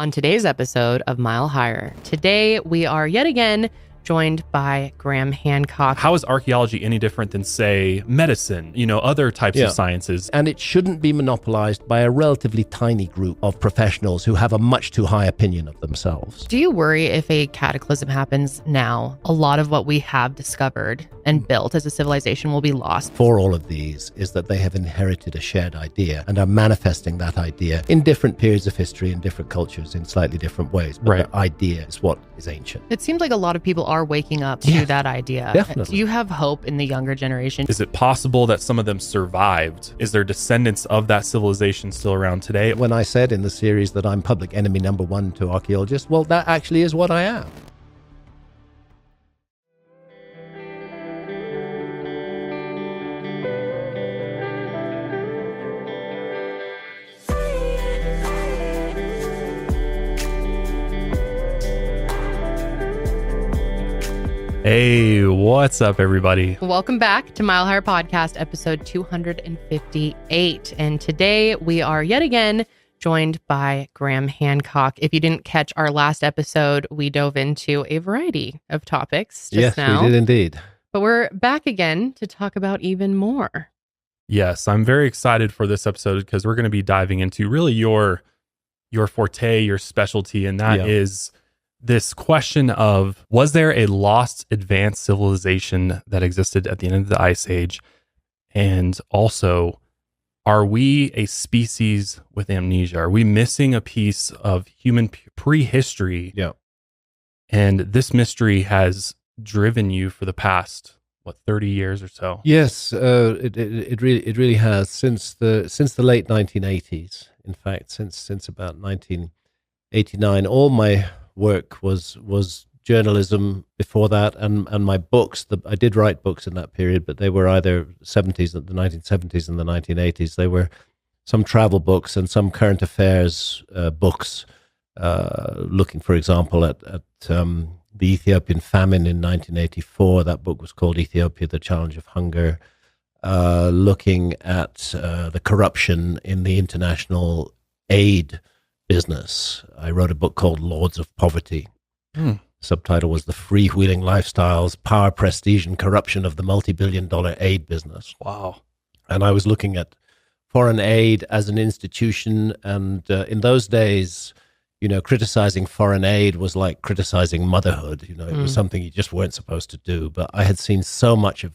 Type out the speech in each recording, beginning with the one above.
on today's episode of Mile Higher. Today, we are yet again joined by Graham Hancock. How is archaeology any different than, say, medicine, other types of sciences? And it shouldn't be monopolized by a relatively tiny group of professionals who have a much too high opinion of themselves. Do you worry if a cataclysm happens now, a lot of what we have discovered and built as a civilization will be lost? For all of these is that they have inherited a shared idea and are manifesting that idea in different periods of history, in different cultures, in slightly different ways. But the idea is what is ancient. It seems like a lot of people are waking up to that idea. Definitely. Do you have hope in the younger generation? Is it possible that some of them survived? Is there descendants of that civilization still around today? When I said in the series that I'm public enemy number one to archaeologists, well, that actually is what I am. Hey, what's up, everybody? Welcome back to Mile Higher Podcast, episode 258. And today we are yet again joined by Graham Hancock. If you didn't catch our last episode, we dove into a variety of topics just now. Yes, we did indeed. But we're back again to talk about even more. Yes, I'm very excited for this episode because we're going to be diving into really your forte, your specialty, and that is this question of, was there a lost advanced civilization that existed at the end of the Ice Age? And also, are we a species with amnesia? Are we missing a piece of human prehistory? Yeah. And this mystery has driven you for the past, 30 years or so? Yes, it really has since the late 1980s. In fact, since about 1989, all my work was journalism before that, and my books. I did write books in that period, but they were either the 1970s and the 1980s. They were some travel books and some current affairs books, looking, for example, at the Ethiopian famine in 1984. That book was called Ethiopia: The Challenge of Hunger. Looking at the corruption in the international aid business. I wrote a book called Lords of Poverty. Subtitle was The Freewheeling Lifestyles, Power, Prestige, and Corruption of the Multi-Billion-Dollar Aid Business. Wow. And I was looking at foreign aid as an institution, and in those days, criticizing foreign aid was like criticizing motherhood. It was something you just weren't supposed to do. But I had seen so much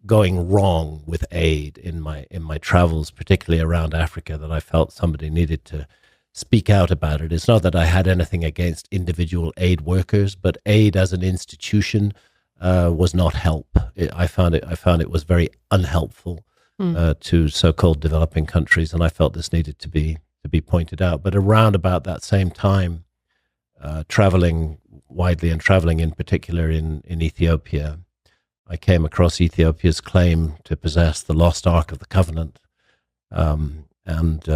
going wrong with aid in my travels, particularly around Africa, that I felt somebody needed to speak out about it. It's not that I had anything against individual aid workers, but aid as an institution was not help. I found it was very unhelpful to so-called developing countries, and I felt this needed to be pointed out. But around about that same time, traveling widely and traveling in particular in Ethiopia, I came across Ethiopia's claim to possess the lost Ark of the Covenant, and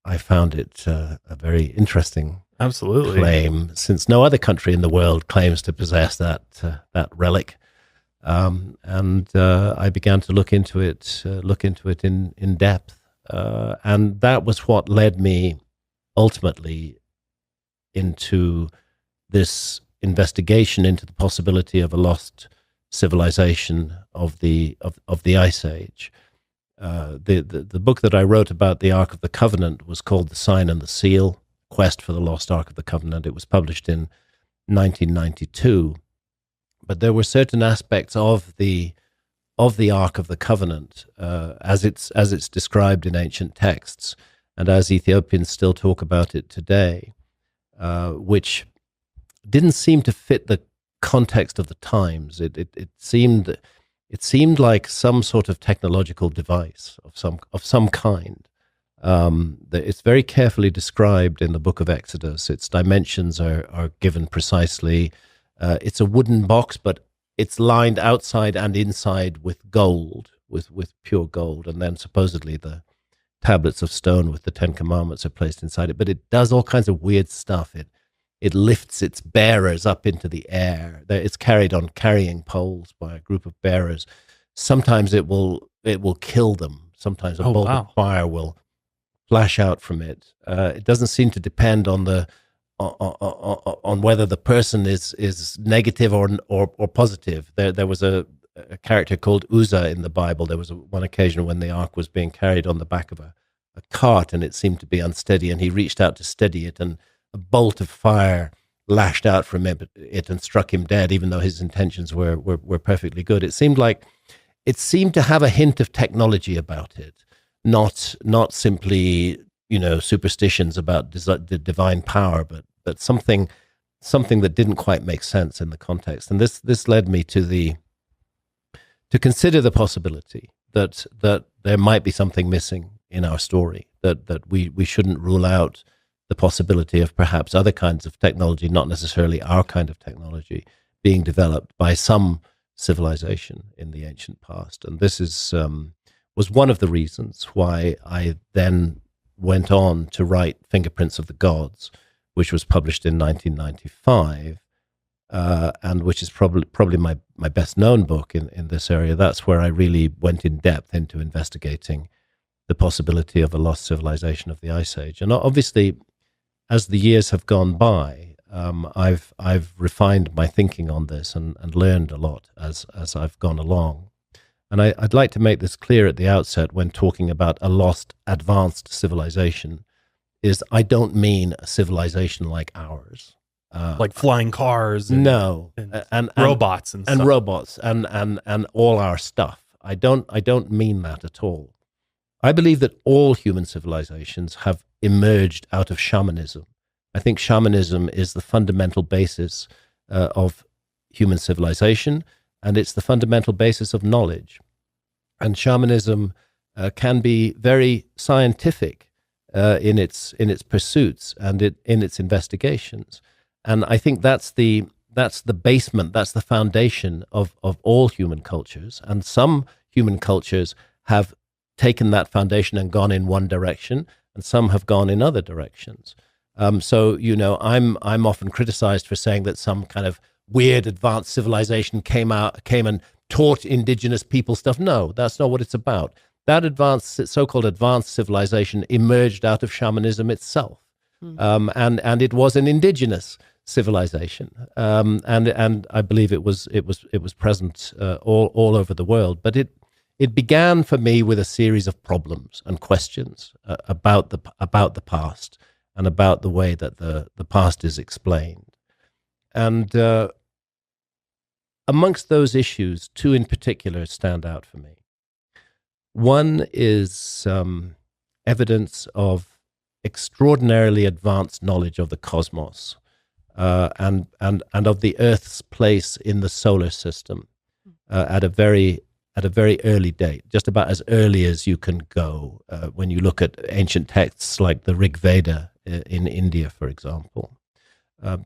I found it a very interesting claim, since no other country in the world claims to possess that relic. And I began to look into it in depth, and that was what led me ultimately into this investigation into the possibility of a lost civilization of the Ice Age. The book that I wrote about the Ark of the Covenant was called The Sign and the Seal: Quest for the Lost Ark of the Covenant. It was published in 1992, but there were certain aspects of the Ark of the Covenant, as it's described in ancient texts, and as Ethiopians still talk about it today, which didn't seem to fit the context of the times. It seemed like some sort of technological device of some kind. It's very carefully described in the book of Exodus. Its dimensions are given precisely. It's a wooden box, but it's lined outside and inside with gold, with pure gold, and then supposedly the tablets of stone with the 10 Commandments are placed inside it. But it does all kinds of weird stuff. It lifts its bearers up into the air. It's carried on carrying poles by a group of bearers. Sometimes it will kill them. Sometimes a bolt of fire will flash out from it. It doesn't seem to depend on on whether the person is negative or positive. There was a character called Uzzah in the Bible. There was one occasion when the ark was being carried on the back of a cart, and it seemed to be unsteady, and he reached out to steady it, and a bolt of fire lashed out from it and struck him dead, even though his intentions were perfectly good. It seemed to have a hint of technology about it, not simply superstitions about the divine power, but something that didn't quite make sense in the context. And this led me to consider the possibility that there might be something missing in our story, that we shouldn't rule out the possibility of perhaps other kinds of technology, not necessarily our kind of technology, being developed by some civilization in the ancient past. And this was one of the reasons why I then went on to write Fingerprints of the Gods, which was published in 1995, and which is probably my best known book in this area. That's where I really went in depth into investigating the possibility of a lost civilization of the Ice Age. And obviously, as the years have gone by, I've refined my thinking on this and learned a lot as I've gone along. And I'd like to make this clear at the outset when talking about a lost advanced civilization, is I don't mean a civilization like ours. Like flying cars. And robots and stuff. Robots and all our stuff. I don't mean that at all. I believe that all human civilizations have emerged out of shamanism. I think shamanism is the fundamental basis of human civilization, and it's the fundamental basis of knowledge. And shamanism can be very scientific in its pursuits and in its investigations. And I think that's the basement, that's the foundation of all human cultures. And some human cultures have taken that foundation and gone in one direction, and some have gone in other directions. So I'm often criticized for saying that some kind of weird advanced civilization came and taught indigenous people stuff. No, that's not what it's about. That so-called advanced civilization emerged out of shamanism itself, and it was an indigenous civilization, and I believe it was present all over the world. But it began for me with a series of problems and questions about the past and about the way that the past is explained. And amongst those issues, two in particular stand out for me. One is evidence of extraordinarily advanced knowledge of the cosmos and of the Earth's place in the solar system at a very early date, just about as early as you can go when you look at ancient texts like the Rig Veda in India, for example.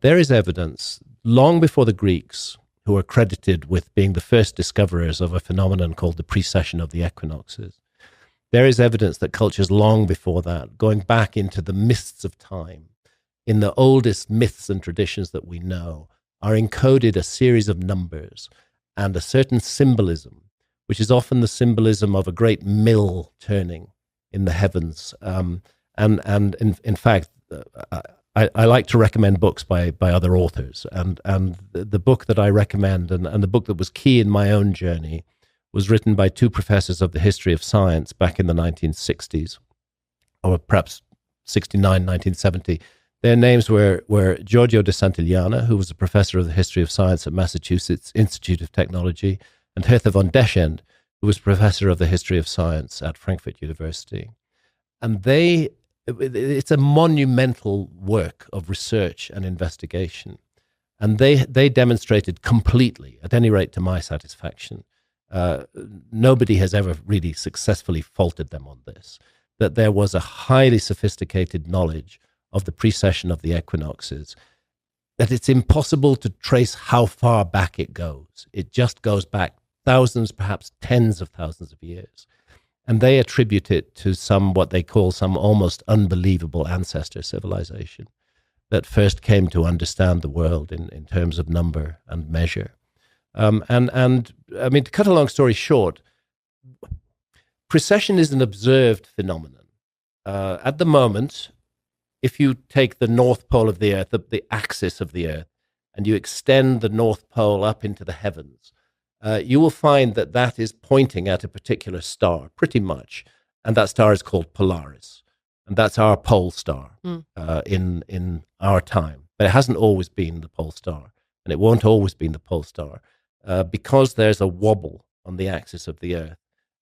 There is evidence long before the Greeks, who are credited with being the first discoverers of a phenomenon called the precession of the equinoxes. There is evidence that cultures long before that, going back into the mists of time, in the oldest myths and traditions that we know, are encoded a series of numbers and a certain symbolism, which is often the symbolism of a great mill turning in the heavens. And in fact, I like to recommend books by other authors. And the book that I recommend, and the book that was key in my own journey, was written by two professors of the history of science back in the 1960s, or perhaps 69, 1970. Their names were Giorgio de Santillana, who was a professor of the history of science at Massachusetts Institute of Technology, and Hertha von Deschend, who was professor of the history of science at Frankfurt University. And it's a monumental work of research and investigation. And they demonstrated completely, at any rate to my satisfaction, nobody has ever really successfully faulted them on this, that there was a highly sophisticated knowledge of the precession of the equinoxes, that it's impossible to trace how far back it goes. It just goes back thousands, perhaps tens of thousands of years. And they attribute it to what they call some almost unbelievable ancestor civilization that first came to understand the world in terms of number and measure. And I mean, to cut a long story short, precession is an observed phenomenon. at the moment, if you take the North Pole of the Earth, the axis of the Earth, and you extend the North Pole up into the heavens, you will find that that is pointing at a particular star, pretty much. And that star is called Polaris. And that's our pole star in our time. But it hasn't always been the pole star. And it won't always be the pole star because there's a wobble on the axis of the Earth.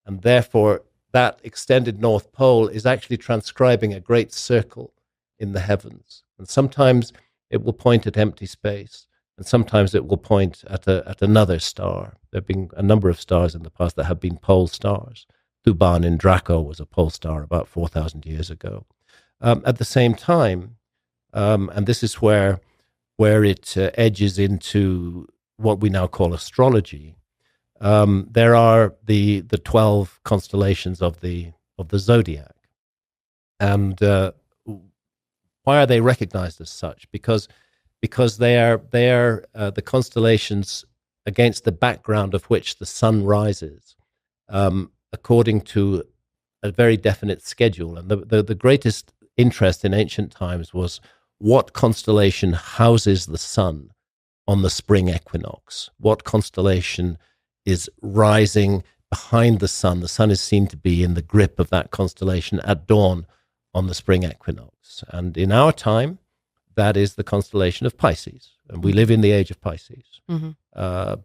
And therefore, that extended North Pole is actually transcribing a great circle in the heavens. And sometimes it will point at empty space, and sometimes it will point at another star. There have been a number of stars in the past that have been pole stars. Thuban in Draco was a pole star about 4,000 years ago. At the same time, and this is where it edges into what we now call astrology, there are the 12 constellations of the zodiac. And why are they recognized as such? Because they are the constellations against the background of which the sun rises, according to a very definite schedule. And the greatest interest in ancient times was what constellation houses the sun on the spring equinox. What constellation is rising behind the sun? The sun is seen to be in the grip of that constellation at dawn on the spring equinox. And in our time, that is the constellation of Pisces. And we live in the age of Pisces. Mm-hmm.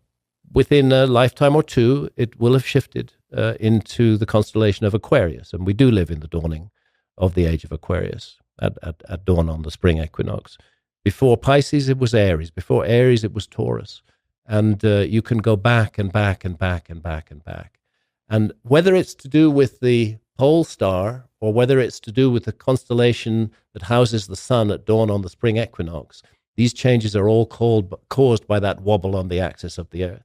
Within a lifetime or two, it will have shifted into the constellation of Aquarius. And we do live in the dawning of the age of Aquarius at dawn on the spring equinox. Before Pisces, it was Aries. Before Aries, it was Taurus. And you can go back and back and back and back and back. And whether it's to do with the pole star or whether it's to do with the constellation that houses the sun at dawn on the spring equinox, these changes are all caused by that wobble on the axis of the Earth.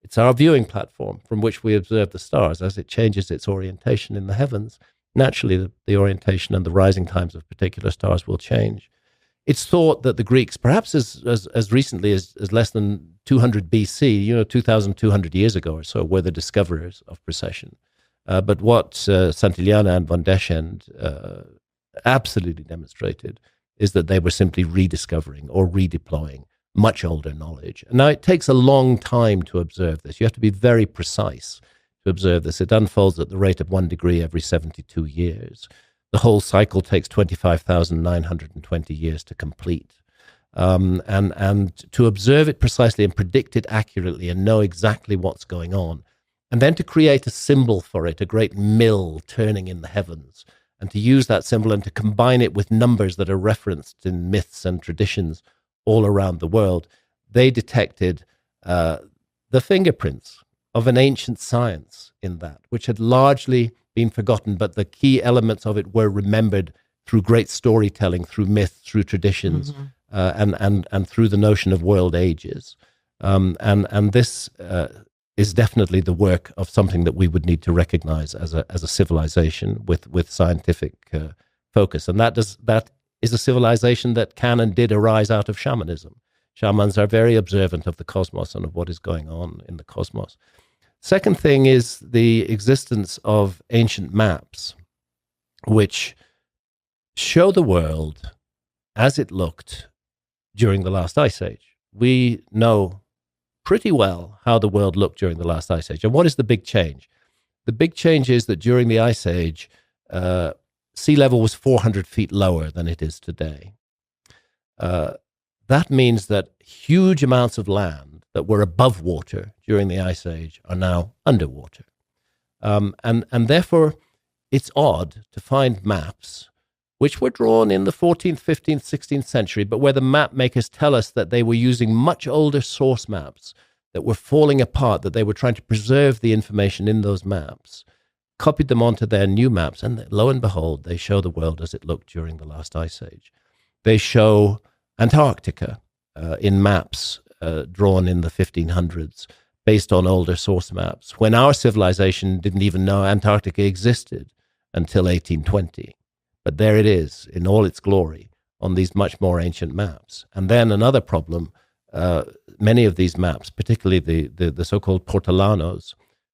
It's our viewing platform from which we observe the stars. As it changes its orientation in the heavens, naturally the orientation and the rising times of particular stars will change. It's thought that the Greeks, perhaps as recently as less than 200 BC, 2,200 years ago or so, were the discoverers of precession. But what Santillana and von Deschend absolutely demonstrated is that they were simply rediscovering or redeploying much older knowledge. Now, it takes a long time to observe this. You have to be very precise to observe this. It unfolds at the rate of 1 degree every 72 years. The whole cycle takes 25,920 years to complete. And to observe it precisely and predict it accurately and know exactly what's going on, and then to create a symbol for it, a great mill turning in the heavens, and to use that symbol and to combine it with numbers that are referenced in myths and traditions all around the world, they detected the fingerprints of an ancient science in that, which had largely been forgotten, but the key elements of it were remembered through great storytelling, through myth, through traditions, and through the notion of world ages. And this is definitely the work of something that we would need to recognize as a civilization with scientific focus. And that is a civilization that can and did arise out of shamanism. Shamans are very observant of the cosmos and of what is going on in the cosmos. Second thing is the existence of ancient maps, which show the world as it looked during the last ice age. We know pretty well how the world looked during the last ice age. And what is the big change? The big change is that during the ice age, sea level was 400 feet lower than it is today. That means that huge amounts of land that were above water during the ice age are now underwater. And therefore, it's odd to find maps which were drawn in the 14th, 15th, 16th century, but where the map makers tell us that they were using much older source maps that were falling apart, that they were trying to preserve the information in those maps, copied them onto their new maps, and lo and behold, they show the world as it looked during the last ice age. They show Antarctica in maps drawn in the 1500s, based on older source maps, when our civilization didn't even know Antarctica existed until 1820. But there it is in all its glory on these much more ancient maps. And then another problem, many of these maps, particularly the so-called portolanos,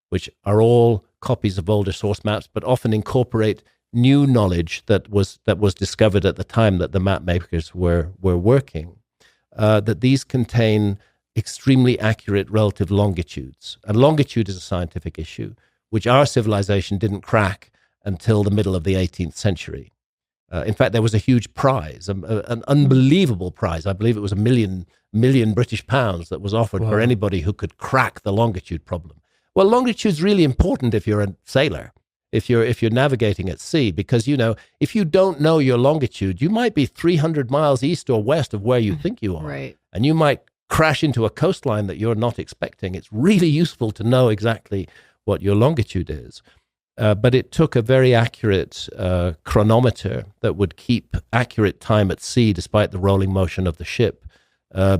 which are all copies of older source maps, but often incorporate new knowledge that was discovered at the time that the map makers were working, that these contain extremely accurate relative longitudes. And longitude is a scientific issue, which our civilization didn't crack until the middle of the 18th century. In fact, there was a huge prize, an unbelievable prize. I believe it was $1 million British pounds that was offered for anybody who could crack the longitude problem. Well, longitude is really important if you're a sailor, if you're navigating at sea, because, you know, if you don't know your longitude, you might be 300 miles east or west of where you think you are. Right. And you might crash into a coastline that you're not expecting. It's really useful to know exactly what your longitude is. But it took a very accurate chronometer that would keep accurate time at sea despite the rolling motion of the ship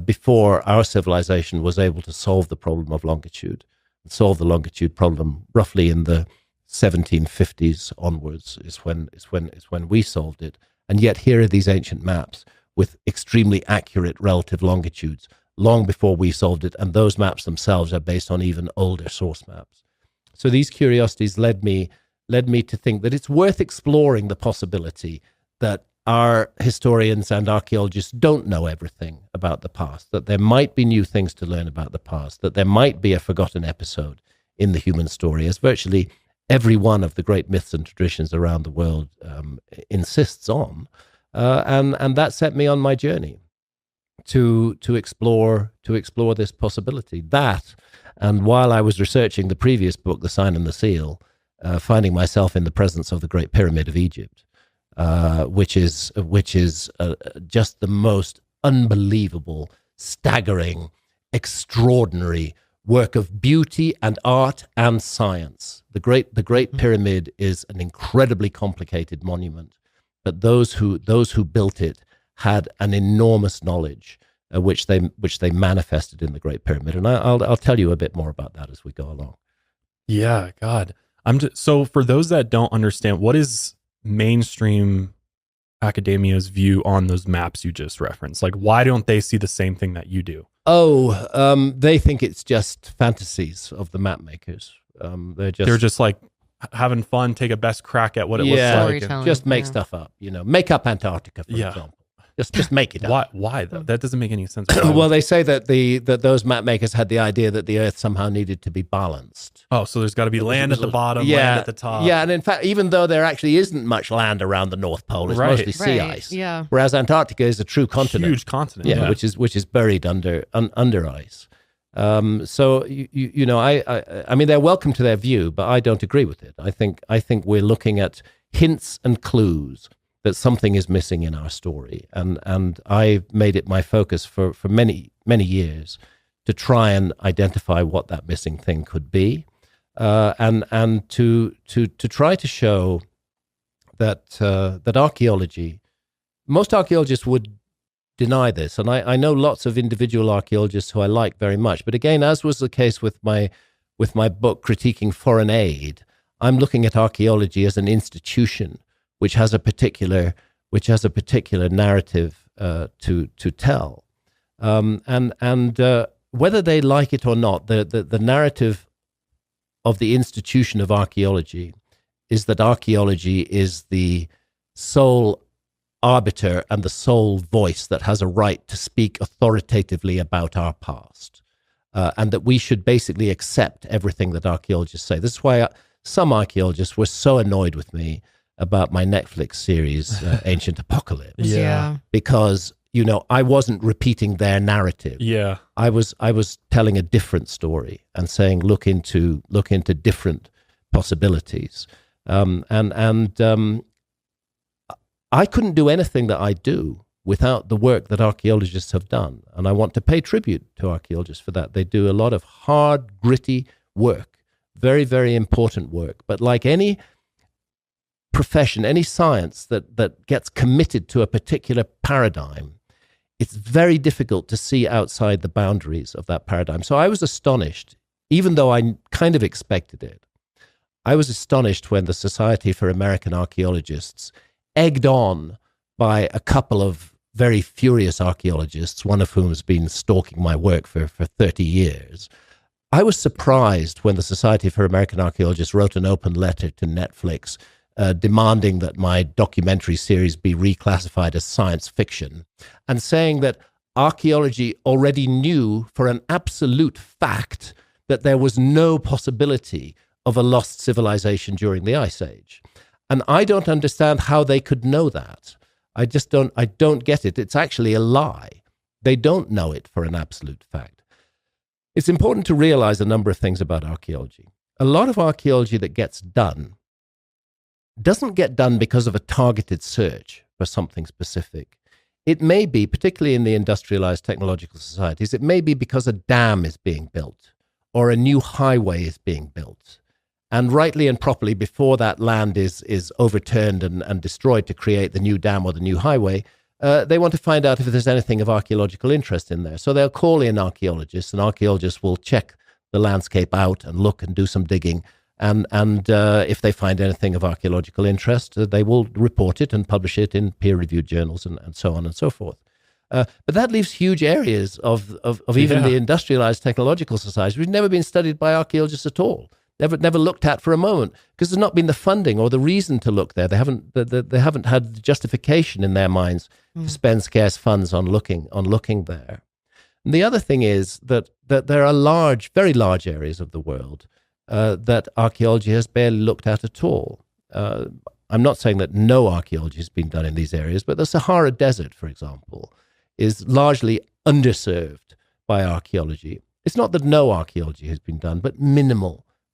before our civilization was able to solve the problem of longitude. Solve the longitude problem roughly in the 1750s onwards is when we solved it. And yet here are these ancient maps with extremely accurate relative longitudes long before we solved it. And those maps themselves are based on even older source maps. So these curiosities led me to think that it's worth exploring the possibility that our historians and archaeologists don't know everything about the past, that there might be new things to learn about the past, that there might be a forgotten episode in the human story, as virtually every one of the great myths and traditions around the world insists on. And that set me on my journey to explore this possibility. That, and while I was researching the previous book, The Sign and the Seal, finding myself in the presence of the Great Pyramid of Egypt, which is just the most unbelievable, staggering, extraordinary work of beauty and art and science. The Great Pyramid is an incredibly complicated monument, but those who built it had an enormous knowledge, which they manifested in the Great Pyramid. And I'll tell you a bit more about that as we go along. Yeah, God. So for those that don't understand, what is mainstream academia's view on those maps you just referenced? Like, why don't they see the same thing that you do? They think it's just fantasies of the map makers. They're just like having fun, take a best crack at what it looks like. And just make stuff up, make up Antarctica, for example. Just make it up. Why though? That doesn't make any sense. Well, they say that those map makers had the idea that the Earth somehow needed to be balanced. Oh, so there's got to be land at the bottom, land at the top. Yeah, and in fact, even though there actually isn't much land around the North Pole, it's mostly sea ice. Yeah. Whereas Antarctica is a true continent, huge continent. Yeah, which is buried under ice. So I mean, they're welcome to their view, but I don't agree with it. I think we're looking at hints and clues that something is missing in our story. And I made it my focus for many, many years to try and identify what that missing thing could be, and to try to show that archaeology, most archaeologists would deny this. And I know lots of individual archaeologists who I like very much. But again, as was the case with my book critiquing foreign aid, I'm looking at archaeology as an institution which has a particular narrative to tell, and whether they like it or not, the narrative of the institution of archaeology is that archaeology is the sole arbiter and the sole voice that has a right to speak authoritatively about our past, and that we should basically accept everything that archaeologists say. This is why some archaeologists were so annoyed with me about my Netflix series, Ancient Apocalypse. Yeah. Because, I wasn't repeating their narrative. Yeah. I was telling a different story and saying, look into different possibilities. And I couldn't do anything that I do without the work that archaeologists have done. And I want to pay tribute to archaeologists for that. They do a lot of hard, gritty work, very, very important work. But like any profession, any science that gets committed to a particular paradigm, it's very difficult to see outside the boundaries of that paradigm. So I was astonished, even though I kind of expected it. I was astonished when the Society for American Archaeologists, egged on by a couple of very furious archaeologists, one of whom has been stalking my work for 30 years. I was surprised when the Society for American Archaeologists wrote an open letter to Netflix demanding that my documentary series be reclassified as science fiction, and saying that archaeology already knew for an absolute fact that there was no possibility of a lost civilization during the Ice Age. And I don't understand how they could know that. I don't get it. It's actually a lie. They don't know it for an absolute fact. It's important to realize a number of things about archaeology. A lot of archaeology that gets done doesn't get done because of a targeted search for something specific. It may be, particularly in the industrialized technological societies, it may be because a dam is being built or a new highway is being built. And rightly and properly, before that land is overturned and destroyed to create the new dam or the new highway, they want to find out if there's anything of archaeological interest in there. So they'll call in archaeologists, and archaeologists will check the landscape out and look and do some digging. And if they find anything of archaeological interest, they will report it and publish it in peer-reviewed journals and so on and so forth. But that leaves huge areas of even the industrialized technological societies which have never been studied by archaeologists at all. Never looked at for a moment, because there's not been the funding or the reason to look there. They haven't had the justification in their minds to spend scarce funds on looking there. And the other thing is that there are very large areas of the world that archaeology has barely looked at all. I'm not saying that no archaeology has been done in these areas, but the Sahara Desert, for example, is largely underserved by archaeology. It's not that no archaeology has been done, but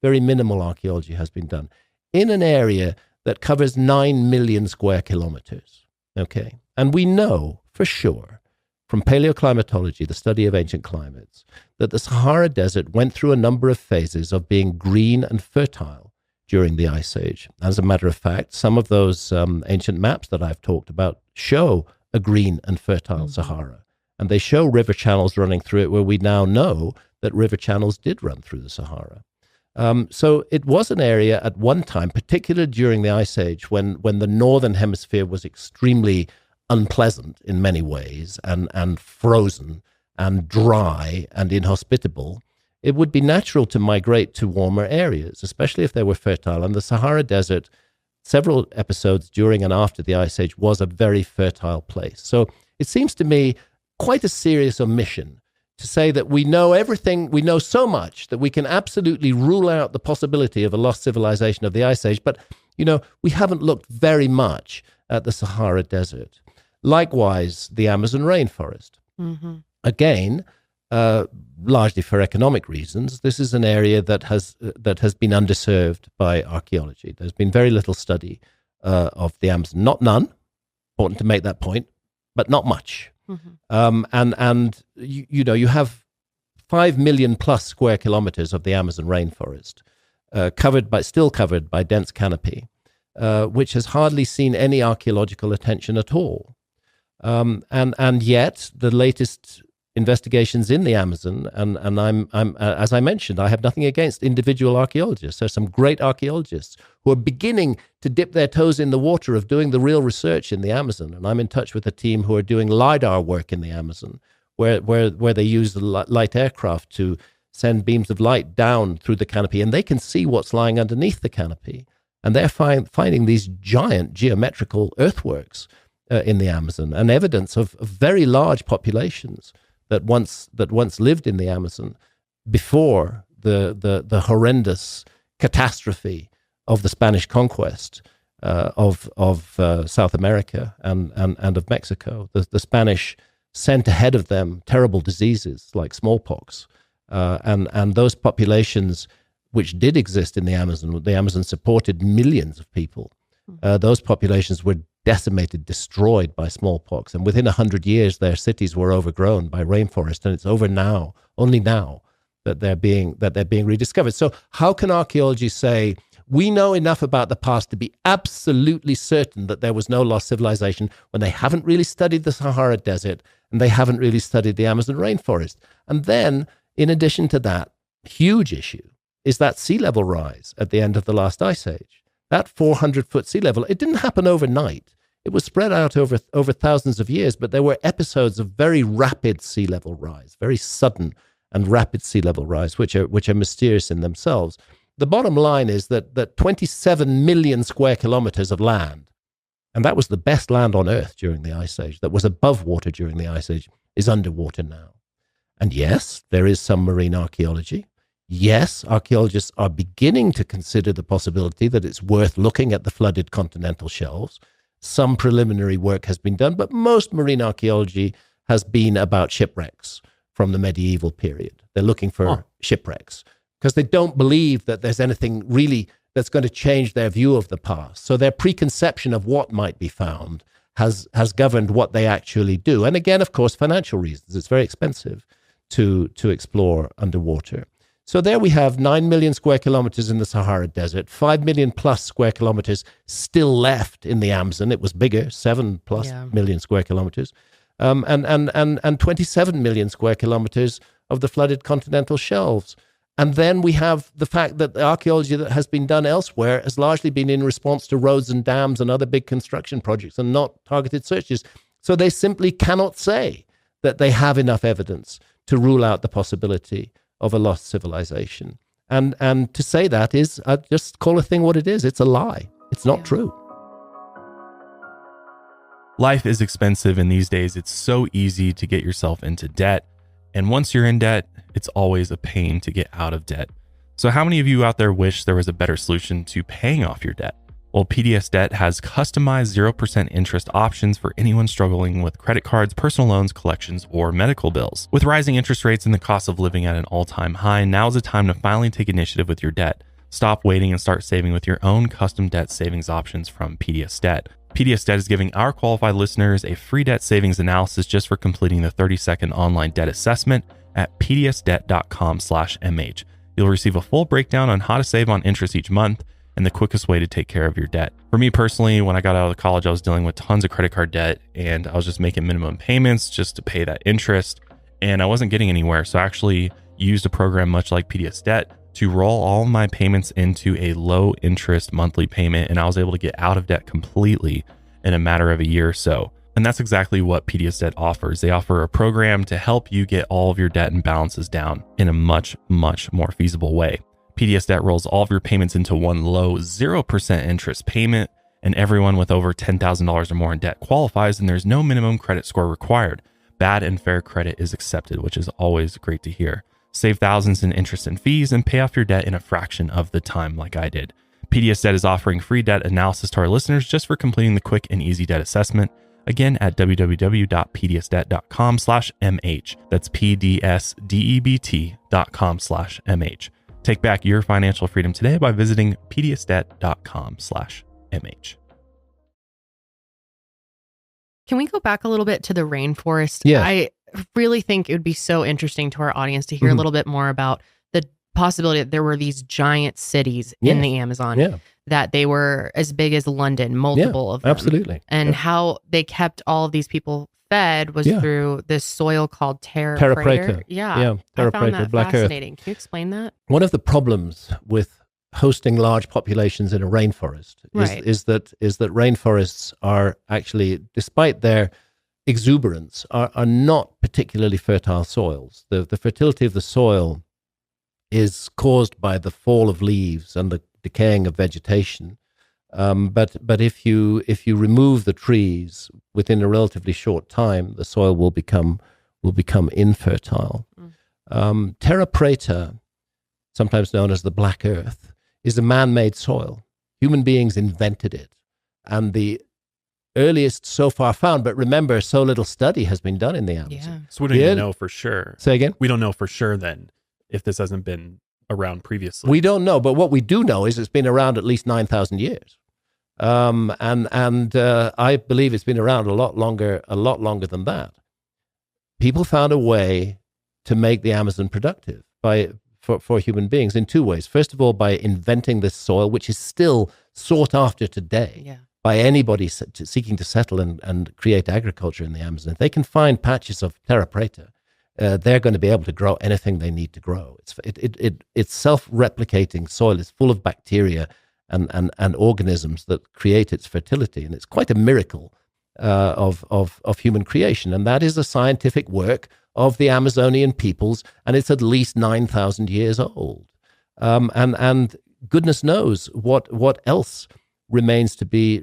very minimal archaeology has been done in an area that covers 9 million square kilometers. Okay. And we know for sure from paleoclimatology, the study of ancient climates, that the Sahara Desert went through a number of phases of being green and fertile during the Ice Age. As a matter of fact, some of those ancient maps that I've talked about show a green and fertile Sahara. And they show river channels running through it, where we now know that river channels did run through the Sahara. So it was an area at one time, particularly during the Ice Age, when the northern hemisphere was extremely unpleasant in many ways, and frozen and dry and inhospitable. It would be natural to migrate to warmer areas, especially if they were fertile. And the Sahara Desert, several episodes during and after the Ice Age, was a very fertile place. So it seems to me quite a serious omission to say that we know everything, we know so much that we can absolutely rule out the possibility of a lost civilization of the Ice Age, but, we haven't looked very much at the Sahara Desert. Likewise, the Amazon rainforest. Again, largely for economic reasons, this is an area that has been underserved by archaeology. There's been very little study of the Amazon, not none, important to make that point, but not much. And you have 5 million plus square kilometers of the Amazon rainforest, still covered by dense canopy, which has hardly seen any archaeological attention at all. And yet the latest investigations in the Amazon, and I'm as I mentioned, I have nothing against individual archaeologists. There's some great archaeologists who are beginning to dip their toes in the water of doing the real research in the Amazon. And I'm in touch with a team who are doing LiDAR work in the Amazon, where they use the light aircraft to send beams of light down through the canopy, and they can see what's lying underneath the canopy. And they're finding these giant geometrical earthworks in the Amazon, and evidence of very large populations that once lived in the Amazon before the horrendous catastrophe of the Spanish conquest of South America and of Mexico. The Spanish sent ahead of them terrible diseases like smallpox, and those populations which did exist in the Amazon supported millions of people. Those populations were decimated, destroyed by smallpox, and within 100 years, their cities were overgrown by rainforest, and it's only now that they're being rediscovered. So, how can archaeology say we know enough about the past to be absolutely certain that there was no lost civilization when they haven't really studied the Sahara Desert and they haven't really studied the Amazon rainforest? And then, in addition to that, huge issue is that sea level rise at the end of the last ice age. That 400-foot sea level, it didn't happen overnight. It was spread out over thousands of years, but there were episodes of very rapid sea level rise, very sudden and rapid sea level rise, which are mysterious in themselves. the bottom line is that 27 million square kilometers of land, and that was the best land on Earth during the Ice Age, that was above water during the Ice Age, is underwater now. And yes, there is some marine archaeology. Yes, archaeologists are beginning to consider the possibility that it's worth looking at the flooded continental shelves. Some preliminary work has been done, but most marine archaeology has been about shipwrecks from the medieval period. They're looking for shipwrecks because they don't believe that there's anything really that's going to change their view of the past. So their preconception of what might be found has governed what they actually do. And again, of course, financial reasons. It's very expensive to explore underwater. So there we have 9 million square kilometers in the Sahara Desert, 5 million plus square kilometers still left in the Amazon. It was bigger, 7 plus million square kilometers, and 27 million square kilometers of the flooded continental shelves. And then we have the fact that the archaeology that has been done elsewhere has largely been in response to roads and dams and other big construction projects and not targeted searches. So they simply cannot say that they have enough evidence to rule out the possibility of a lost civilization. And to say that is, just call a thing what it is. It's a lie. It's not true. Life is expensive, and these days it's so easy to get yourself into debt. And once you're in debt, it's always a pain to get out of debt. So how many of you out there wish there was a better solution to paying off your debt? Well, PDS Debt has customized 0% interest options for anyone struggling with credit cards, personal loans, collections, or medical bills. With rising interest rates and the cost of living at an all-time high, now's the time to finally take initiative with your debt. Stop waiting and start saving with your own custom debt savings options from PDS Debt. PDS Debt is giving our qualified listeners a free debt savings analysis just for completing the 30-second online debt assessment at pdsdebt.com/mh. You'll receive a full breakdown on how to save on interest each month and the quickest way to take care of your debt. For me personally, when I got out of college, I was dealing with tons of credit card debt and I was just making minimum payments just to pay that interest, and I wasn't getting anywhere. So I actually used a program much like PDS Debt to roll all my payments into a low interest monthly payment, and I was able to get out of debt completely in a matter of a year or so. And that's exactly what PDS Debt offers. They offer a program to help you get all of your debt and balances down in a much, much more feasible way. PDS Debt rolls all of your payments into one low 0% interest payment, and everyone with over $10,000 or more in debt qualifies, and there's no minimum credit score required. Bad and fair credit is accepted, which is always great to hear. Save thousands in interest and fees and pay off your debt in a fraction of the time like I did. PDS Debt is offering free debt analysis to our listeners just for completing the quick and easy debt assessment. Again, at www.pdsdebt.com/mh. That's pdsdebt.com/mh. Take back your financial freedom today by visiting pdsdebt.com/mh. Can we go back a little bit to the rainforest? Yeah. I really think it would be so interesting to our audience to hear a little bit more about the possibility that there were these giant cities in the Amazon, that they were as big as London, multiple of them. Absolutely. And how they kept all of these people fed was through this soil called terra preta. Terra I found preta, that Black fascinating. Earth. Can you explain that? One of the problems with hosting large populations in a rainforest is that rainforests are actually, despite their exuberance, are not particularly fertile soils. The fertility of the soil is caused by the fall of leaves and the decaying of vegetation. But if you remove the trees within a relatively short time, the soil will become infertile. Terra preta, sometimes known as the Black Earth, is a man-made soil. Human beings invented it, and the earliest so far found. But remember, so little study has been done in the Amazon. Yeah. So we don't even know for sure. Say again? We don't know for sure then if this hasn't been around previously. We don't know, but what we do know is it's been around at least 9,000 years. And I believe it's been around a lot longer than that. People found a way to make the Amazon productive for human beings in two ways. First of all, by inventing this soil, which is still sought after today by anybody seeking to settle and create agriculture in the Amazon. If they can find patches of terra preta, they're going to be able to grow anything they need to grow. It's self-replicating soil. It's full of bacteria and organisms that create its fertility, and it's quite a miracle of human creation. And that is a scientific work of the Amazonian peoples, and it's at least 9,000 years old. And goodness knows what else remains to be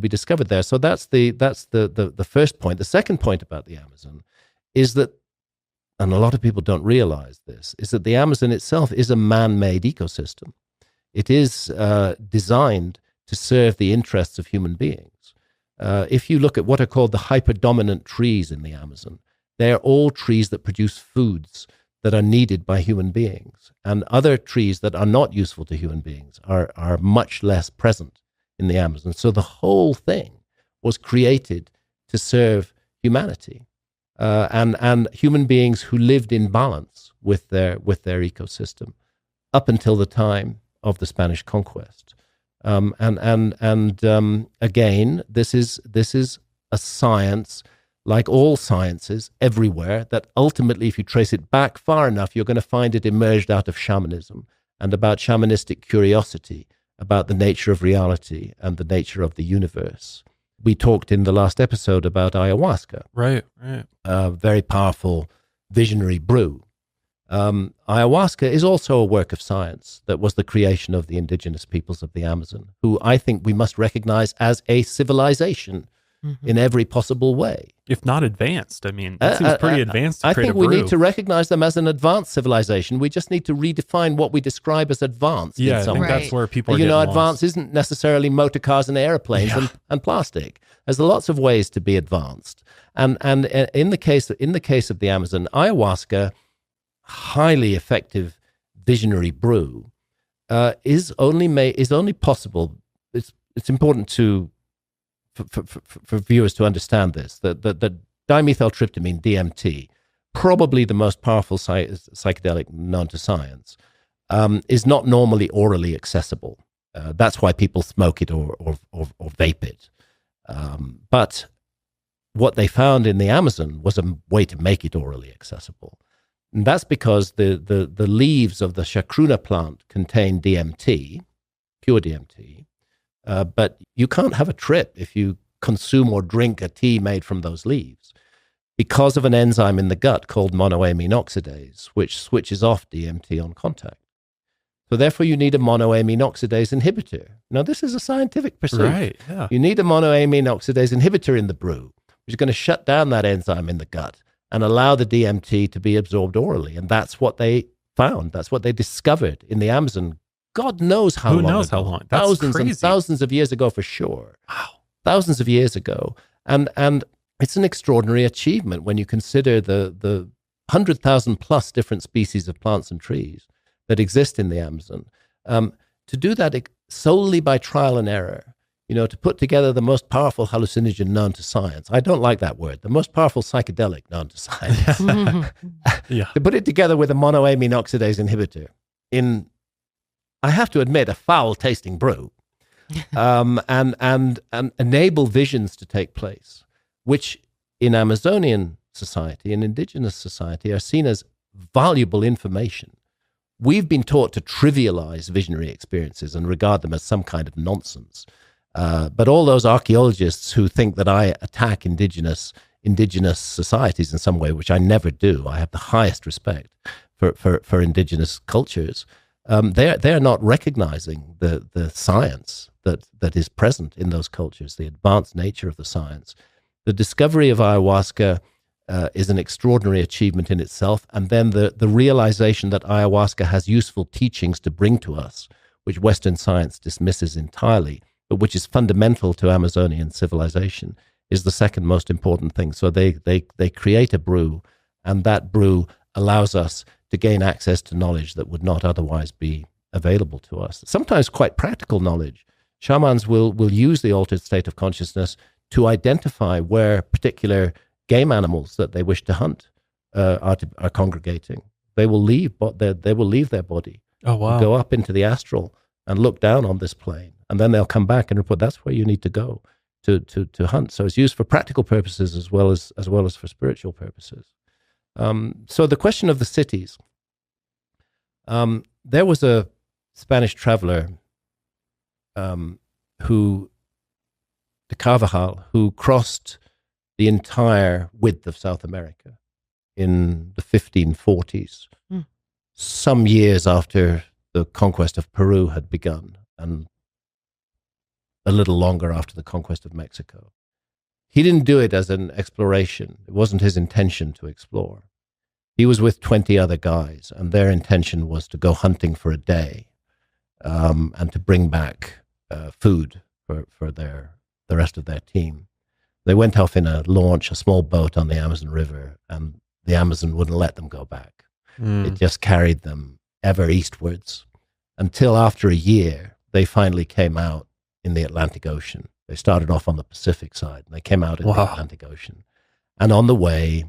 discovered there. So that's the first point. The second point about the Amazon is that, and a lot of people don't realize this, is that the Amazon itself is a man-made ecosystem. It is designed to serve the interests of human beings. If you look at what are called the hyperdominant trees in the Amazon, they are all trees that produce foods that are needed by human beings. And other trees that are not useful to human beings are much less present in the Amazon. So the whole thing was created to serve humanity. And human beings who lived in balance with their ecosystem up until the time of the Spanish conquest. Again, this is a science, like all sciences everywhere, that ultimately, if you trace it back far enough, you're going to find it emerged out of shamanism and about shamanistic curiosity about the nature of reality and the nature of the universe. We talked in the last episode about ayahuasca. Right. A very powerful visionary brew. Ayahuasca is also a work of science that was the creation of the indigenous peoples of the Amazon, who I think we must recognize as a civilization in every possible way. If not advanced. I mean, that seems pretty advanced to I create think a we brew. need to recognize them as an advanced civilization. We just need to redefine what we describe as advanced. Yeah, in I some think way. that's where people are You know, getting advanced lost. isn't necessarily motor cars and airplanes and plastic. There's lots of ways to be advanced. And in the case of the Amazon, ayahuasca, highly effective visionary brew, is only possible. It's important for viewers to understand this, that dimethyltryptamine, DMT, probably the most powerful psychedelic known to science, is not normally orally accessible. That's why people smoke it or vape it. But what they found in the Amazon was a way to make it orally accessible. And that's because the leaves of the chacruna plant contain DMT, pure DMT, but you can't have a trip if you consume or drink a tea made from those leaves because of an enzyme in the gut called monoamine oxidase, which switches off DMT on contact. So therefore, you need a monoamine oxidase inhibitor. Now, this is a scientific pursuit. Right, yeah. You need a monoamine oxidase inhibitor in the brew, which is going to shut down that enzyme in the gut and allow the DMT to be absorbed orally. And that's what they found. That's what they discovered in the Amazon. God knows how long. Who knows ago. how long? That's thousands crazy. and thousands of years ago for sure. Wow. Thousands of years ago. And it's an extraordinary achievement when you consider the 100,000 plus different species of plants and trees that exist in the Amazon. To do that solely by trial and error, to put together the most powerful hallucinogen known to science. I don't like that word. The most powerful psychedelic known to science. Yeah. To put it together with a monoamine oxidase inhibitor in, I have to admit, a foul-tasting brew, and enable visions to take place, which in Amazonian society and indigenous society are seen as valuable information. We've been taught to trivialize visionary experiences and regard them as some kind of nonsense. But all those archaeologists who think that I attack indigenous societies in some way, which I never do, I have the highest respect for indigenous cultures. They're not recognizing the science that is present in those cultures, the advanced nature of the science. The discovery of ayahuasca is an extraordinary achievement in itself, and then the realization that ayahuasca has useful teachings to bring to us, which Western science dismisses entirely, but which is fundamental to Amazonian civilization, is the second most important thing. So they create a brew, and that brew allows us to gain access to knowledge that would not otherwise be available to us. Sometimes quite practical knowledge. Shamans will use the altered state of consciousness to identify where particular game animals that they wish to hunt are congregating. They will leave their body. Oh, wow. Go up into the astral and look down on this plane, and then they'll come back and report that's where you need to go to hunt. So it's used for practical purposes as well as for spiritual purposes. So the question of the cities. There was a Spanish traveler de Carvajal, who crossed the entire width of South America in the 1540s, some years after the conquest of Peru had begun, and a little longer after the conquest of Mexico. He didn't do it as an exploration. It wasn't his intention to explore. He was with 20 other guys, and their intention was to go hunting for a day, and to bring back food for the rest of their team. They went off in a launch, a small boat on the Amazon River, and the Amazon wouldn't let them go back. It just carried them ever eastwards until after a year, they finally came out in the Atlantic Ocean. They started off on the Pacific side, and they came out in the Atlantic Ocean. And on the way,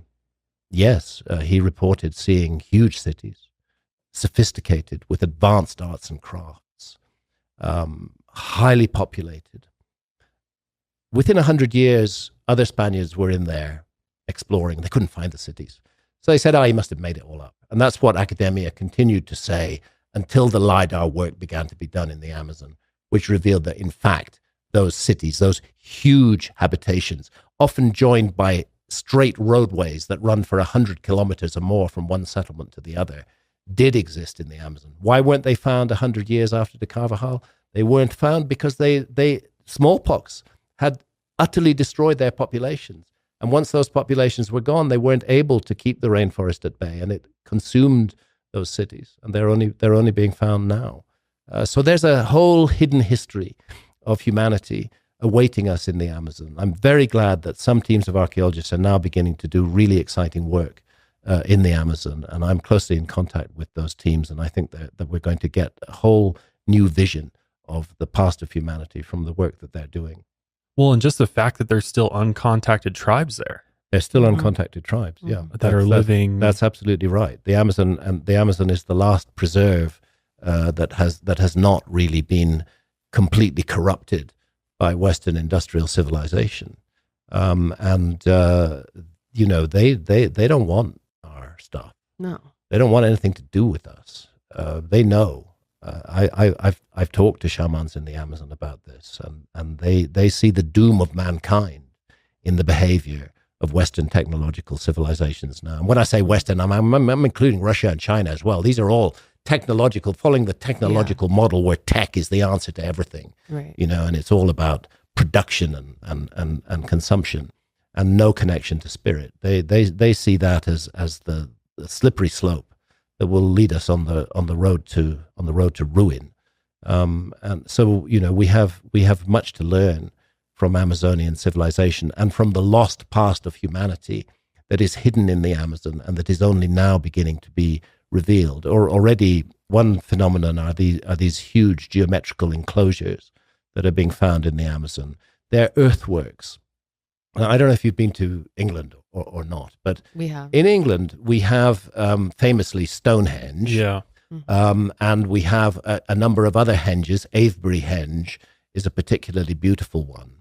yes, he reported seeing huge cities, sophisticated, with advanced arts and crafts, highly populated. Within 100 years, other Spaniards were in there exploring. They couldn't find the cities. So they said, he must have made it all up. And that's what academia continued to say until the LiDAR work began to be done in the Amazon, which revealed that, in fact, those cities, those huge habitations, often joined by straight roadways that run for 100 kilometers or more from one settlement to the other, did exist in the Amazon. Why weren't they found 100 years after the Carvajal? They weren't found because smallpox had utterly destroyed their populations. And once those populations were gone, they weren't able to keep the rainforest at bay, and it consumed those cities. And they're only being found now. So there's a whole hidden history of humanity awaiting us in the Amazon. I'm very glad that some teams of archaeologists are now beginning to do really exciting work in the Amazon, and I'm closely in contact with those teams, and I think that we're going to get a whole new vision of the past of humanity from the work that they're doing. Well, and just the fact that there's still uncontacted tribes there. They're still uncontacted tribes, yeah. That are living. That's absolutely right. The Amazon is the last preserve that has not really been completely corrupted by Western industrial civilization. They don't want our stuff. No. They don't want anything to do with us. They know. I've talked to shamans in the Amazon about this, and they see the doom of mankind in the behavior of Western technological civilizations now. And when I say Western, I'm including Russia and China as well. These are all following the technological model where tech is the answer to everything. Right. And it's all about production and consumption and no connection to spirit. They see that as the slippery slope that will lead us on the road to ruin. And so we have much to learn from Amazonian civilization and from the lost past of humanity that is hidden in the Amazon and that is only now beginning to be revealed. Or already one phenomenon are these huge geometrical enclosures that are being found in the Amazon. They're earthworks. Now, I don't know if you've been to England or not, but we have. In England, we have famously Stonehenge. Yeah. And we have a number of other henges. Avebury Henge is a particularly beautiful one.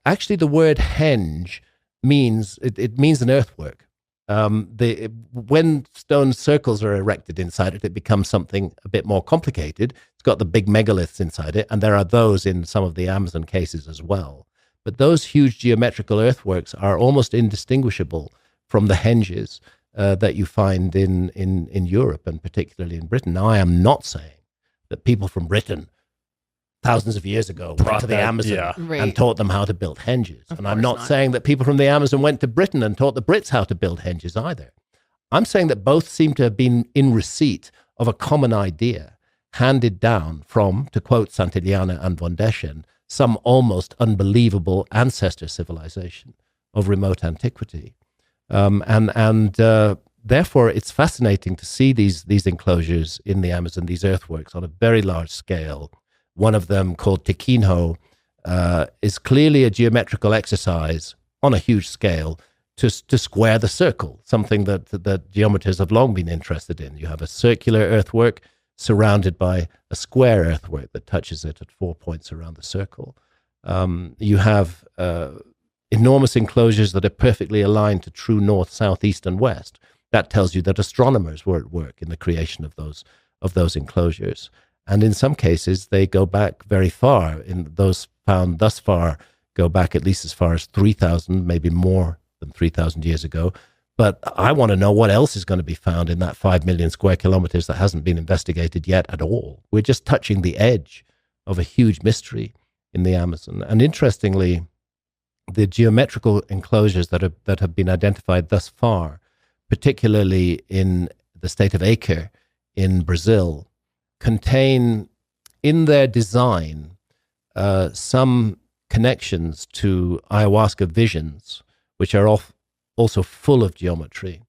Actually, the word henge means an earthwork. When stone circles are erected inside it, it becomes something a bit more complicated. It's got the big megaliths inside it, and there are those in some of the Amazon cases as well. But those huge geometrical earthworks are almost indistinguishable from the henges that you find in Europe and particularly in Britain. Now, I am not saying that people from Britain thousands of years ago went to the Amazon and taught them how to build henges. And I'm not saying that people from the Amazon went to Britain and taught the Brits how to build henges either. I'm saying that both seem to have been in receipt of a common idea handed down from, to quote Santillana and von Deschen, some almost unbelievable ancestor civilization of remote antiquity. Therefore, it's fascinating to see these enclosures in the Amazon, these earthworks on a very large scale. One of them, called Tequinho, is clearly a geometrical exercise on a huge scale to square the circle, something that geometers have long been interested in. You have a circular earthwork surrounded by a square earthwork that touches it at 4 points around the circle. You have enormous enclosures that are perfectly aligned to true north, south, east, and west. That tells you that astronomers were at work in the creation of those enclosures. And in some cases, they go back very far. In those found thus far, go back at least as far as 3,000, maybe more than 3,000 years ago. But I want to know what else is going to be found in that 5 million square kilometers that hasn't been investigated yet at all. We're just touching the edge of a huge mystery in the Amazon. And interestingly, the geometrical enclosures that have been identified thus far, particularly in the state of Acre in Brazil, contain in their design some connections to ayahuasca visions, which are also full of geometry,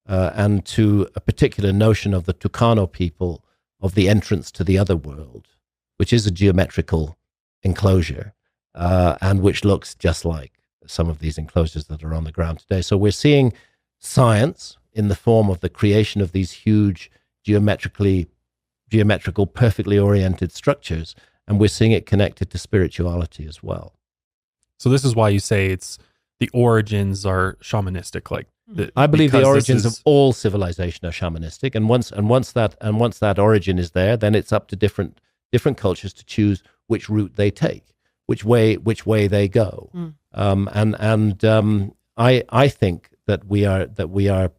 and to a particular notion of the Tucano people of the entrance to the other world, which is a geometrical enclosure, and which looks just like some of these enclosures that are on the ground today. So we're seeing science in the form of the creation of these huge geometrical, perfectly oriented structures, and we're seeing it connected to spirituality as well. So this is why you say the origins are shamanistic. I believe the origins of all civilization are shamanistic, and once that origin is there, then it's up to different cultures to choose which route they take, which way they go. I think that we are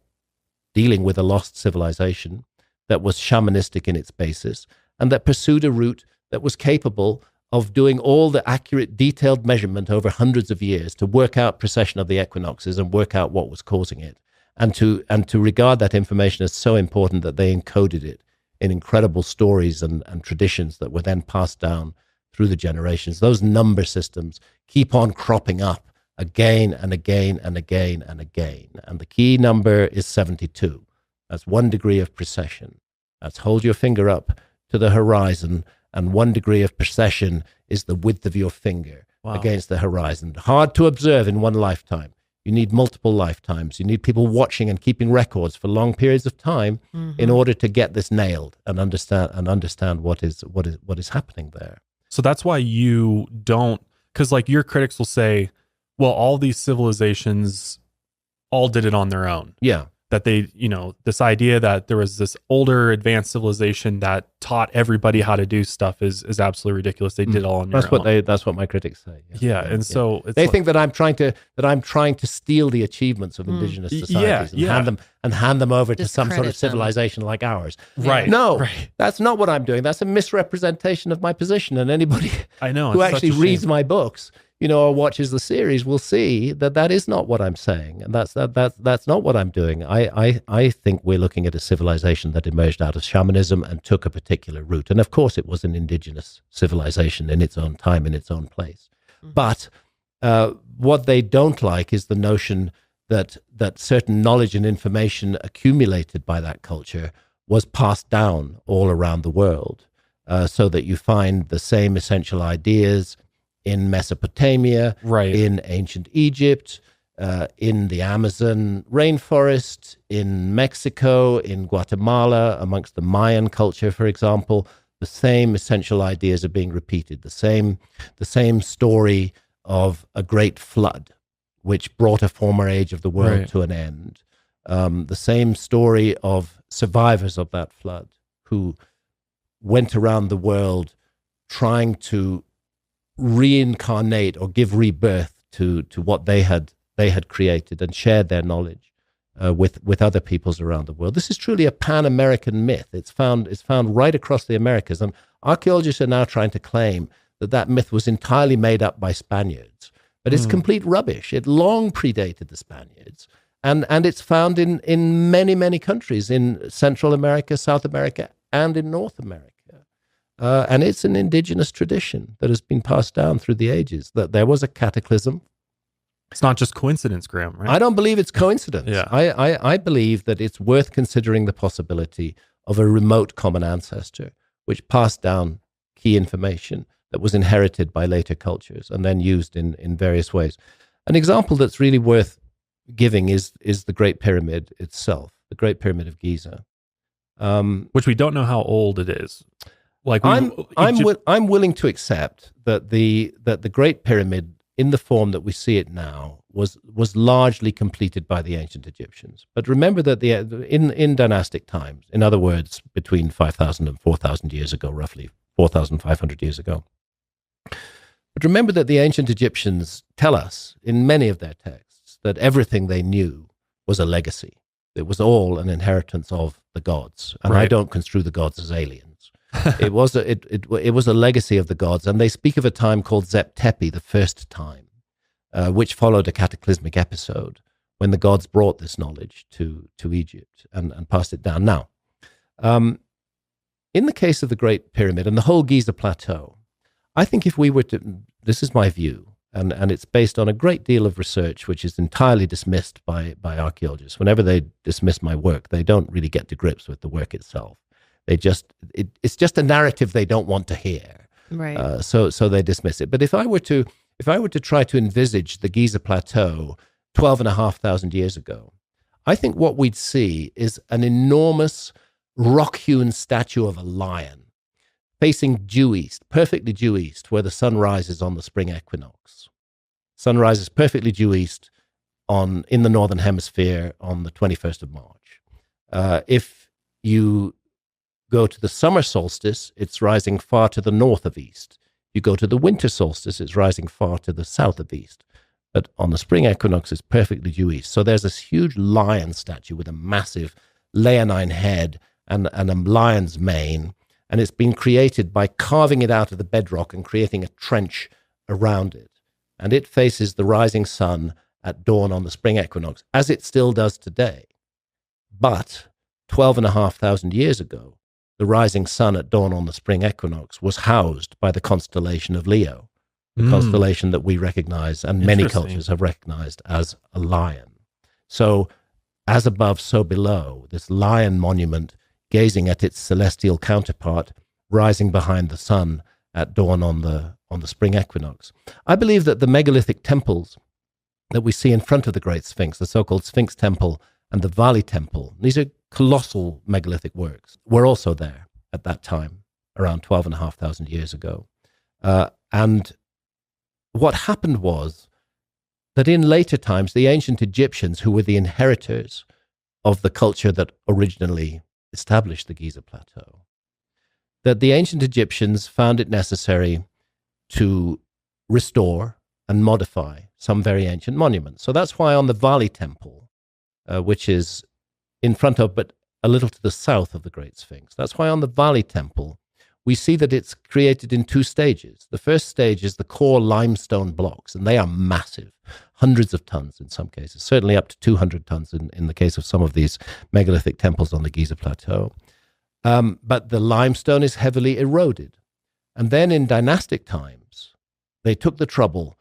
dealing with a lost civilization that was shamanistic in its basis, and that pursued a route that was capable of doing all the accurate, detailed measurement over hundreds of years to work out precession of the equinoxes and work out what was causing it, and to regard that information as so important that they encoded it in incredible stories and traditions that were then passed down through the generations. Those number systems keep on cropping up again and again and again and again. And the key number is 72. That's 1 degree of precession. That's hold your finger up to the horizon, and 1 degree of precession is the width of your finger against the horizon. Hard to observe in one lifetime. You need multiple lifetimes. You need people watching and keeping records for long periods of time in order to get this nailed and understand what is happening there. So that's why you don't, because like your critics will say, well, all these civilizations all did it on their own. Yeah. That they, this idea that there was this older advanced civilization that taught everybody how to do stuff is absolutely ridiculous. They did it all on their own. That's what my critics say. Yeah. And so they think that I'm trying to steal the achievements of indigenous societies and hand them over to some sort of civilization like ours. Right. No, that's not what I'm doing. That's a misrepresentation of my position. And anybody who actually reads my books, or watches the series will see that is not what I'm saying, and that's not what I'm doing. I think we're looking at a civilization that emerged out of shamanism and took a particular route, and of course it was an indigenous civilization in its own time, in its own place. But what they don't like is the notion that certain knowledge and information accumulated by that culture was passed down all around the world, so that you find the same essential ideas in Mesopotamia, in ancient Egypt, in the Amazon rainforest, in Mexico, in Guatemala, amongst the Mayan culture, for example. The same essential ideas are being repeated. The same story of a great flood, which brought a former age of the world to an end. The same story of survivors of that flood who went around the world trying to reincarnate or give rebirth to what they had created and shared their knowledge with other peoples around the world. This is truly a Pan-American myth. It's found right across the Americas, and archaeologists are now trying to claim that myth was entirely made up by Spaniards. But it's complete rubbish. It long predated the Spaniards, and it's found in many, many countries in Central America, South America, and in North America. And it's an indigenous tradition that has been passed down through the ages, that there was a cataclysm. It's not just coincidence, Graham, right? I don't believe it's coincidence. Yeah. I believe that it's worth considering the possibility of a remote common ancestor, which passed down key information that was inherited by later cultures and then used in various ways. An example that's really worth giving is the Great Pyramid itself, the Great Pyramid of Giza. Which we don't know how old it is. I'm willing to accept that the Great Pyramid, in the form that we see it now, was largely completed by the ancient Egyptians. But remember that in dynastic times, in other words, between 5,000 and 4,000 years ago, roughly 4,500 years ago. But remember that the ancient Egyptians tell us in many of their texts that everything they knew was a legacy. It was all an inheritance of the gods. And I don't construe the gods as aliens. It was a legacy of the gods. And they speak of a time called Zep Tepi, the first time, which followed a cataclysmic episode when the gods brought this knowledge to Egypt and passed it down. Now, in the case of the Great Pyramid and the whole Giza Plateau, I think if we were to, this is my view, and it's based on a great deal of research, which is entirely dismissed by archaeologists. Whenever they dismiss my work, they don't really get to grips with the work itself. It's just a narrative they don't want to hear. Right. So they dismiss it. But if I were to try to envisage the Giza Plateau 12,500 years ago, I think what we'd see is an enormous rock-hewn statue of a lion facing due east, perfectly due east, where the sun rises on the spring equinox. Sun rises perfectly due east in the northern hemisphere on the 21st of March. If you go to the summer solstice, it's rising far to the north of east. You go to the winter solstice, it's rising far to the south of east. But on the spring equinox, it's perfectly due east. So there's this huge lion statue with a massive leonine head and a lion's mane. And it's been created by carving it out of the bedrock and creating a trench around it. And it faces the rising sun at dawn on the spring equinox, as it still does today. But 12,500 years ago, the rising sun at dawn on the spring equinox was housed by the constellation of Leo, the constellation that we recognize and many cultures have recognized as a lion. So as above, so below, this lion monument gazing at its celestial counterpart rising behind the sun at dawn on the spring equinox. I believe that the megalithic temples that we see in front of the Great Sphinx, the so-called Sphinx Temple and the Vali Temple, these are colossal megalithic works, were also there at that time, around 12,500 years ago. And what happened was that in later times, the ancient Egyptians, who were the inheritors of the culture that originally established the Giza Plateau, that the ancient Egyptians found it necessary to restore and modify some very ancient monuments. So that's why on the Vali Temple, which is in front of, but a little to the south of the Great Sphinx, that's why on the Vali Temple, we see that it's created in two stages. The first stage is the core limestone blocks, and they are massive, hundreds of tons in some cases, certainly up to 200 tons in the case of some of these megalithic temples on the Giza Plateau. But the limestone is heavily eroded. And then in dynastic times, they took the trouble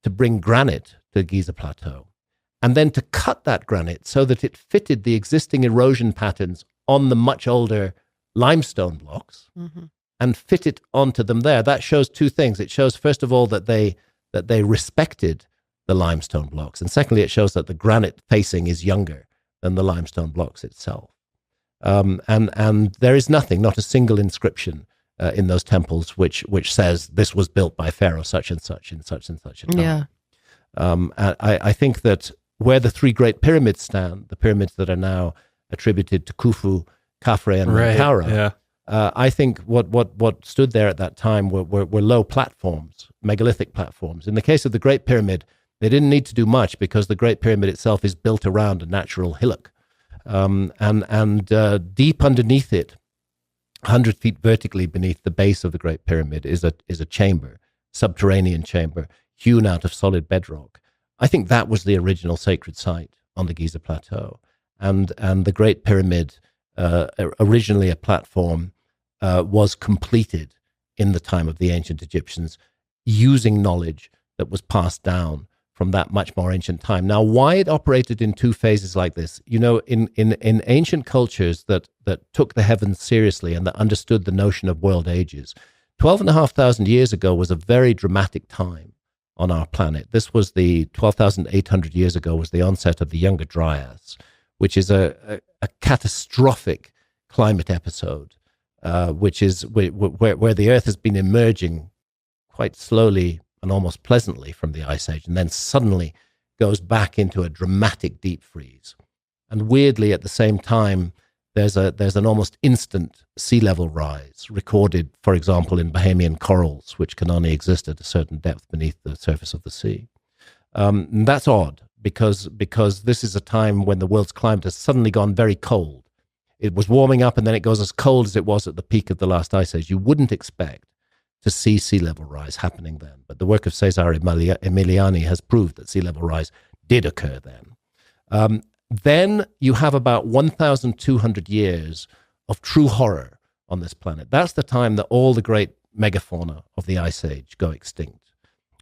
to bring granite to the Giza Plateau, and then to cut that granite so that it fitted the existing erosion patterns on the much older limestone blocks, and fit it onto them there. That shows two things. It shows, first of all, that they respected the limestone blocks. And secondly, it shows that the granite facing is younger than the limestone blocks itself. And there is nothing, not a single inscription in those temples which says this was built by Pharaoh such and such in such and such a time. Yeah. I think that where the three great pyramids stand, the pyramids that are now attributed to Khufu, Khafre, and Menkaura, I think what stood there at that time were low platforms, megalithic platforms. In the case of the Great Pyramid, they didn't need to do much because the Great Pyramid itself is built around a natural hillock. And deep underneath it, 100 feet vertically beneath the base of the Great Pyramid is a chamber, subterranean chamber, hewn out of solid bedrock. I think that was the original sacred site on the Giza Plateau. And the Great Pyramid, originally a platform, was completed in the time of the ancient Egyptians using knowledge that was passed down from that much more ancient time. Now, why it operated in two phases like this, in ancient cultures that took the heavens seriously and that understood the notion of world ages, 12,500 years ago was a very dramatic time on our planet. This was the 12,800 years ago was the onset of the Younger Dryas, which is a catastrophic climate episode, which is where the Earth has been emerging quite slowly and almost pleasantly from the Ice Age, and then suddenly goes back into a dramatic deep freeze. And weirdly, at the same time, there's an almost instant sea level rise recorded, for example, in Bahamian corals, which can only exist at a certain depth beneath the surface of the sea. And that's odd because this is a time when the world's climate has suddenly gone very cold. It was warming up and then it goes as cold as it was at the peak of the last ice age. You wouldn't expect to see sea level rise happening then. But the work of Cesare Emiliani has proved that sea level rise did occur then. Then you have about 1,200 years of true horror on this planet. That's the time that all the great megafauna of the Ice Age go extinct.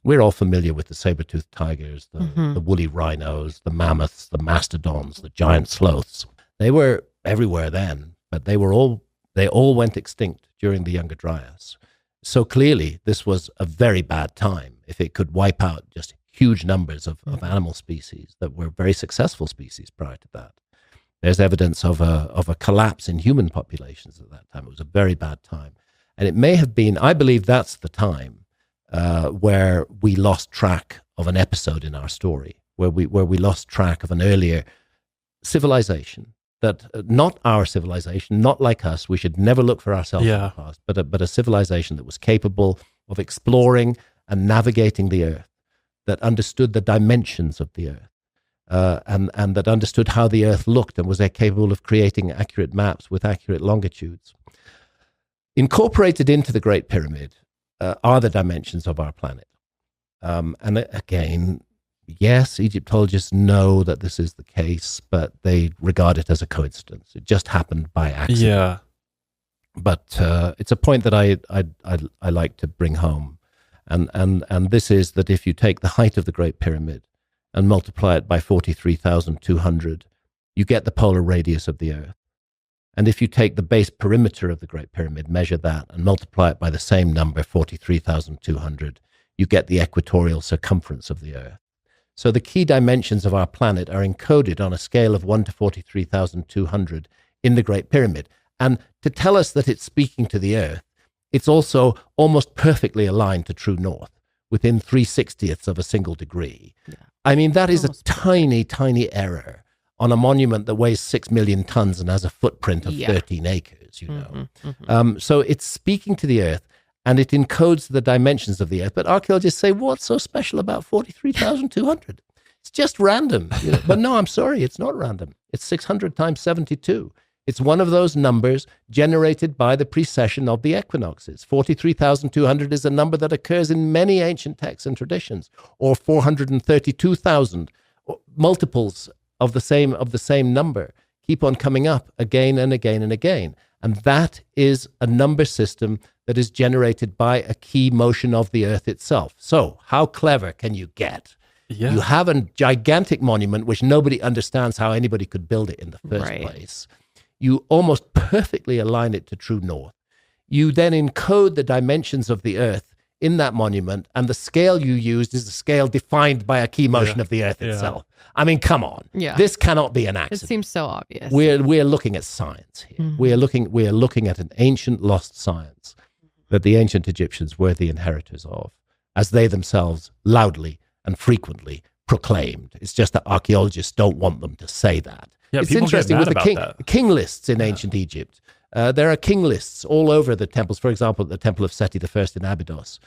We're all familiar with the saber-toothed tigers, the woolly rhinos, the mammoths, the mastodons, the giant sloths. They were everywhere then, but they all went extinct during the Younger Dryas. So clearly, this was a very bad time if it could wipe out just huge numbers of animal species that were very successful species prior to that. There's evidence of a collapse in human populations at that time. It was a very bad time. And it may have been, I believe that's the time where we lost track of an episode in our story, where we lost track of an earlier civilization, that not our civilization, not like us. We should never look for ourselves in the past, but a civilization that was capable of exploring and navigating the earth, that understood the dimensions of the earth, and that understood how the earth looked and was capable of creating accurate maps with accurate longitudes. Incorporated into the Great Pyramid are the dimensions of our planet. And again, yes, Egyptologists know that this is the case, but they regard it as a coincidence. It just happened by accident. Yeah. But it's a point that I like to bring home. And this is that if you take the height of the Great Pyramid and multiply it by 43,200, you get the polar radius of the Earth. And if you take the base perimeter of the Great Pyramid, measure that, and multiply it by the same number, 43,200, you get the equatorial circumference of the Earth. So the key dimensions of our planet are encoded on a scale of 1 to 43,200 in the Great Pyramid. And to tell us that it's speaking to the Earth, it's also almost perfectly aligned to true north, within 3/60ths of a single degree. Yeah. I mean, that is almost a tiny, tiny error on a monument that weighs 6 million tons and has a footprint of 13 acres, you know. So it's speaking to the Earth, and it encodes the dimensions of the Earth. But archaeologists say, what's so special about 43,200? It's just random. You know? But no, I'm sorry, it's not random. It's 600 times 72. It's one of those numbers generated by the precession of the equinoxes. 43,200 is a number that occurs in many ancient texts and traditions, or 432,000 multiples of the same number keep on coming up again and again and again. And that is a number system that is generated by a key motion of the Earth itself. So how clever can you get? Yeah. You have a gigantic monument which nobody understands how anybody could build it in the first place. You almost perfectly align it to true north. You then encode the dimensions of the Earth in that monument, and the scale you used is a scale defined by a key motion of the Earth itself. I mean, come on. Yeah. This cannot be an accident. It seems so obvious. We're looking at science here. We are looking at an ancient lost science that the ancient Egyptians were the inheritors of, as they themselves loudly and frequently proclaimed. It's just that archaeologists don't want them to say that. Yeah, it's interesting with the king lists in ancient Egypt. There are king lists all over the temples. For example, the Temple of Seti I in Abydos,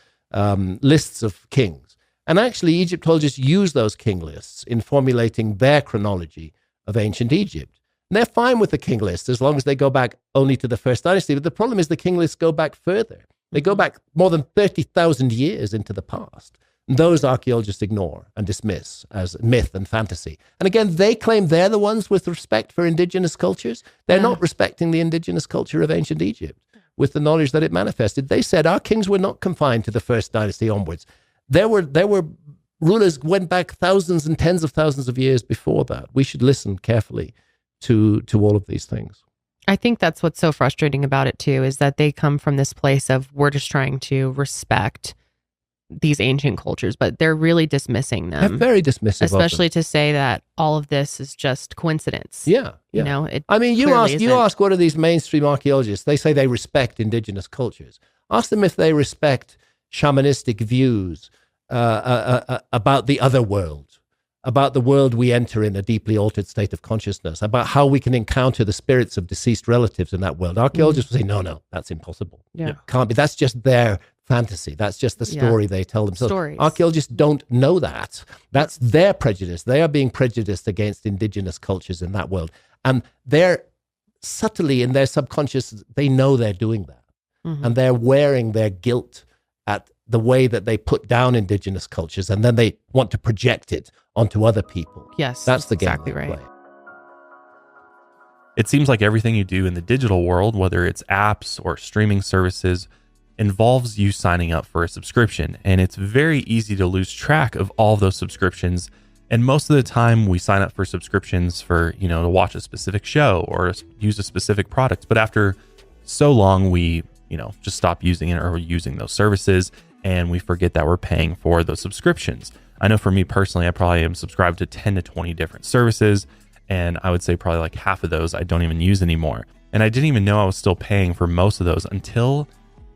lists of kings. And actually, Egyptologists use those king lists in formulating their chronology of ancient Egypt. And they're fine with the king lists as long as they go back only to the first dynasty. But the problem is the king lists go back further. They go back more than 30,000 years into the past. Those archaeologists ignore and dismiss as myth and fantasy. And again, they claim they're the ones with respect for indigenous cultures. They're not respecting the indigenous culture of ancient Egypt with the knowledge that it manifested. They said our kings were not confined to the first dynasty onwards. There were rulers went back thousands and tens of thousands of years before that. We should listen carefully to all of these things. I think that's what's so frustrating about it too, is that they come from this place of we're just trying to respect these ancient cultures, but they're really dismissing them. They're very dismissive, especially to say that all of this is just coincidence. Yeah. You know, you ask what are these mainstream archaeologists? They say they respect indigenous cultures. Ask them if they respect shamanistic views about the other world, about the world we enter in a deeply altered state of consciousness, about how we can encounter the spirits of deceased relatives in that world. Archaeologists will say, no, that's impossible. Yeah. Can't be. That's just their fantasy. That's just the story they tell themselves. Stories. Archaeologists don't know that. That's their prejudice. They are being prejudiced against indigenous cultures in that world. And they're subtly in their subconscious, they know they're doing that. Mm-hmm. And they're wearing their guilt at the way that they put down indigenous cultures, and then they want to project it onto other people. Yes, that's the game exactly right. Play. It seems like everything you do in the digital world, whether it's apps or streaming services, involves you signing up for a subscription. And it's very easy to lose track of all of those subscriptions. And most of the time we sign up for subscriptions for, to watch a specific show or use a specific product. But after so long, we, just stop using it or using those services, and we forget that we're paying for those subscriptions. I know for me personally, I probably am subscribed to 10 to 20 different services. And I would say probably like half of those I don't even use anymore. And I didn't even know I was still paying for most of those until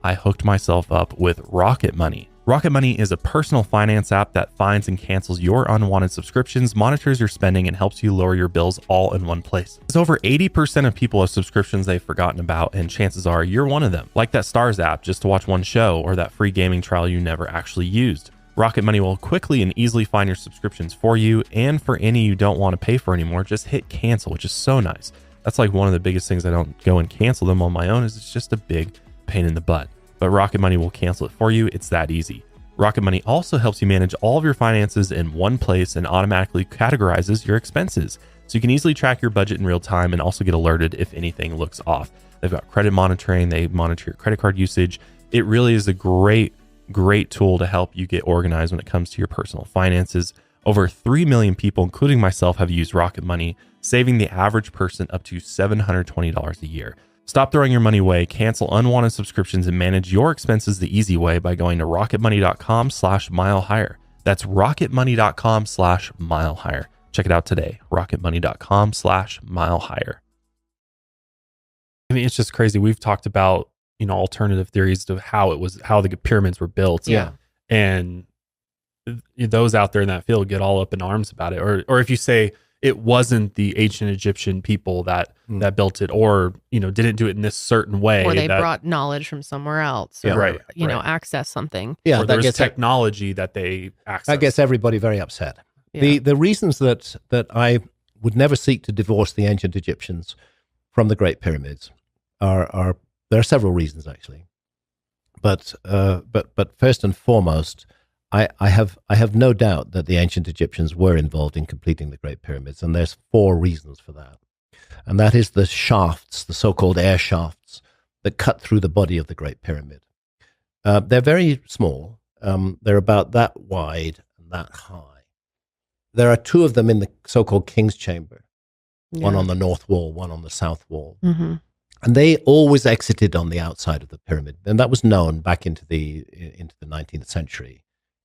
I hooked myself up with Rocket Money. Rocket Money is a personal finance app that finds and cancels your unwanted subscriptions, monitors your spending, and helps you lower your bills all in one place. There's over 80% of people have subscriptions they've forgotten about, and chances are you're one of them. Like that Stars app just to watch one show, or that free gaming trial you never actually used. Rocket Money will quickly and easily find your subscriptions for you, and for any you don't want to pay for anymore, just hit cancel, which is so nice. That's like one of the biggest things I don't go and cancel them on my own, is it's just a big pain in the butt. But Rocket Money will cancel it for you. It's that easy. Rocket Money also helps you manage all of your finances in one place and automatically categorizes your expenses, so you can easily track your budget in real time and also get alerted if anything looks off. They've got credit monitoring. They monitor your credit card usage. It really is a great tool to help you get organized when it comes to your personal finances. Over 3 million people, including myself, have used Rocket Money, saving the average person up to $720 a year. Stop throwing your money away, cancel unwanted subscriptions, and manage your expenses the easy way by going to rocketmoney.com/milehigher. That's rocketmoney.com/milehigher. Check it out today. rocketmoney.com/milehigher. I mean, it's just crazy. We've talked about, alternative theories to how the pyramids were built. Yeah. And those out there in that field get all up in arms about it. Or if you say it wasn't the ancient Egyptian people that built it, or, didn't do it in this certain way. Or they brought knowledge from somewhere else, or, access something. Yeah. Or there was technology that they accessed. That gets everybody very upset. Yeah. The reasons that I would never seek to divorce the ancient Egyptians from the Great Pyramids are there are several reasons, actually. But first and foremost, I have no doubt that the ancient Egyptians were involved in completing the Great Pyramids, and there's 4 reasons for that. And that is the shafts, the so-called air shafts that cut through the body of the Great Pyramid. They're very small. They're about that wide and that high. There are 2 of them in the so-called King's Chamber, one on the north wall, one on the south wall. Mm-hmm. And they always exited on the outside of the pyramid. And that was known back into the 19th century.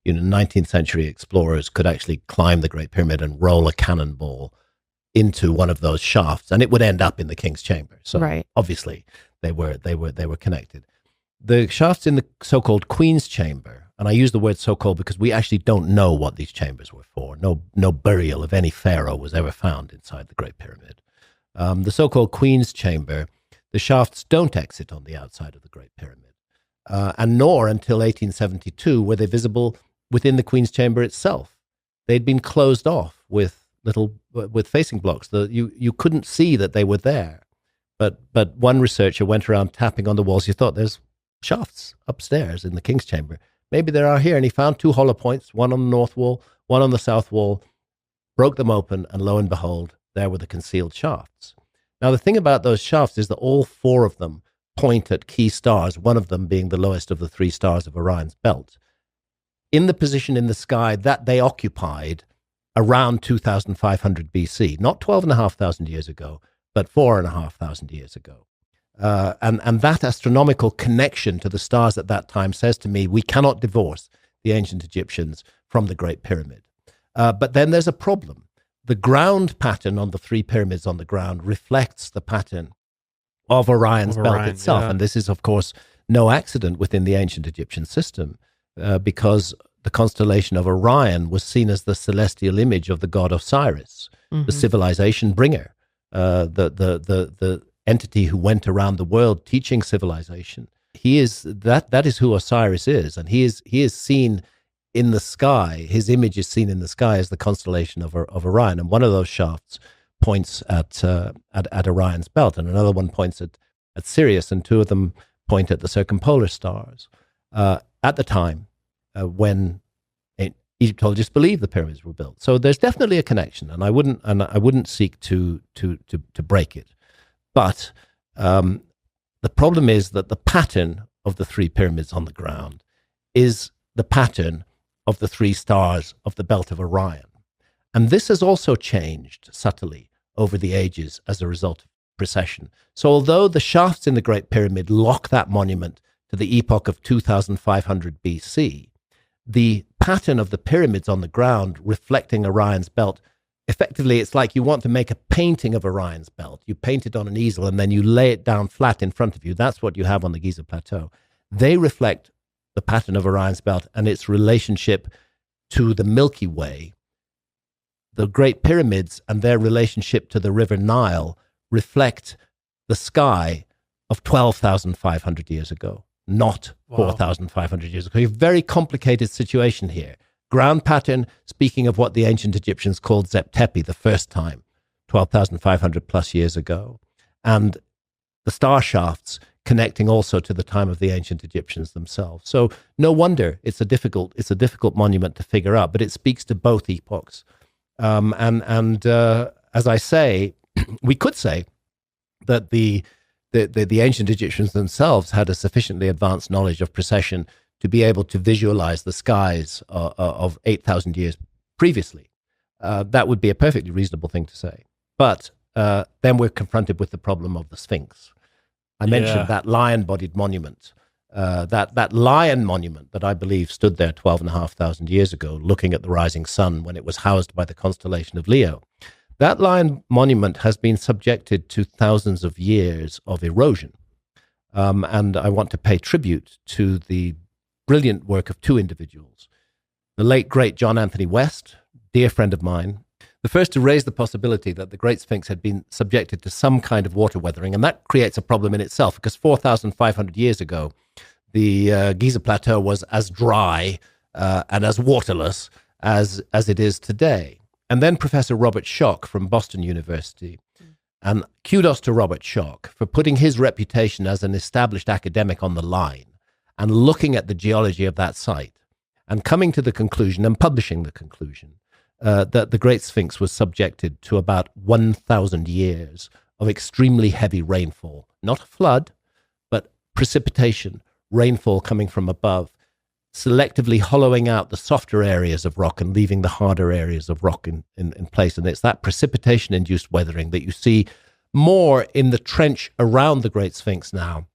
19th century explorers could actually climb the Great Pyramid and roll a cannonball into one of those shafts, and it would end up in the King's Chamber. So obviously they were connected. The shafts in the so-called Queen's Chamber, and I use the word so-called because we actually don't know what these chambers were for. No burial of any pharaoh was ever found inside the Great Pyramid. The so-called Queen's Chamber, the shafts don't exit on the outside of the Great Pyramid, and nor until 1872 were they visible within the Queen's Chamber itself. They'd been closed off with facing blocks. You couldn't see that they were there. But one researcher went around tapping on the walls. He thought, there's shafts upstairs in the King's Chamber. Maybe there are here. And he found 2 hollow points, one on the north wall, one on the south wall, broke them open, and lo and behold, there were the concealed shafts. Now, the thing about those shafts is that all 4 of them point at key stars, one of them being the lowest of the 3 stars of Orion's belt, in the position in the sky that they occupied around 2,500 BC, not 12,500 years ago, but 4,500 years ago. And that astronomical connection to the stars at that time says to me, we cannot divorce the ancient Egyptians from the Great Pyramid. But then there's a problem. The ground pattern on the 3 pyramids on the ground reflects the pattern of Orion's belt itself. Yeah. And this is, of course, no accident within the ancient Egyptian system, because the constellation of Orion was seen as the celestial image of the god Osiris, the civilization bringer, the entity who went around the world teaching civilization he is that is who Osiris is, and he is seen in the sky. His image is seen in the sky as the constellation of Orion, and one of those shafts points at Orion's belt, and another one points at Sirius, and two of them point at the circumpolar stars. At the time when Egyptologists believed the pyramids were built, so there's definitely a connection, and I wouldn't seek to break it, but the problem is that the pattern of the three pyramids on the ground is the pattern of the three stars of the belt of Orion. And this has also changed subtly over the ages as a result of precession. So although the shafts in the Great Pyramid lock that monument to the epoch of 2500 BC, the pattern of the pyramids on the ground reflecting Orion's belt, effectively, it's like you want to make a painting of Orion's belt. You paint it on an easel and then you lay it down flat in front of you. That's what you have on the Giza Plateau. They reflect the pattern of Orion's belt and its relationship to the Milky Way. The Great Pyramids and their relationship to the River Nile reflect the sky of 12,500 years ago, not 4,500 years ago. You have a very complicated situation here. Ground pattern, speaking of what the ancient Egyptians called Zep-Tepi the first time, 12,500 plus years ago. And the star shafts connecting also to the time of the ancient Egyptians themselves. So no wonder it's a difficult monument to figure out, but it speaks to both epochs. As I say, we could say that the ancient Egyptians themselves had a sufficiently advanced knowledge of precession to be able to visualize the skies of 8,000 years previously. That would be a perfectly reasonable thing to say. But then we're confronted with the problem of the Sphinx. I mentioned that lion-bodied monument, that lion monument that I believe stood there 12,500 years ago, looking at the rising sun when it was housed by the constellation of Leo. That lion monument has been subjected to thousands of years of erosion. And I want to pay tribute to the brilliant work of two individuals. The late, great John Anthony West, dear friend of mine, the first to raise the possibility that the Great Sphinx had been subjected to some kind of water weathering, and that creates a problem in itself, because 4,500 years ago, the Giza Plateau was as dry and as waterless as it is today. And then Professor Robert Schoch from Boston University. And kudos to Robert Schoch for putting his reputation as an established academic on the line and looking at the geology of that site and coming to the conclusion and publishing the conclusion that the Great Sphinx was subjected to about 1,000 years of extremely heavy rainfall. Not a flood, but precipitation, rainfall coming from above, selectively hollowing out the softer areas of rock and leaving the harder areas of rock in place. And it's that precipitation-induced weathering that you see more in the trench around the Great Sphinx now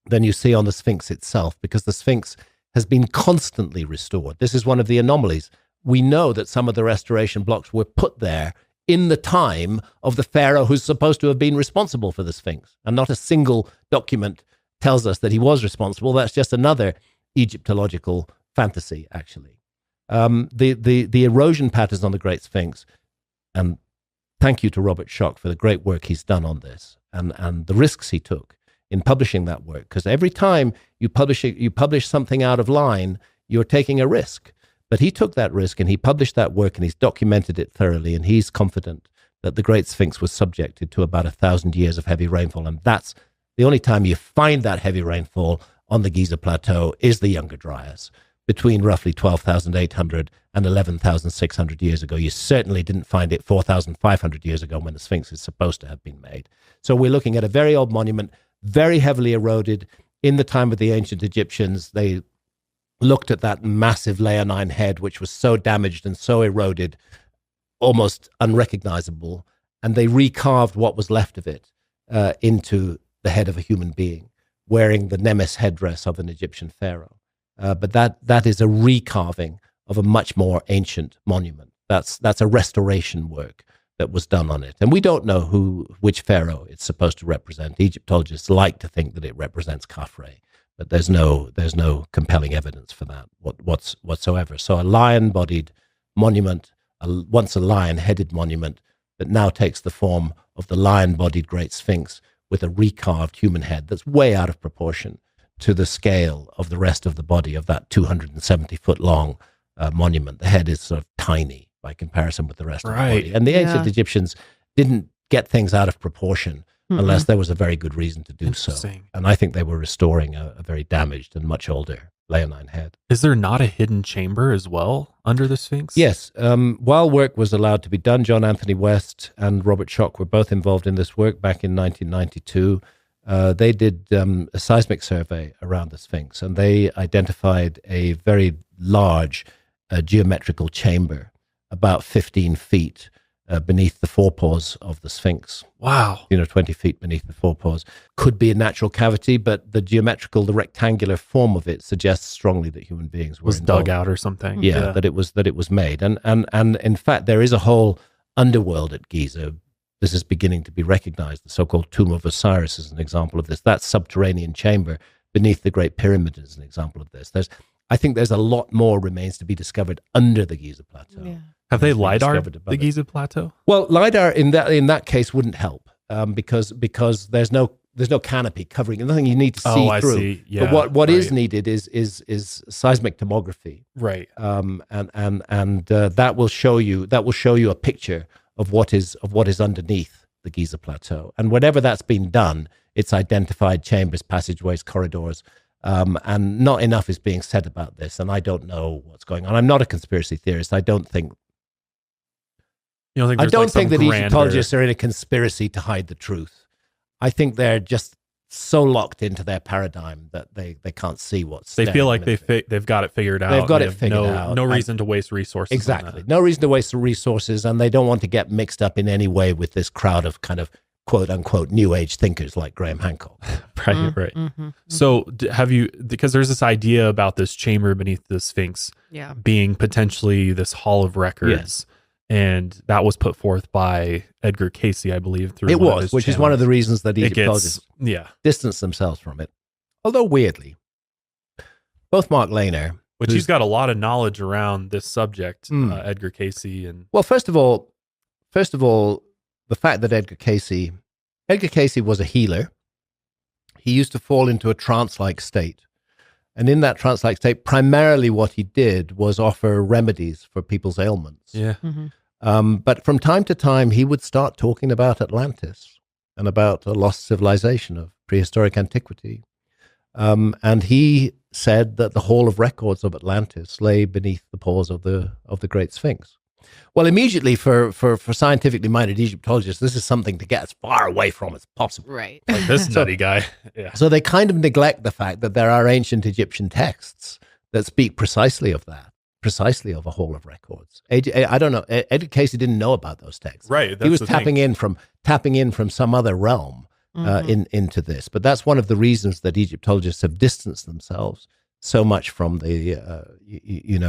than you see on the Sphinx itself, because the Sphinx has been constantly restored. This is one of the anomalies. We know that some of the restoration blocks were put there in the time of the pharaoh who's supposed to have been responsible for the Sphinx, and not a single document tells us that he was responsible. That's just another Egyptological fantasy, actually. The erosion patterns on the Great Sphinx, and thank you to Robert Schoch for the great work he's done on this, and the risks he took in publishing that work, because every time you publish something out of line, you're taking a risk. But he took that risk and he published that work and he's documented it thoroughly, and he's confident that the Great Sphinx was subjected to about 1,000 years of heavy rainfall, and that's the only time you find that heavy rainfall on the Giza Plateau is the Younger Dryas, between roughly 12,800 and 11,600 years ago. You certainly didn't find it 4,500 years ago when the Sphinx is supposed to have been made. So we're looking at a very old monument, very heavily eroded. In the time of the ancient Egyptians, they looked at that massive leonine head, which was so damaged and so eroded, almost unrecognizable, and they recarved what was left of it into the head of a human being, wearing the Nemes headdress of an Egyptian pharaoh. But that is a recarving of a much more ancient monument. That's a restoration work that was done on it. And we don't know which pharaoh it's supposed to represent. Egyptologists like to think that it represents Khafre, but there's no compelling evidence for that whatsoever. So a lion-bodied monument, once a lion-headed monument, that now takes the form of the lion-bodied Great Sphinx with a recarved human head that's way out of proportion to the scale of the rest of the body of that 270-foot long monument. The head is sort of tiny by comparison with the rest of the body. And the ancient Egyptians didn't get things out of proportion unless there was a very good reason to do so. And I think they were restoring a very damaged and much older leonine head. Is there not a hidden chamber as well under the Sphinx? Yes. While work was allowed to be done, John Anthony West and Robert Schoch were both involved in this work back in 1992. They did a seismic survey around the Sphinx, and they identified a very large geometrical chamber about 15 feet beneath the forepaws of the Sphinx. Wow. 20 feet beneath the forepaws. Could be a natural cavity, but the rectangular form of it suggests strongly that human beings were involved. Dug out or something. Yeah, that it was made. And in fact, there is a whole underworld at Giza. This is beginning to be recognized. The so-called Tomb of Osiris is an example of this. That subterranean chamber beneath the Great Pyramid is an example of this. I think there's a lot more remains to be discovered under the Giza Plateau. Yeah. Have they LiDAR the Giza Plateau? Well, LiDAR in that case wouldn't help because there's no canopy covering, nothing you need to see through. See. Yeah, but what is needed is seismic tomography, right? And that will show you a picture of what is underneath the Giza Plateau. And whenever that's been done, it's identified chambers, passageways, corridors. And not enough is being said about this, and I don't know what's going on. I'm not a conspiracy theorist. I don't think that Egyptologists are in a conspiracy to hide the truth. I think they're just so locked into their paradigm that they can't see what's. They feel like they've got it figured out. They've got it figured out. No reason to waste resources. Exactly, no reason to waste the resources, and they don't want to get mixed up in any way with this crowd of kind of quote unquote new age thinkers like Graham Hancock. Right. Mm-hmm. So have you, because there's this idea about this chamber beneath the Sphinx being potentially this hall of records. And that was put forth by Edgar Cayce, I believe. Which is one of the reasons that Egyptologists distance themselves from it. Although weirdly, both Mark Lehner, he's got a lot of knowledge around this subject, Edgar Cayce, and first of all, the fact that Edgar Cayce was a healer. He used to fall into a trance-like state. And in that trance-like state, primarily what he did was offer remedies for people's ailments. Yeah. Mm-hmm. But from time to time, he would start talking about Atlantis and about a lost civilization of prehistoric antiquity. And he said that the Hall of Records of Atlantis lay beneath the paws of the Great Sphinx. Well, immediately for scientifically minded Egyptologists, this is something to get as far away from as possible. Right. Like this nutty guy. Yeah. So they kind of neglect the fact that there are ancient Egyptian texts that speak precisely of that, precisely of a Hall of Records. I don't know. Edgar Cayce didn't know about those texts. Right. He was tapping in from some other realm into this. But that's one of the reasons that Egyptologists have distanced themselves so much from the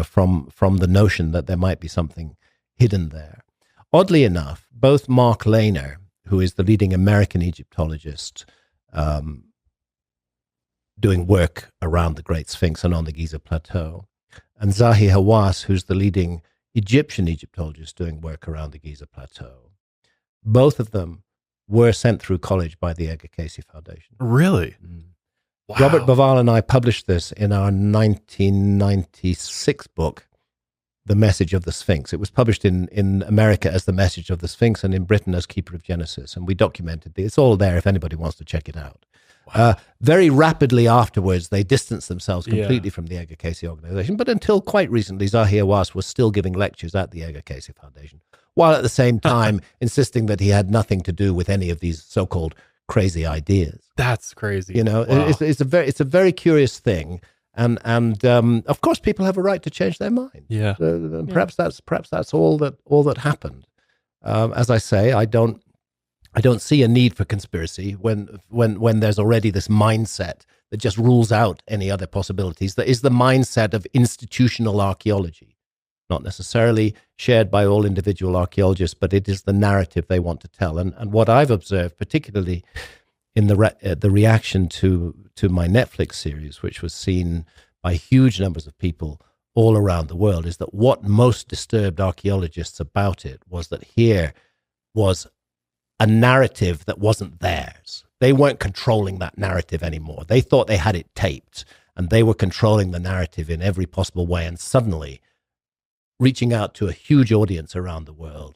from the notion that there might be something hidden there. Oddly enough, both Mark Lehner, who is the leading American Egyptologist doing work around the Great Sphinx and on the Giza Plateau, and Zahi Hawass, who's the leading Egyptian Egyptologist doing work around the Giza Plateau, both of them were sent through college by the Edgar Cayce Foundation. Really? Wow. Robert Baval and I published this in our 1996 book, The Message of the Sphinx. It was published in America as The Message of the Sphinx and in Britain as Keeper of Genesis. And we documented it. It's all there if anybody wants to check it out. Wow. Very rapidly afterwards, they distanced themselves completely from the Edgar Cayce organization. But until quite recently, Zahi Hawass was still giving lectures at the Edgar Cayce Foundation, while at the same time insisting that he had nothing to do with any of these so-called crazy ideas. That's crazy. You know, wow. it's a very curious thing. And of course, people have a right to change their mind. Yeah. Perhaps that's all that happened. As I say, I don't see a need for conspiracy when there's already this mindset that just rules out any other possibilities. That is the mindset of institutional archaeology, not necessarily shared by all individual archaeologists, but it is the narrative they want to tell. And what I've observed, particularly in the reaction to my Netflix series, which was seen by huge numbers of people all around the world, is that what most disturbed archaeologists about it was that here was a narrative that wasn't theirs. They weren't controlling that narrative anymore. They thought they had it taped, and they were controlling the narrative in every possible way. And suddenly, reaching out to a huge audience around the world,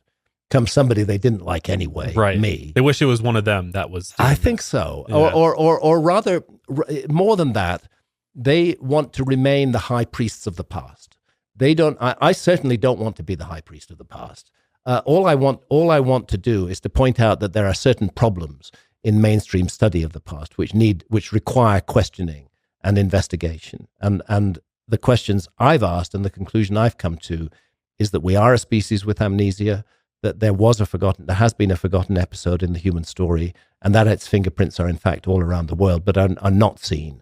comes somebody they didn't like anyway, right. me. They wish it was one of them that was doing I think this. so. Yeah. Or rather, more than that, they want to remain the high priests of the past. They don't. I certainly don't want to be the high priest of the past. All I want to do is to point out that there are certain problems in mainstream study of the past which require questioning and investigation. And the questions I've asked and the conclusion I've come to is that we are a species with amnesia, that there has been a forgotten episode in the human story, and that its fingerprints are in fact all around the world, but are not seen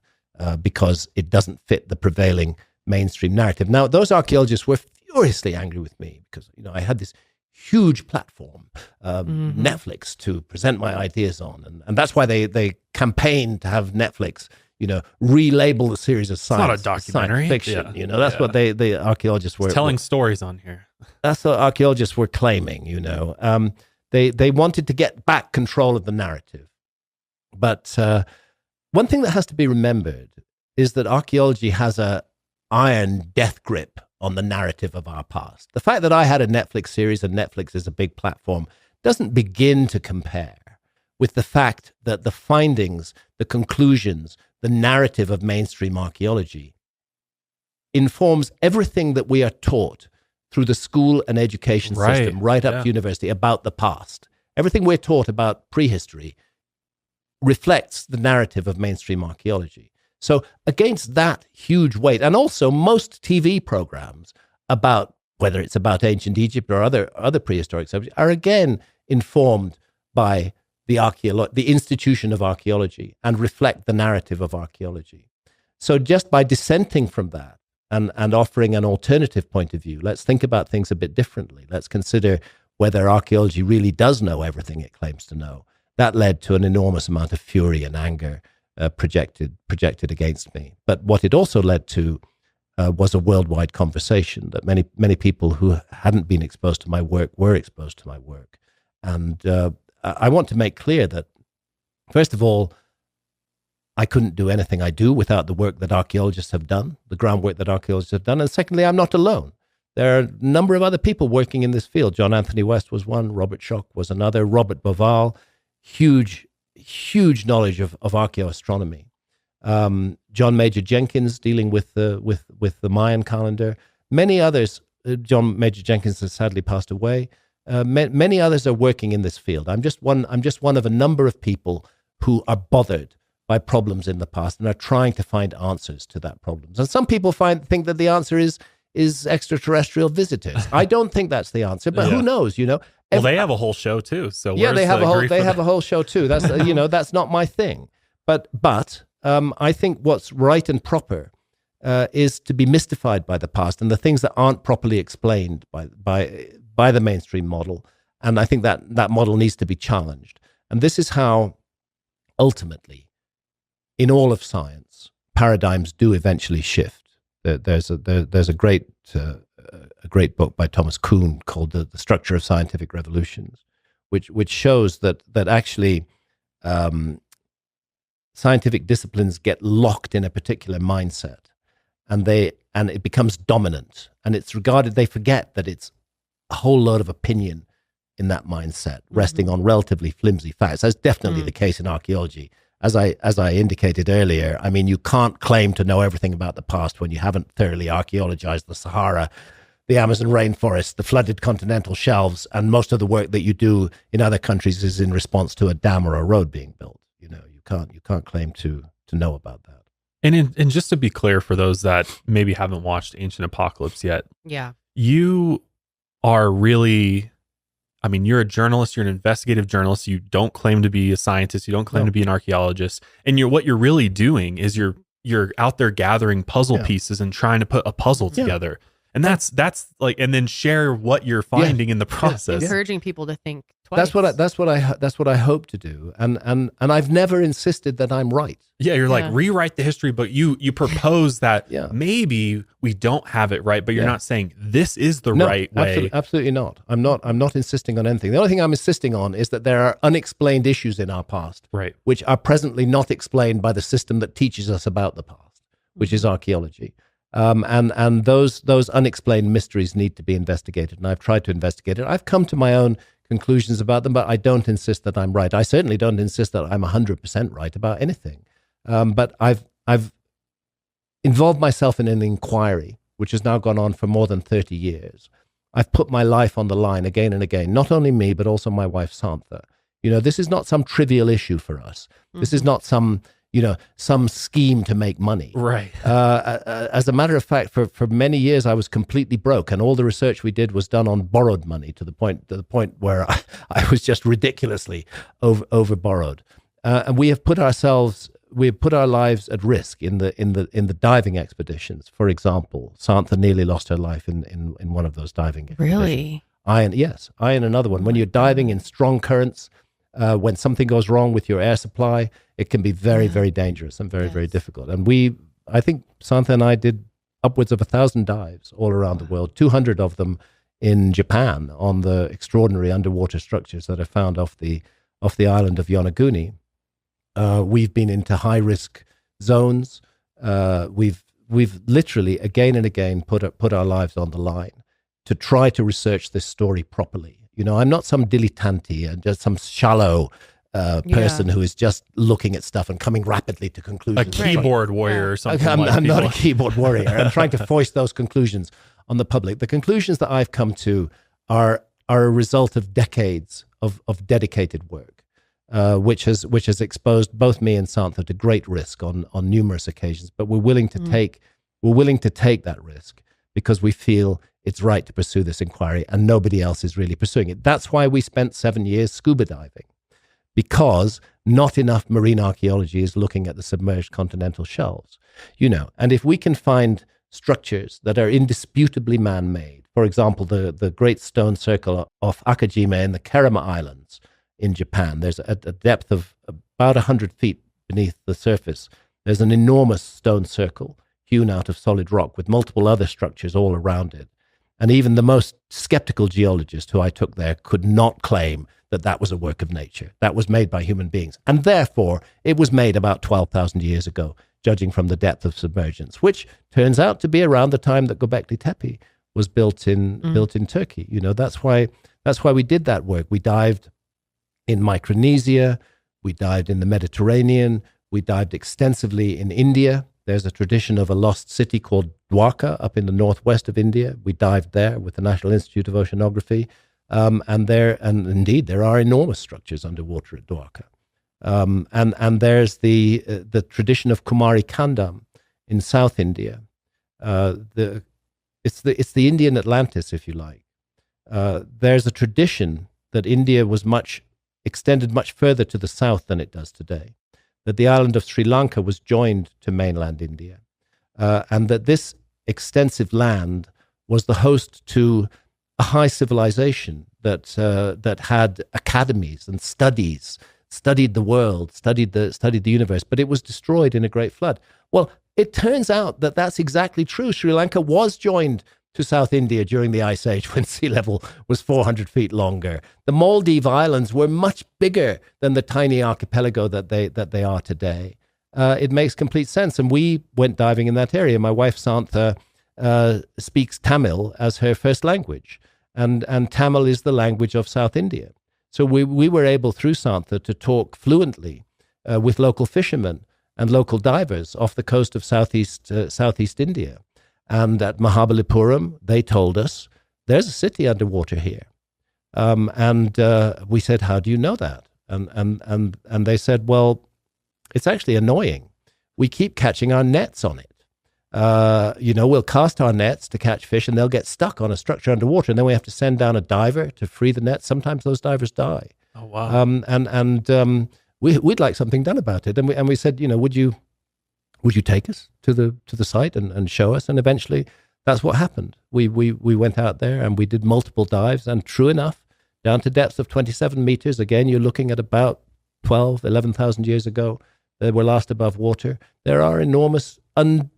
because it doesn't fit the prevailing mainstream narrative. Now, those archaeologists were furiously angry with me because, I had this huge platform, Netflix, to present my ideas on. And that's why they campaigned to have Netflix, relabel the series as science. It's not a documentary. Science fiction. That's what the archaeologists were telling stories on here. That's what archaeologists were claiming, They wanted to get back control of the narrative. But one thing that has to be remembered is that archaeology has a iron death grip on the narrative of our past. The fact that I had a Netflix series and Netflix is a big platform doesn't begin to compare with the fact that the findings, the conclusions, the narrative of mainstream archaeology informs everything that we are taught through the school and education system, right up to university, about the past. Everything we're taught about prehistory reflects the narrative of mainstream archaeology. So against that huge weight, and also most TV programs about, whether it's about ancient Egypt or other prehistoric subjects, are again informed by the institution of archaeology and reflect the narrative of archaeology. So just by dissenting from that and offering an alternative point of view, let's think about things a bit differently. Let's consider whether archaeology really does know everything it claims to know. That led to an enormous amount of fury and anger projected against me. But what it also led to was a worldwide conversation that many people who hadn't been exposed to my work were exposed to my work. And I want to make clear that, first of all, I couldn't do anything I do without the work that archaeologists have done, the groundwork that archaeologists have done. And secondly, I'm not alone. There are a number of other people working in this field. John Anthony West was one, Robert Schoch was another, Robert Boval, huge knowledge of archaeoastronomy. John Major Jenkins dealing with the Mayan calendar. Many others. John Major Jenkins has sadly passed away. Many others are working in this field. I'm just one of a number of people who are bothered by problems in the past and are trying to find answers to that problems. And some people think that the answer is extraterrestrial visitors. I don't think that's the answer, but who knows? Well, they have a whole show too. So they have a whole show too. That's that's not my thing. But I think what's right and proper is to be mystified by the past and the things that aren't properly explained by the mainstream model. And I think that model needs to be challenged. And this is how, ultimately, in all of science, paradigms do eventually shift. There's a great book by Thomas Kuhn called The Structure of Scientific Revolutions, which shows that actually scientific disciplines get locked in a particular mindset, and it becomes dominant, and it's regarded. They forget that it's a whole load of opinion in that mindset, resting on relatively flimsy facts. That's definitely the case in archaeology. As I indicated earlier, I mean, you can't claim to know everything about the past when you haven't thoroughly archaeologized the Sahara, the Amazon rainforest, the flooded continental shelves, and most of the work that you do in other countries is in response to a dam or a road being built. You can't claim to know about that. And just to be clear, for those that maybe haven't watched Ancient Apocalypse yet, you are really, I mean, you're a journalist, you're an investigative journalist. You don't claim to be a scientist. You don't claim to be an archaeologist. And what you're really doing is you're out there gathering puzzle pieces and trying to put a puzzle together. And that's like, and then share what you're finding in the process. Encouraging people to think twice. That's what I hope to do. And I've never insisted that I'm right. Yeah, you're like, rewrite the history, but you propose that maybe we don't have it right, but you're not saying this is the right way. Absolutely not. I'm not insisting on anything. The only thing I'm insisting on is that there are unexplained issues in our past, right, which are presently not explained by the system that teaches us about the past, which is archaeology. And those unexplained mysteries need to be investigated. And I've tried to investigate it. I've come to my own conclusions about them, but I don't insist that I'm right. I certainly don't insist that I'm 100% right about anything. But I've involved myself in an inquiry, which has now gone on for more than 30 years. I've put my life on the line again and again, not only me, but also my wife, Santha. This is not some trivial issue for us. This is not some scheme to make money. Right. As a matter of fact, for many years, I was completely broke, and all the research we did was done on borrowed money to the point where I was just ridiculously over borrowed. And we have put our lives at risk in the diving expeditions. For example, Santha nearly lost her life in one of those diving expeditions. Really? Ian, another one. When you're diving in strong currents, when something goes wrong with your air supply, it can be very, very dangerous and very, very difficult. And I think Santha and I did upwards of 1,000 dives all around the world, 200 of them in Japan on the extraordinary underwater structures that are found off the island of Yonaguni. We've been into high-risk zones. We've literally again and again put our lives on the line to try to research this story properly. I'm not some dilettante and just some shallow person who is just looking at stuff and coming rapidly to conclusions. A keyboard warrior or something. I'm not a keyboard warrior. I'm trying to foist those conclusions on the public. The conclusions that I've come to are a result of decades of dedicated work, which has exposed both me and Santha to great risk on numerous occasions. But we're willing to take that risk because we feel it's right to pursue this inquiry, and nobody else is really pursuing it. That's why we spent 7 years scuba diving, because not enough marine archaeology is looking at the submerged continental shelves. And if we can find structures that are indisputably man-made, for example, the Great Stone Circle off Akajima in the Kerama Islands in Japan, there's a depth of about 100 feet beneath the surface. There's an enormous stone circle hewn out of solid rock with multiple other structures all around it. And even the most skeptical geologist who I took there could not claim that was a work of nature. That was made by human beings. And therefore, it was made about 12,000 years ago, judging from the depth of submergence, which turns out to be around the time that Göbekli Tepe was built in Turkey. That's why we did that work. We dived in Micronesia. We dived in the Mediterranean. We dived extensively in India. There's a tradition of a lost city called Dwarka up in the northwest of India. We dived there with the National Institute of Oceanography. And indeed, there are enormous structures underwater at Dwarka. And there's the tradition of Kumari Kandam in South India. It's the Indian Atlantis, if you like. There's a tradition that India was extended much further to the south than it does today, that the island of Sri Lanka was joined to mainland India, and that this extensive land was the host to a high civilization that had academies and studied the world, studied the universe, but it was destroyed in a great flood. Well, it turns out that that's exactly true. Sri Lanka was joined to South India during the Ice Age when sea level was 400 feet longer. The Maldive Islands were much bigger than the tiny archipelago that they are today. It makes complete sense. And we went diving in that area. My wife, Santha, speaks Tamil as her first language. And Tamil is the language of South India. So we were able, through Santha, to talk fluently with local fishermen and local divers off the coast of Southeast India. And at Mahabalipuram, they told us, there's a city underwater here. And we said, how do you know that? And they said, well, it's actually annoying. We keep catching our nets on it. We'll cast our nets to catch fish and they'll get stuck on a structure underwater. And then we have to send down a diver to free the net. Sometimes those divers die. Oh, wow. We'd like something done about it. And we said, would you take us to the site and show us? And eventually that's what happened. We went out there and we did multiple dives, and true enough, down to depths of 27 meters. Again, you're looking at about 11,000 years ago. They were last above water. There are enormous,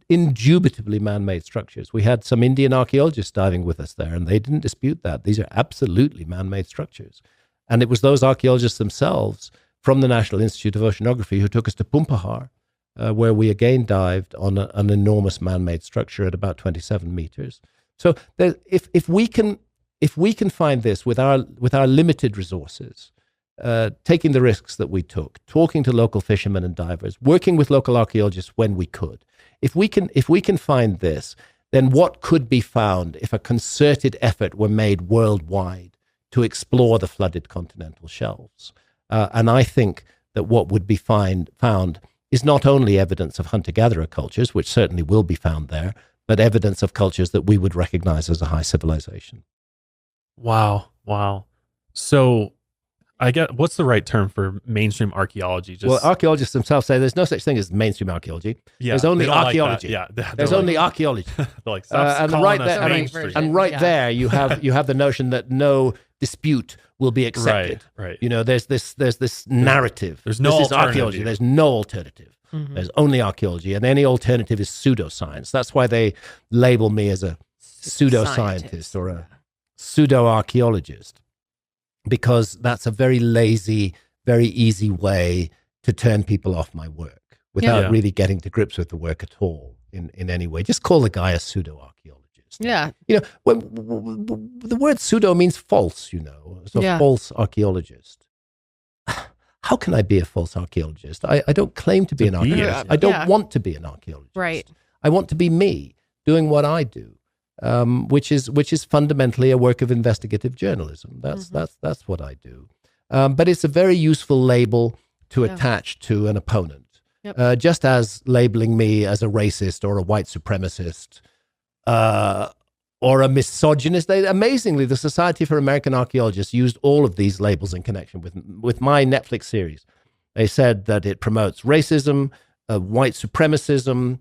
indubitably man-made structures. We had some Indian archaeologists diving with us there, and they didn't dispute that. These are absolutely man-made structures. And it was those archaeologists themselves from the National Institute of Oceanography who took us to Pumpahar, where we again dived on an enormous man-made structure at about 27 meters. So if we can find this with our limited resources, taking the risks that we took, talking to local fishermen and divers, working with local archaeologists when we could, if we can find this, then what could be found if a concerted effort were made worldwide to explore the flooded continental shelves? And I think that what would be found is not only evidence of hunter-gatherer cultures, which certainly will be found there, but evidence of cultures that we would recognize as a high civilization. Wow. So I get, what's the right term for mainstream archaeology? Well, archaeologists themselves say there's no such thing as mainstream archaeology. Yeah, there's only archaeology. There's only archaeology. Like, and right there, you have the notion that no dispute will be accepted. Right. You know, there's this narrative. There's no this is archaeology. There's no alternative. Mm-hmm. There's only archaeology, and any alternative is pseudoscience. That's why they label me as a pseudoscientist or a pseudo-archaeologist, because that's a very lazy, very easy way to turn people off my work without really getting to grips with the work at all in any way. Just call the guy a pseudo-archaeologist. Yeah. You know, when the word pseudo means false, you know, so false archaeologist. How can I be a false archaeologist? I don't claim to be an archaeologist. I don't want to be an archaeologist. Right. I want to be me, doing what I do, which is fundamentally a work of investigative journalism. That's what I do. But it's a very useful label to attach to an opponent, just as labeling me as a racist or a white supremacist or a misogynist. Amazingly, the Society for American Archaeologists used all of these labels in connection with my Netflix series. They said that it promotes racism, white supremacism,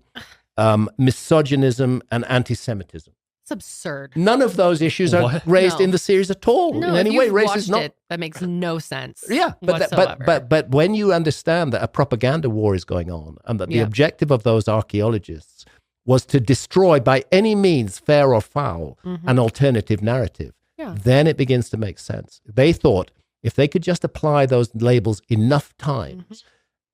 misogynism, and anti-Semitism. It's absurd. None of those issues are raised in the series at all. No, in any way, race is not. That makes no sense. Yeah, but when you understand that a propaganda war is going on, and that the objective of those archaeologists was to destroy by any means, fair or foul, an alternative narrative, then it begins to make sense. They thought if they could just apply those labels enough times,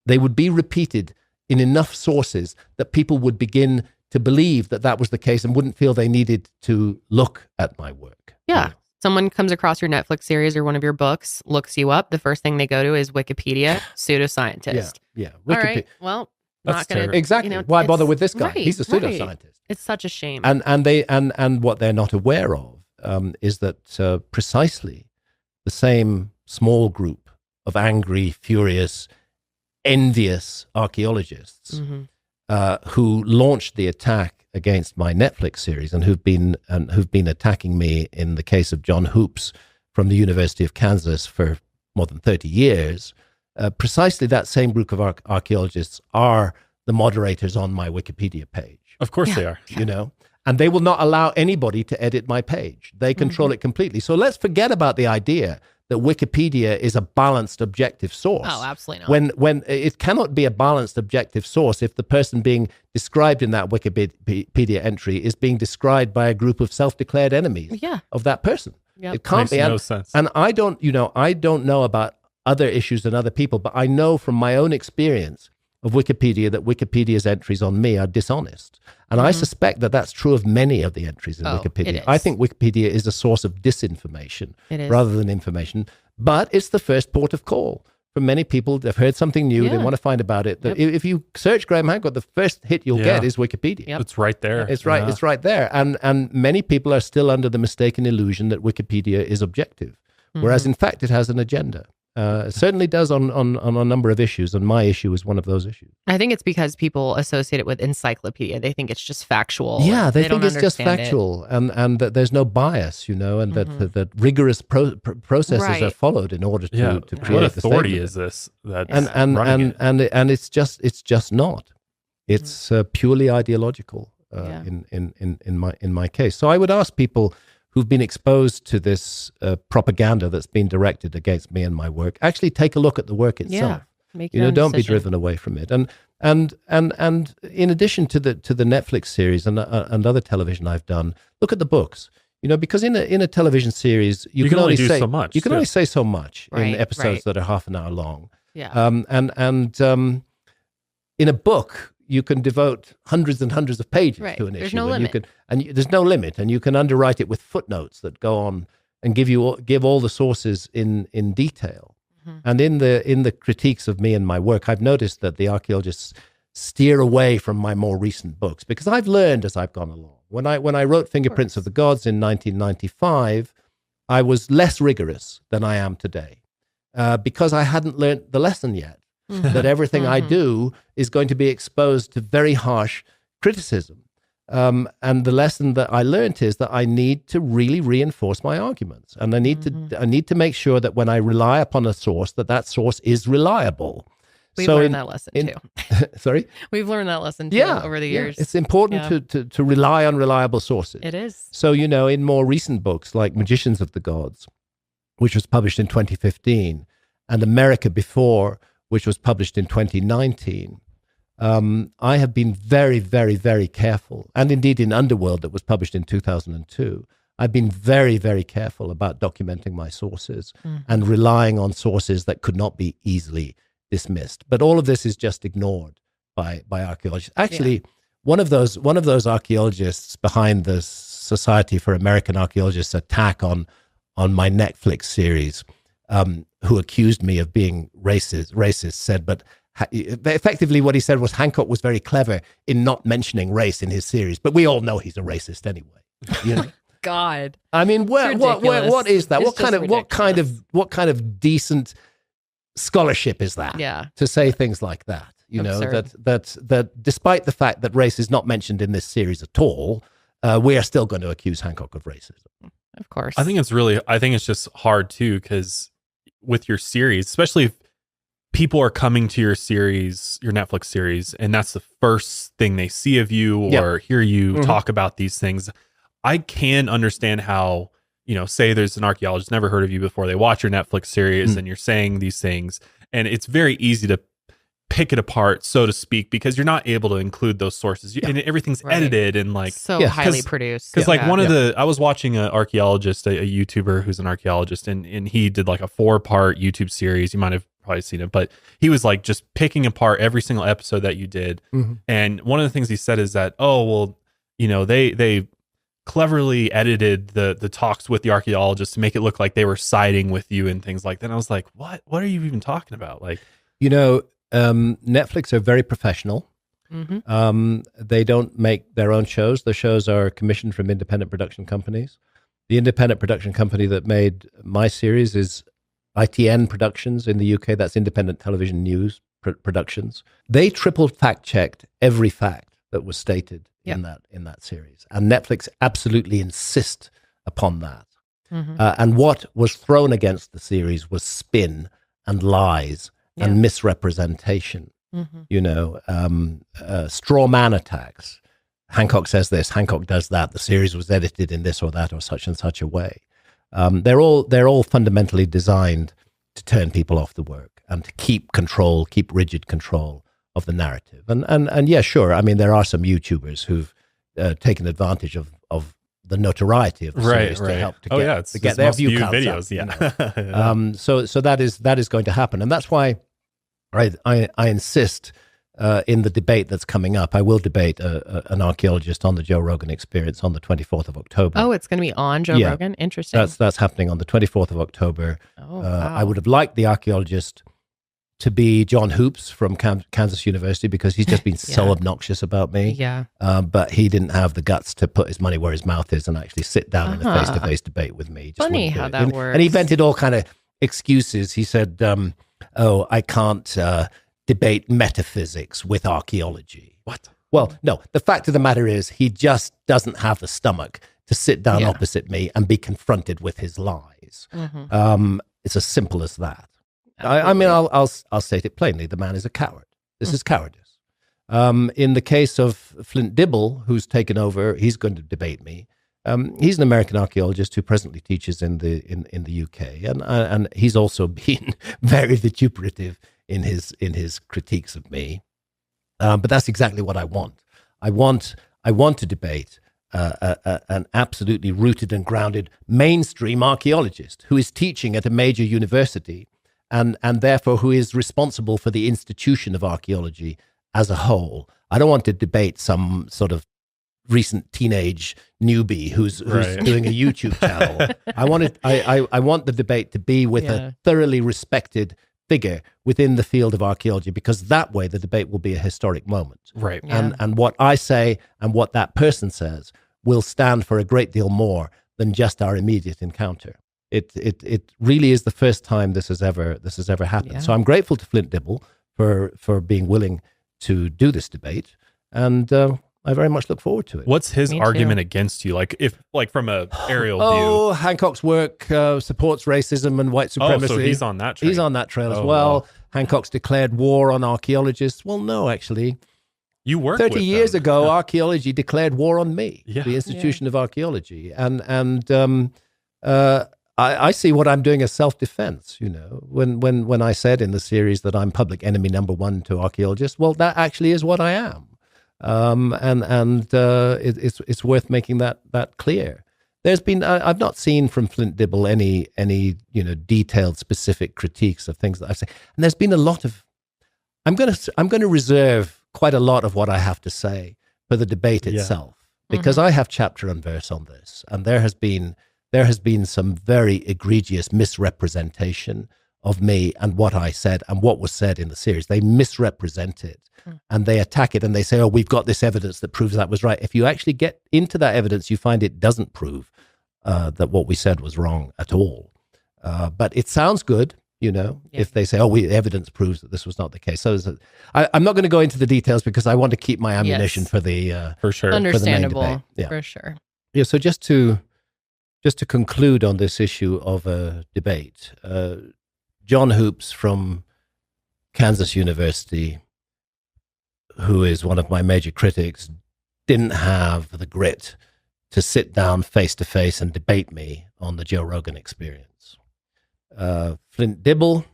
they would be repeated in enough sources that people would begin to believe that that was the case and wouldn't feel they needed to look at my work. Yeah. Someone comes across your Netflix series or one of your books, looks you up. The first thing they go to is Wikipedia, pseudoscientist. Yeah. All right. Well, not going to exactly. Why bother with this guy? He's a pseudoscientist. Right. It's such a shame. And what they're not aware of is that precisely the same small group of angry, furious, envious archaeologists who launched the attack against my Netflix series and who've been attacking me in the case of John Hoops from the University of Kansas for more than 30 years. Precisely that same group of archaeologists are the moderators on my Wikipedia page. Of course they are. You know, and they will not allow anybody to edit my page. They control it completely. So let's forget about the idea that Wikipedia is a balanced, objective source. Oh, absolutely not. When it cannot be a balanced, objective source if the person being described in that Wikipedia entry is being described by a group of self-declared enemies of that person. Yep. It can't Makes be. No sense. And I don't know about other issues than other people, but I know from my own experience of Wikipedia that Wikipedia's entries on me are dishonest. And I suspect that that's true of many of the entries in Wikipedia. I think Wikipedia is a source of disinformation rather than information, but it's the first port of call for many people. They've heard something new, they want to find about it. If you search Graham Hancock, the first hit you'll get is Wikipedia. Yep. It's right there. It's right. It's right there. And many people are still under the mistaken illusion that Wikipedia is objective, whereas in fact it has an agenda. It certainly does on a number of issues, and my issue is one of those issues. I think it's because people associate it with encyclopedia. They think it's just factual. Yeah, they think it's just factual, and that there's no bias, you know, and that rigorous processes are followed in order to create. What authority is this? And it's just not. It's purely ideological in my case. So I would ask people who've been exposed to this propaganda that's been directed against me and my work, actually take a look at the work itself. Make your own don't be decision. driven away from it. And in addition to the Netflix series and other television I've done, look at the books. Because in a television series, you can only say so much. You can only say so much in episodes that are half an hour long. Yeah. In a book, you can devote hundreds and hundreds of pages to an issue. There's no limit. There's no limit, and you can underwrite it with footnotes that go on and give all the sources in detail. And in the critiques of me and my work, I've noticed that the archaeologists steer away from my more recent books because I've learned as I've gone along. When I wrote Fingerprints of the Gods in 1995, I was less rigorous than I am today because I hadn't learned the lesson yet that everything I do is going to be exposed to very harsh criticism. And the lesson that I learned is that I need to really reinforce my arguments, and I need to make sure that when I rely upon a source, that source is reliable. We've learned that lesson too. Sorry? We've learned that lesson too over the years. It's important to rely on reliable sources. It is. So, in more recent books like Magicians of the Gods, which was published in 2015, and America Before, which was published in 2019, I have been very, very, very careful. And indeed in Underworld, that was published in 2002, I've been very, very careful about documenting my sources and relying on sources that could not be easily dismissed. But all of this is just ignored by archaeologists. Actually, one of those archaeologists behind the Society for American Archaeologists attack on my Netflix series, who accused me of being racist, said, but effectively what he said was Hancock was very clever in not mentioning race in his series, but we all know he's a racist anyway. God, I mean, what is that? What kind of decent scholarship is that? Yeah. To say things like that, that despite the fact that race is not mentioned in this series at all, we are still going to accuse Hancock of racism. Of course. I think it's just hard too, because with your series, especially if people are coming to your series, your Netflix series, and that's the first thing they see of you or hear you talk about these things. I can understand how, say there's an archaeologist never heard of you before, they watch your Netflix series and you're saying these things, and it's very easy to pick it apart, so to speak, because you're not able to include those sources and everything's edited and highly produced. Because I was watching an archaeologist, a YouTuber who's an archaeologist, and he did like a 4-part YouTube series. You might have probably seen it, but he was like just picking apart every single episode that you did. And one of the things he said is that, they cleverly edited the talks with the archaeologists to make it look like they were siding with you and things like that. And I was like, what are you even talking about? Like, Netflix are very professional. They don't make their own shows. The shows are commissioned from independent production companies. The independent production company that made my series is ITN Productions in the UK. That's Independent Television News Productions. They triple fact-checked every fact that was stated in that series. And Netflix absolutely insist upon that. And what was thrown against the series was spin and lies and misrepresentation, straw man attacks. Hancock says this, Hancock does that. The series was edited in this or that or such and such a way. They're all fundamentally designed to turn people off the work and to keep rigid control of the narrative. And yeah, sure. I mean, there are some YouTubers who've taken advantage of the notoriety of the series to help to get their view counts videos. Up, so that is going to happen, and that's why I insist in the debate that's coming up. I will debate an archaeologist on the Joe Rogan Experience on the 24th of October. Oh, it's going to be on Joe Rogan? Interesting. That's happening on the 24th of October. Oh, wow. I would have liked the archaeologist to be John Hoops from Kansas University, because he's just been so obnoxious about me. Yeah. But he didn't have the guts to put his money where his mouth is and actually sit down in a face-to-face debate with me. Funny how that works. And he invented all kind of excuses. He said, I can't debate metaphysics with archaeology. What? Well, no, the fact of the matter is he just doesn't have the stomach to sit down opposite me and be confronted with his lies. It's as simple as that. I mean, I'll state it plainly. The man is a coward. This is cowardice. In the case of Flint Dibble, who's taken over, he's going to debate me. He's an American archaeologist who presently teaches in the UK, and he's also been very vituperative in his critiques of me. But that's exactly what I want. I want to debate an absolutely rooted and grounded mainstream archaeologist who is teaching at a major university, and therefore who is responsible for the institution of archaeology as a whole. I don't want to debate some sort of recent teenage newbie who's doing a YouTube channel. I want the debate to be with a thoroughly respected figure within the field of archaeology, because that way the debate will be a historic moment. Right. Yeah. And what I say and what that person says will stand for a great deal more than just our immediate encounter. It really is the first time this has ever happened. Yeah. So I'm grateful to Flint Dibble for being willing to do this debate, and I very much look forward to it. What's his Me argument too. against you? Like from a aerial view. Oh, Hancock's work supports racism and white supremacy. Oh, so he's on that train. He's on that trail as Oh, well. wow. Hancock's declared war on archaeologists. Well, no, actually. You work 30 with years them. ago, archaeology declared war on me, Yeah. the institution of archaeology. And I see what I'm doing as self-defense, you know. When I said in the series that I'm public enemy number one to archaeologists, well, that actually is what I am. It's worth making that clear. There's been I've not seen from Flint Dibble any detailed specific critiques of things that I've said, and there's been a lot of. I'm going to reserve quite a lot of what I have to say for the debate itself, because I have chapter and verse on this, and there has been some very egregious misrepresentation of me and what I said and what was said in the series. They misrepresent it and they attack it, and they say, oh, we've got this evidence that proves that was right. If you actually get into that evidence, you find it doesn't prove that what we said was wrong at all. But it sounds good, if they say, oh, evidence proves that this was not the case. So I'm not going to go into the details because I want to keep my ammunition for the for sure. Understandable, Yeah. for sure. Yeah, so just to conclude on this issue of a debate, John Hoops from Kansas University, who is one of my major critics, didn't have the grit to sit down face to face and debate me on the Joe Rogan Experience. Flint Dibble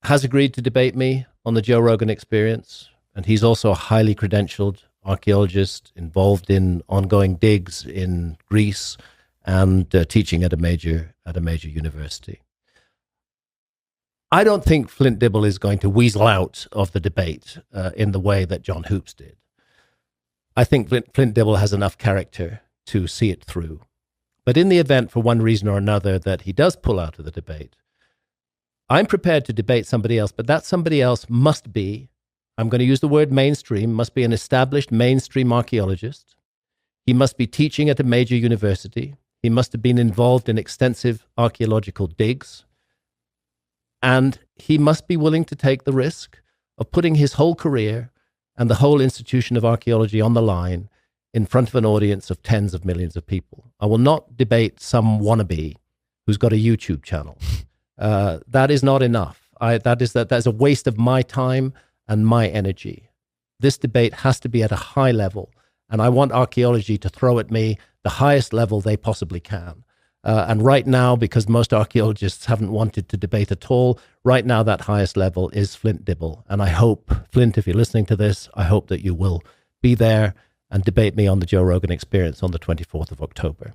has agreed to debate me on the Joe Rogan Experience, and he's also a highly credentialed archaeologist involved in ongoing digs in Greece and teaching at a major university. I don't think Flint Dibble is going to weasel out of the debate in the way that John Hoops did. I think Flint Dibble has enough character to see it through. But in the event, for one reason or another, that he does pull out of the debate, I'm prepared to debate somebody else, but that somebody else must be, I'm going to use the word mainstream, must be an established mainstream archaeologist. He must be teaching at a major university. He must have been involved in extensive archaeological digs. And he must be willing to take the risk of putting his whole career and the whole institution of archaeology on the line in front of an audience of tens of millions of people. I will not debate some wannabe who's got a YouTube channel. That is not enough. That is a waste of my time and my energy. This debate has to be at a high level, and I want archaeology to throw at me the highest level they possibly can. And right now, because most archaeologists haven't wanted to debate at all, right now that highest level is Flint Dibble. And I hope, Flint, if you're listening to this, I hope that you will be there and debate me on the Joe Rogan Experience on the 24th of October.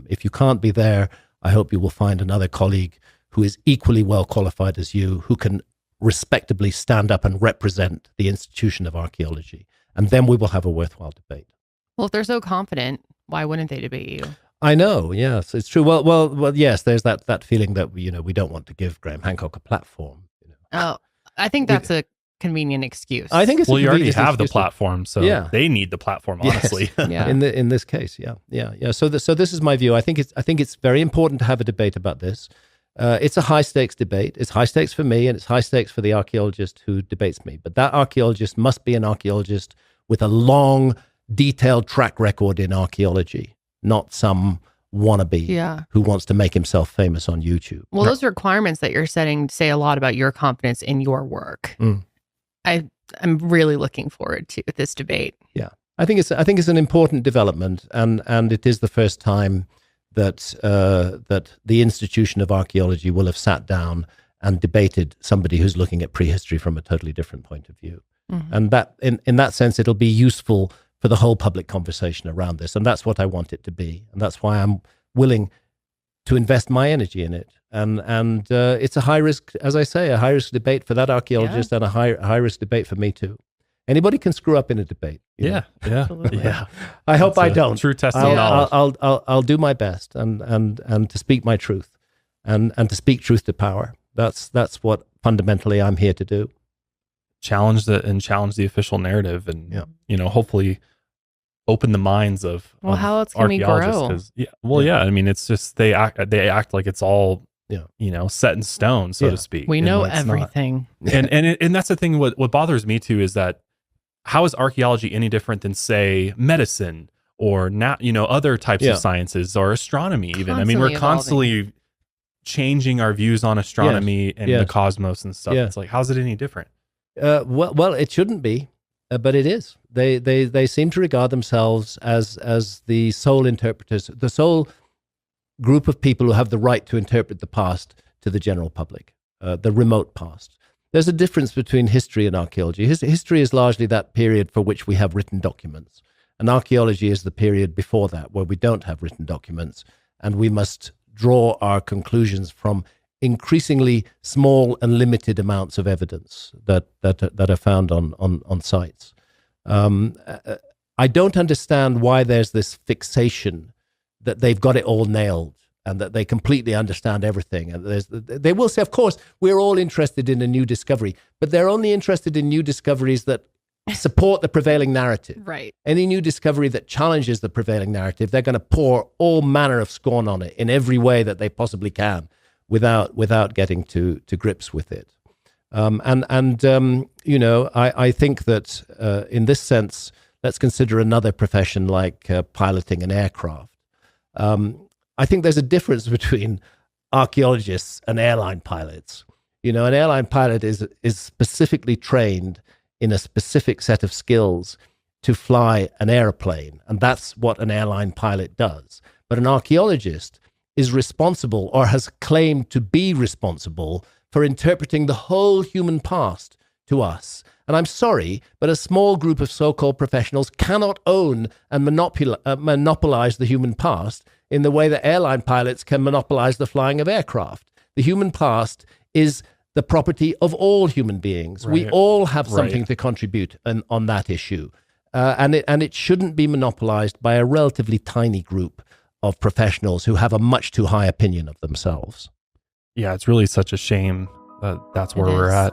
If you can't be there, I hope you will find another colleague who is equally well qualified as you, who can respectably stand up and represent the institution of archaeology. And then we will have a worthwhile debate. Well, if they're so confident, why wouldn't they debate you? I know, yes, it's true. Well, yes, there's that feeling that we don't want to give Graham Hancock a platform. Oh, I think that's a convenient excuse. I think it's you already convenient have the excuse. platform, so they need the platform. Honestly, Yes. Yeah. In this case, yeah. So this is my view. I think it's very important to have a debate about this. It's a high stakes debate. It's high stakes for me, and it's high stakes for the archaeologist who debates me. But that archaeologist must be an archaeologist with a long, detailed track record in archaeology, not some wannabe who wants to make himself famous on YouTube. Well, those requirements that you're setting say a lot about your confidence in your work. I'm really looking forward to this debate. Yeah. I think it's an important development, and it is the first time that that the institution of archaeology will have sat down and debated somebody who's looking at prehistory from a totally different point of view. And that in that sense, it'll be useful for the whole public conversation around this. And that's what I want it to be. And that's why I'm willing to invest my energy in it. And it's a high risk, as I say, a high risk debate for that archaeologist and a high risk debate for me too. Anybody can screw up in a debate. Yeah. I hope I don't. True test of knowledge. I'll do my best and to speak my truth and to speak truth to power. That's what fundamentally I'm here to do. Challenge the official narrative, and hopefully open the minds of how else can we grow? I mean, it's just they act like it's all set in stone, so to speak. We know everything, and that's the thing. What bothers me too is that how is archaeology any different than, say, medicine or other types of sciences or astronomy? Even I mean, we're constantly changing our views on astronomy and the cosmos and stuff. It's like, how's it any different? Well, it shouldn't be, but it is. They seem to regard themselves as the sole interpreters, the sole group of people who have the right to interpret the past to the general public, the remote past. There's a difference between history and archaeology. History is largely that period for which we have written documents, and archaeology is the period before that where we don't have written documents, and we must draw our conclusions from increasingly small and limited amounts of evidence that are found on sites. I don't understand why there's this fixation that they've got it all nailed and that they completely understand everything. And they will say, of course, we're all interested in a new discovery, but they're only interested in new discoveries that support the prevailing narrative. Right. Any new discovery that challenges the prevailing narrative, they're going to pour all manner of scorn on it in every way that they possibly can, without getting to grips with it. I think that in this sense, let's consider another profession like piloting an aircraft. I think there's a difference between archaeologists and airline pilots. An airline pilot is specifically trained in a specific set of skills to fly an airplane, and that's what an airline pilot does. But an archaeologist is responsible, or has claimed to be responsible, for interpreting the whole human past to us. And I'm sorry, but a small group of so-called professionals cannot own and monopolize the human past in the way that airline pilots can monopolize the flying of aircraft. The human past is the property of all human beings. Right. We all have something to contribute on that issue. And it shouldn't be monopolized by a relatively tiny group of professionals who have a much too high opinion of themselves. Yeah, it's really such a shame that that's where we're at.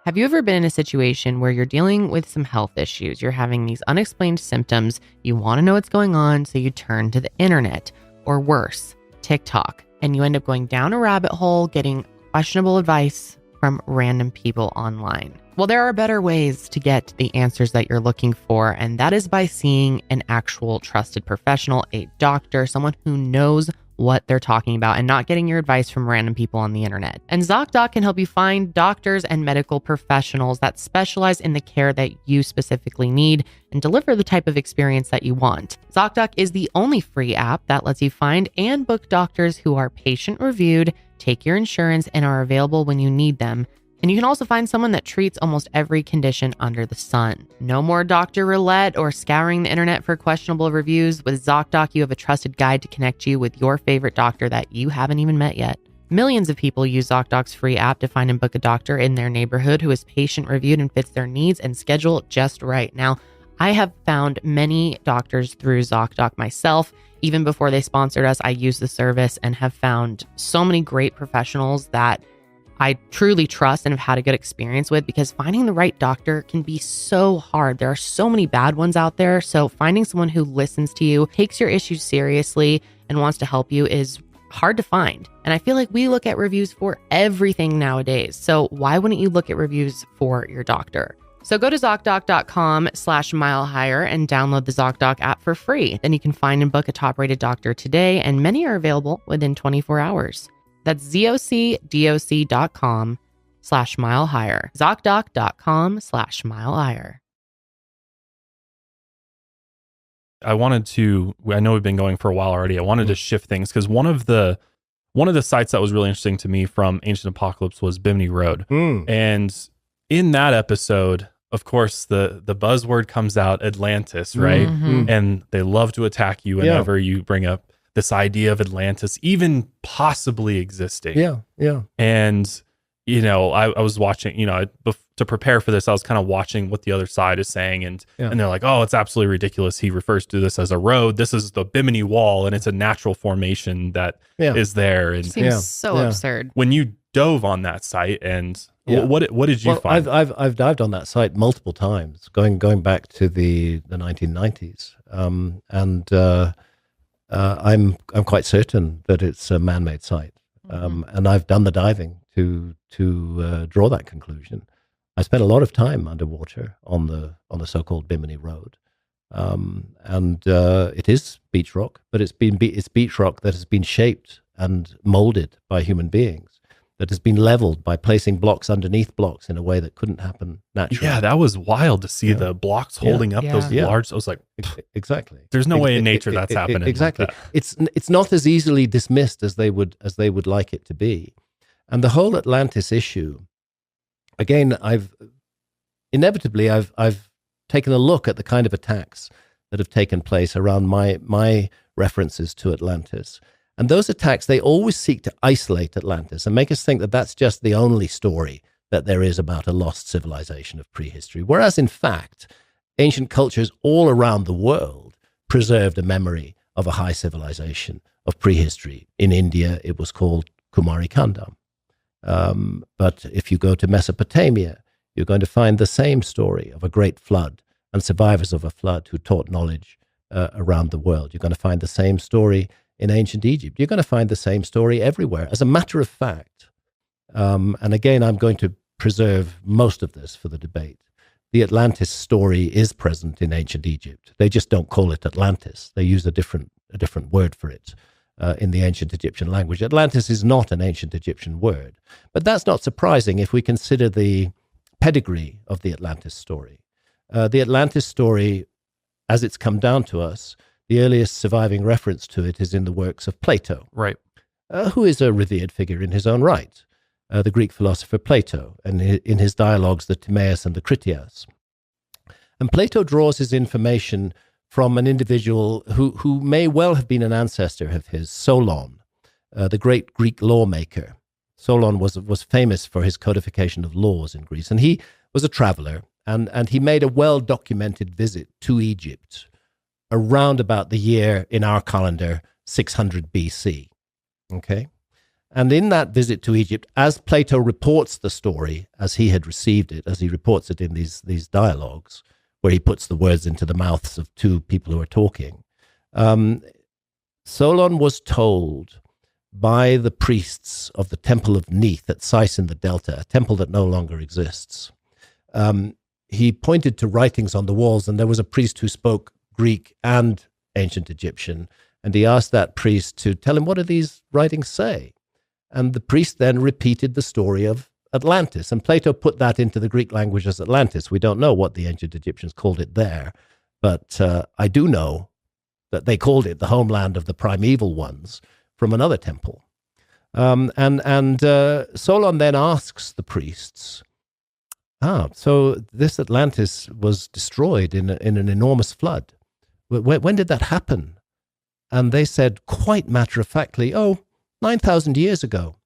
Have you ever been in a situation where you're dealing with some health issues? You're having these unexplained symptoms. You want to know what's going on, so you turn to the internet, or worse, TikTok, and you end up going down a rabbit hole, getting questionable advice from random people online. Well, there are better ways to get the answers that you're looking for, and that is by seeing an actual trusted professional, a doctor, someone who knows what they're talking about, and not getting your advice from random people on the internet. And ZocDoc can help you find doctors and medical professionals that specialize in the care that you specifically need and deliver the type of experience that you want. ZocDoc is the only free app that lets you find and book doctors who are patient-reviewed, take your insurance, and are available when you need them. And you can also find someone that treats almost every condition under the sun. No more Dr. Roulette or scouring the internet for questionable reviews. With ZocDoc, you have a trusted guide to connect you with your favorite doctor that you haven't even met yet. Millions of people use ZocDoc's free app to find and book a doctor in their neighborhood who is patient-reviewed and fits their needs and schedule just right. Now, I have found many doctors through ZocDoc myself. Even before they sponsored us, I used the service and have found so many great professionals that I truly trust and have had a good experience with, because finding the right doctor can be so hard. There are so many bad ones out there. So finding someone who listens to you, takes your issues seriously, and wants to help you is hard to find. And I feel like we look at reviews for everything nowadays. So why wouldn't you look at reviews for your doctor? So go to ZocDoc.com/milehigher and download the ZocDoc app for free. Then you can find and book a top-rated doctor today, and many are available within 24 hours. That's ZocDoc.com/milehigher. ZocDoc.com/milehigher. I know we've been going for a while already. I wanted to shift things because one of the sites that was really interesting to me from Ancient Apocalypse was Bimini Road. And in that episode, of course, the buzzword comes out, Atlantis, right? And they love to attack you whenever you bring up this idea of Atlantis even possibly existing. Yeah. And, I was watching, to prepare for this, I was kind of watching what the other side is saying. And they're like, oh, it's absolutely ridiculous. He refers to this as a road. This is the Bimini Wall, and it's a natural formation that is there. And seems so absurd. When you dove on that site, and what did you find? I've dived on that site multiple times, going back to the 1990s. I'm quite certain that it's a man-made site. And I've done the diving to draw that conclusion. I spent a lot of time underwater on the so-called Bimini Road, and it is beach rock, but it's beach rock that has been shaped and molded by human beings, that has been leveled by placing blocks underneath blocks in a way that couldn't happen naturally. Yeah, that was wild to see the blocks holding up those large. I was like, exactly. There's no way in nature that's happening. Exactly. Like that. It's not as easily dismissed as they would like it to be, and the whole Atlantis issue. Again, I've taken a look at the kind of attacks that have taken place around my references to Atlantis. And those attacks, they always seek to isolate Atlantis and make us think that that's just the only story that there is about a lost civilization of prehistory. Whereas, in fact, ancient cultures all around the world preserved a memory of a high civilization of prehistory. In India, it was called Kumari Kandam. But if you go to Mesopotamia, you're going to find the same story of a great flood and survivors of a flood who taught knowledge around the world. You're going to find the same story in ancient Egypt. You're going to find the same story everywhere. As a matter of fact, and again, I'm going to preserve most of this for the debate, the Atlantis story is present in ancient Egypt. They just don't call it Atlantis. They use a different word for it. In the ancient Egyptian language. Atlantis is not an ancient Egyptian word, but that's not surprising if we consider the pedigree of the Atlantis story. The Atlantis story, as it's come down to us, the earliest surviving reference to it is in the works of Plato, right? Who is a revered figure in his own right, the Greek philosopher Plato, and in his dialogues, the Timaeus and the Critias. And Plato draws his information from an individual who may well have been an ancestor of his, Solon, the great Greek lawmaker. Solon was famous for his codification of laws in Greece, and he was a traveler, and he made a well-documented visit to Egypt around about the year in our calendar 600 BC. Okay? And in that visit to Egypt, as Plato reports the story as he had received it, as he reports it in these dialogues, where he puts the words into the mouths of two people who are talking. Solon was told by the priests of the temple of Neith at Sais in the Delta, a temple that no longer exists. He pointed to writings on the walls, and there was a priest who spoke Greek and ancient Egyptian, and he asked that priest to tell him, what do these writings say? And the priest then repeated the story of Atlantis, and Plato put that into the Greek language as Atlantis. We don't know what the ancient Egyptians called it there, but I do know that they called it the homeland of the primeval ones from another temple. Solon then asks the priests, so this Atlantis was destroyed in an enormous flood. When did that happen? And they said quite matter-of-factly, 9,000 years ago.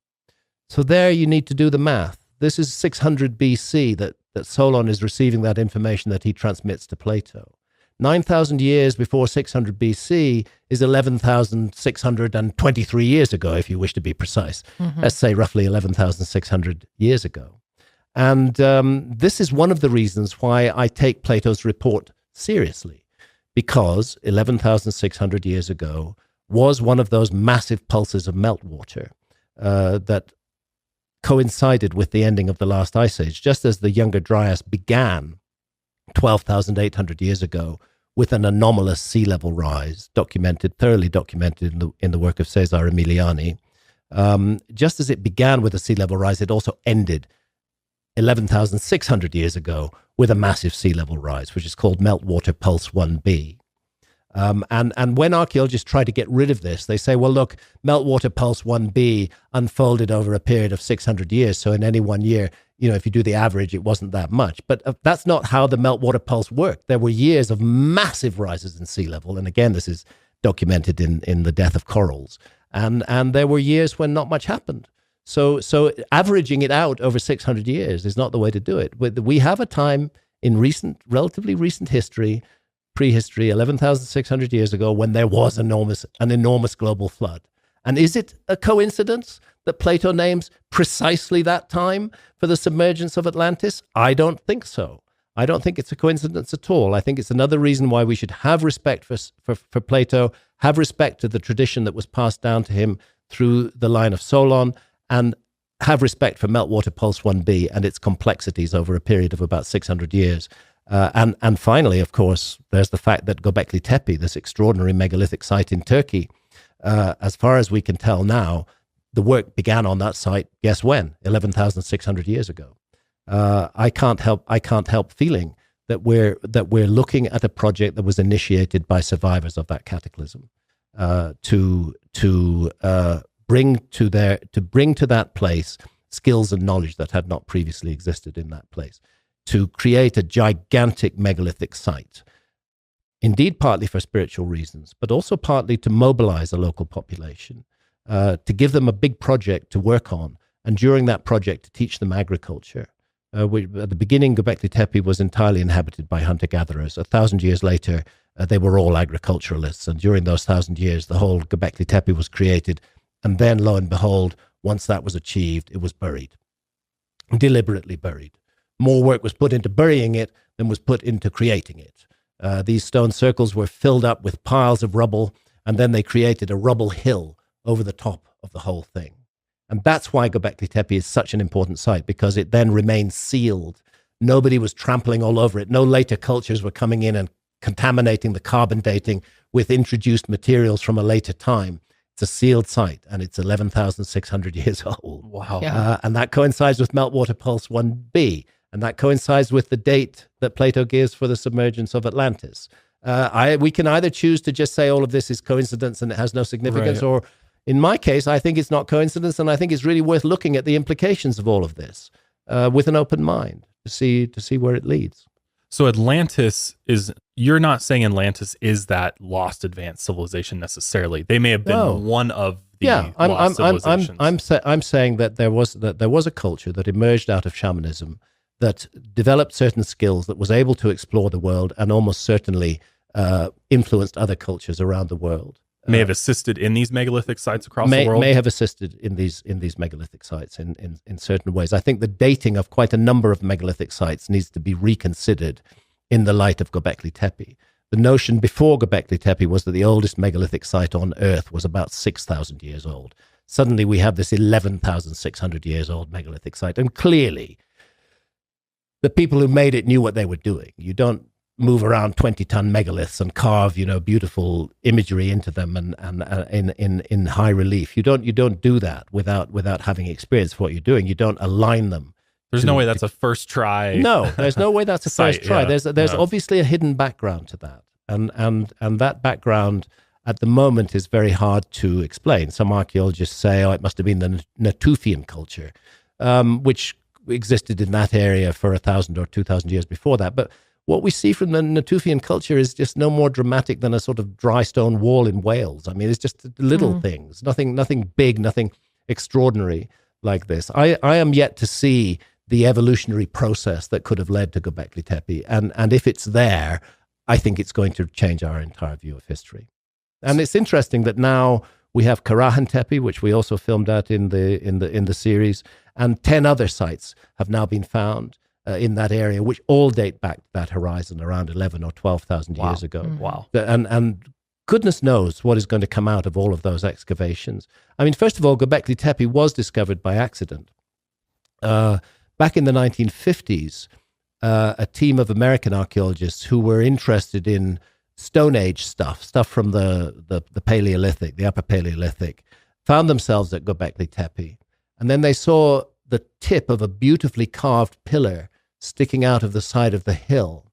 So there you need to do the math. This is 600 BC that Solon is receiving that information that he transmits to Plato. 9,000 years before 600 BC is 11,623 years ago, if you wish to be precise. Mm-hmm. Let's say roughly 11,600 years ago. And this is one of the reasons why I take Plato's report seriously, because 11,600 years ago was one of those massive pulses of meltwater that coincided with the ending of the last ice age, just as the Younger Dryas began 12,800 years ago with an anomalous sea level rise, thoroughly documented in the work of Cesare Emiliani. Just as it began with a sea level rise, it also ended 11,600 years ago with a massive sea level rise, which is called Meltwater Pulse 1b. And when archaeologists try to get rid of this, they say, well, look, meltwater pulse 1b unfolded over a period of 600 years. So in any 1 year, if you do the average, it wasn't that much. But that's not how the meltwater pulse worked. There were years of massive rises in sea level. And again, this is documented in the death of corals. And there were years when not much happened. So averaging it out over 600 years is not the way to do it. We have a time in relatively recent history, prehistory, 11,600 years ago, when there was an enormous global flood. And is it a coincidence that Plato names precisely that time for the submergence of Atlantis? I don't think so. I don't think it's a coincidence at all. I think it's another reason why we should have respect for Plato, have respect to the tradition that was passed down to him through the line of Solon, and have respect for meltwater pulse 1b and its complexities over a period of about 600 years. And finally, of course, there's the fact that Göbekli Tepe, this extraordinary megalithic site in Turkey, as far as we can tell now, the work began on that site, guess when? 11,600 years ago. I can't help feeling that we're looking at a project that was initiated by survivors of that cataclysm to bring to that place skills and knowledge that had not previously existed in that place, to create a gigantic megalithic site, indeed partly for spiritual reasons, but also partly to mobilize a local population, to give them a big project to work on, and during that project to teach them agriculture. At the beginning, Göbekli Tepe was entirely inhabited by hunter-gatherers. 1,000 years later, they were all agriculturalists, and during those 1,000 years, the whole Göbekli Tepe was created, and then, lo and behold, once that was achieved, it was buried, deliberately buried. More work was put into burying it than was put into creating it. These stone circles were filled up with piles of rubble, and then they created a rubble hill over the top of the whole thing. And that's why Göbekli Tepe is such an important site, because it then remained sealed. Nobody was trampling all over it. No later cultures were coming in and contaminating the carbon dating with introduced materials from a later time. It's a sealed site, and it's 11,600 years old. Wow. Yeah. And that coincides with meltwater pulse 1b. And that coincides with the date that Plato gives for the submergence of Atlantis. We can either choose to just say all of this is coincidence and it has no significance, right, or in my case, I think it's not coincidence, and I think it's really worth looking at the implications of all of this with an open mind to see where it leads. So Atlantis you're not saying Atlantis is that lost advanced civilization necessarily. They may have been one of the lost civilizations. I'm saying that there was a culture that emerged out of shamanism that developed certain skills, that was able to explore the world, and almost certainly influenced other cultures around the world. May have assisted in these megalithic sites across the world. May have assisted in these megalithic sites in certain ways. I think the dating of quite a number of megalithic sites needs to be reconsidered in the light of Göbekli Tepe. The notion before Göbekli Tepe was that the oldest megalithic site on Earth was about 6,000 years old. Suddenly we have this 11,600 years old megalithic site, and clearly the people who made it knew what they were doing. You don't move around 20-ton megaliths and carve, beautiful imagery into them and in high relief. You don't do that without having experience of what you're doing. You don't align them. There's no way that's a first try. No, there's no way that's a first try. Yeah. There's obviously a hidden background to that, and that background at the moment is very hard to explain. Some archaeologists say, it must have been the Natufian culture, which existed in that area for 1,000 or 2,000 years before that. But what we see from the Natufian culture is just no more dramatic than a sort of dry stone wall in Wales. I mean, it's just little things, nothing big, nothing extraordinary like this. I am yet to see the evolutionary process that could have led to Göbekli Tepe. And if it's there, I think it's going to change our entire view of history. And it's interesting that now we have Karahan Tepe, which we also filmed out in the series, and 10 other sites have now been found in that area, which all date back to that horizon around 11 or 12,000 years ago. Wow. And goodness knows what is going to come out of all of those excavations. I mean, first of all, Göbekli Tepe was discovered by accident. Back in the 1950s, a team of American archaeologists who were interested in Stone Age stuff from the Paleolithic, the Upper Paleolithic, found themselves at Göbekli Tepe. And then they saw the tip of a beautifully carved pillar sticking out of the side of the hill.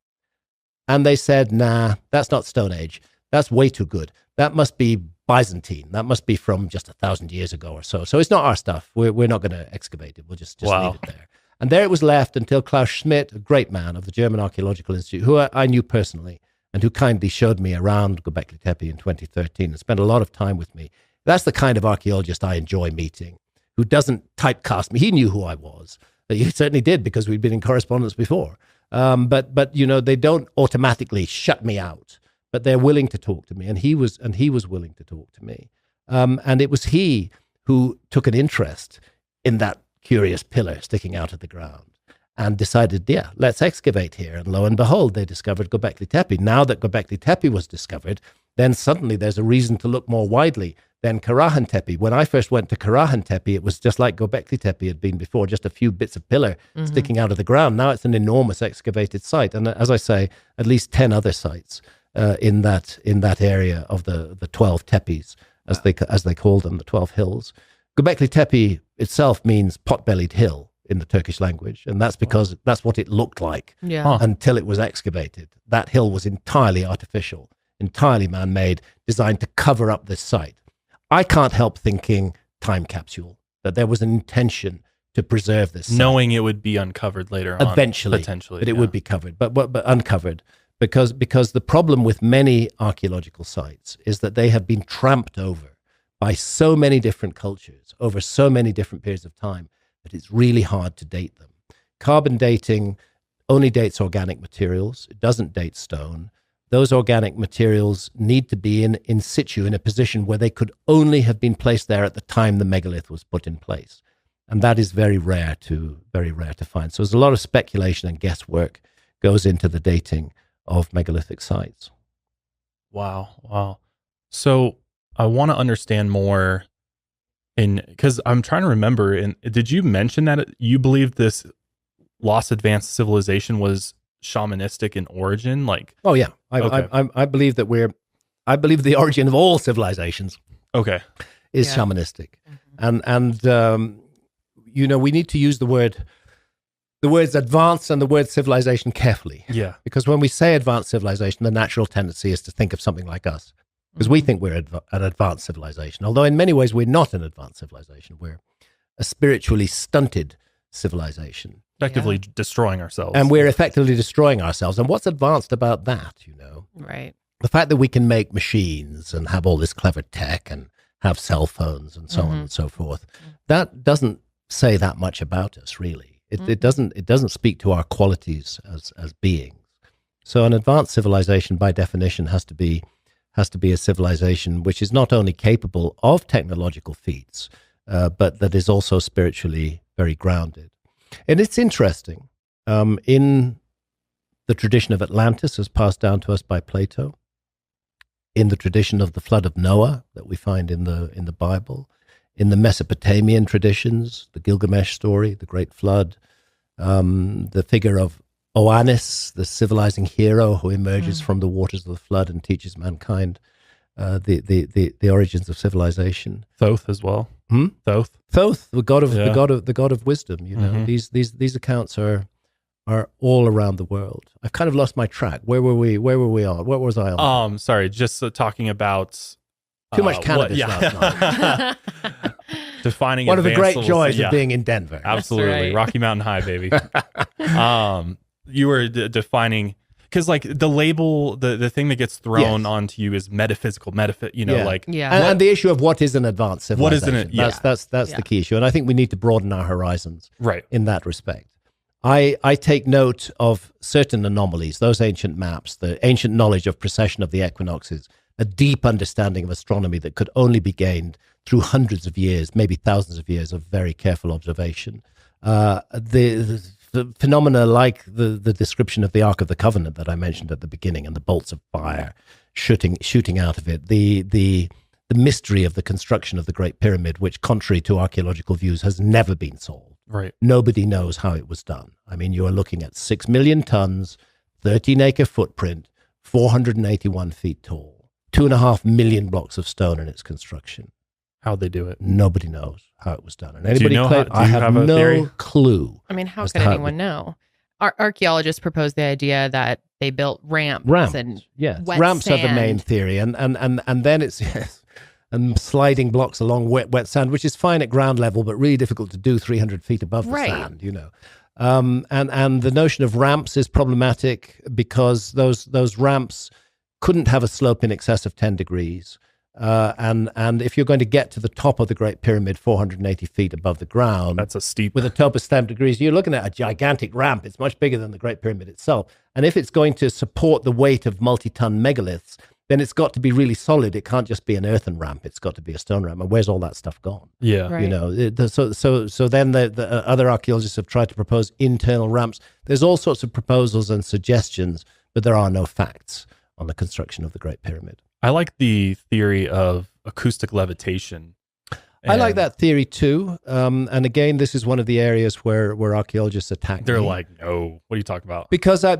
And they said, nah, that's not Stone Age. That's way too good. That must be Byzantine. That must be from just 1,000 years ago or so. So it's not our stuff. We're not going to excavate it. We'll just leave it there. And there it was left until Klaus Schmidt, a great man of the German Archaeological Institute, who I knew personally and who kindly showed me around Göbekli Tepe in 2013 and spent a lot of time with me. That's the kind of archaeologist I enjoy meeting, who doesn't typecast me. He knew who I was. He certainly did, because we'd been in correspondence before. But they don't automatically shut me out, but they're willing to talk to me. And he was willing to talk to me. And it was he who took an interest in that curious pillar sticking out of the ground and decided, let's excavate here. And lo and behold, they discovered Göbekli Tepe. Now that Göbekli Tepe was discovered, then suddenly there's a reason to look more widely than Karahan Tepe. When I first went to Karahan Tepe, it was just like Göbekli Tepe had been before, just a few bits of pillar sticking out of the ground. Now it's an enormous excavated site. And as I say, at least 10 other sites in that area of the 12 tepes, as they call them, the 12 hills. Göbekli Tepe itself means pot-bellied hill in the Turkish language, and that's because that's what it looked like until it was excavated. That hill was entirely artificial, entirely man-made, designed to cover up this site. I can't help thinking time capsule, that there was an intention to preserve this site. Knowing it would be uncovered later on. Eventually, potentially. But it would be covered, but uncovered. Because the problem with many archaeological sites is that they have been tramped over by so many different cultures over so many different periods of time that it's really hard to date them. Carbon dating only dates organic materials. It doesn't date stone. Those organic materials need to be in situ, in a position where they could only have been placed there at the time the megalith was put in place. And that is very rare to find. So there's a lot of speculation and guesswork goes into the dating of megalithic sites. Wow. So I want to understand more, because I'm trying to remember, and did you mention that you believe this lost advanced civilization was shamanistic in origin? Like, oh yeah, Okay. I believe that I believe the origin of all civilizations is shamanistic. And we need to use the words advanced and the word civilization carefully. Yeah. Because when we say advanced civilization, the natural tendency is to think of something like us, because we think we're an advanced civilization. Although in many ways we're not an advanced civilization. We're a spiritually stunted civilization. Effectively destroying ourselves. And we're effectively destroying ourselves. And what's advanced about that, Right. The fact that we can make machines and have all this clever tech and have cell phones and so on and so forth, that doesn't say that much about us, really. It doesn't speak to our qualities as beings. So an advanced civilization, by definition, has to be a civilization which is not only capable of technological feats, but that is also spiritually very grounded. And it's interesting, in the tradition of Atlantis, as passed down to us by Plato, in the tradition of the flood of Noah that we find in the Bible, in the Mesopotamian traditions, the Gilgamesh story, the Great Flood, the figure of Oannes, the civilizing hero who emerges from the waters of the flood and teaches mankind the origins of civilization. Thoth as well. Thoth, the god of wisdom. These accounts are all around the world. I've kind of lost my track. Where were we on? What was I on? Sorry, just talking about too much cannabis last night. Defining one of the great joys of being in Denver. Absolutely, right. Rocky Mountain High, baby. You were defining, because like the label, the thing that gets thrown onto you is metaphysical, And the issue of what is an advanced civilization. What isn't it? Yeah. That's the key issue, and I think we need to broaden our horizons. Right. In that respect, I take note of certain anomalies, those ancient maps, the ancient knowledge of precession of the equinoxes, a deep understanding of astronomy that could only be gained through hundreds of years, maybe thousands of years of very careful observation. The phenomena like the description of the Ark of the Covenant that I mentioned at the beginning, and the bolts of fire shooting out of it, the mystery of the construction of the Great Pyramid, which, contrary to archaeological views, has never been solved. Right. Nobody knows how it was done. I mean, you are looking at 6 million tons, 13-acre footprint, 481 feet tall, 2.5 million blocks of stone in its construction. How'd they do it? Nobody knows how it was done. And anybody I have no clue. I mean, how can anyone know? Archaeologists propose the idea that they built ramps and yes. wet Ramps sand. are the main theory, and then it's and sliding blocks along wet sand, which is fine at ground level, but really difficult to do 300 feet above the sand. And the notion of ramps is problematic because those ramps couldn't have a slope in excess of 10 degrees. And if you're going to get to the top of the Great Pyramid, 480 feet above the ground, that's a steep, with a top of 10 degrees, you're looking at a gigantic ramp. It's much bigger than the Great Pyramid itself. And if it's going to support the weight of multi-ton megaliths, then it's got to be really solid. It can't just be an earthen ramp. It's got to be a stone ramp. And where's all that stuff gone? Yeah. Right. So then the other archaeologists have tried to propose internal ramps. There's all sorts of proposals and suggestions, but there are no facts on the construction of the Great Pyramid. I like the theory of acoustic levitation. I like that theory too. And again, this is one of the areas where archaeologists attack. They're like, no, what are you talking about? Because I'm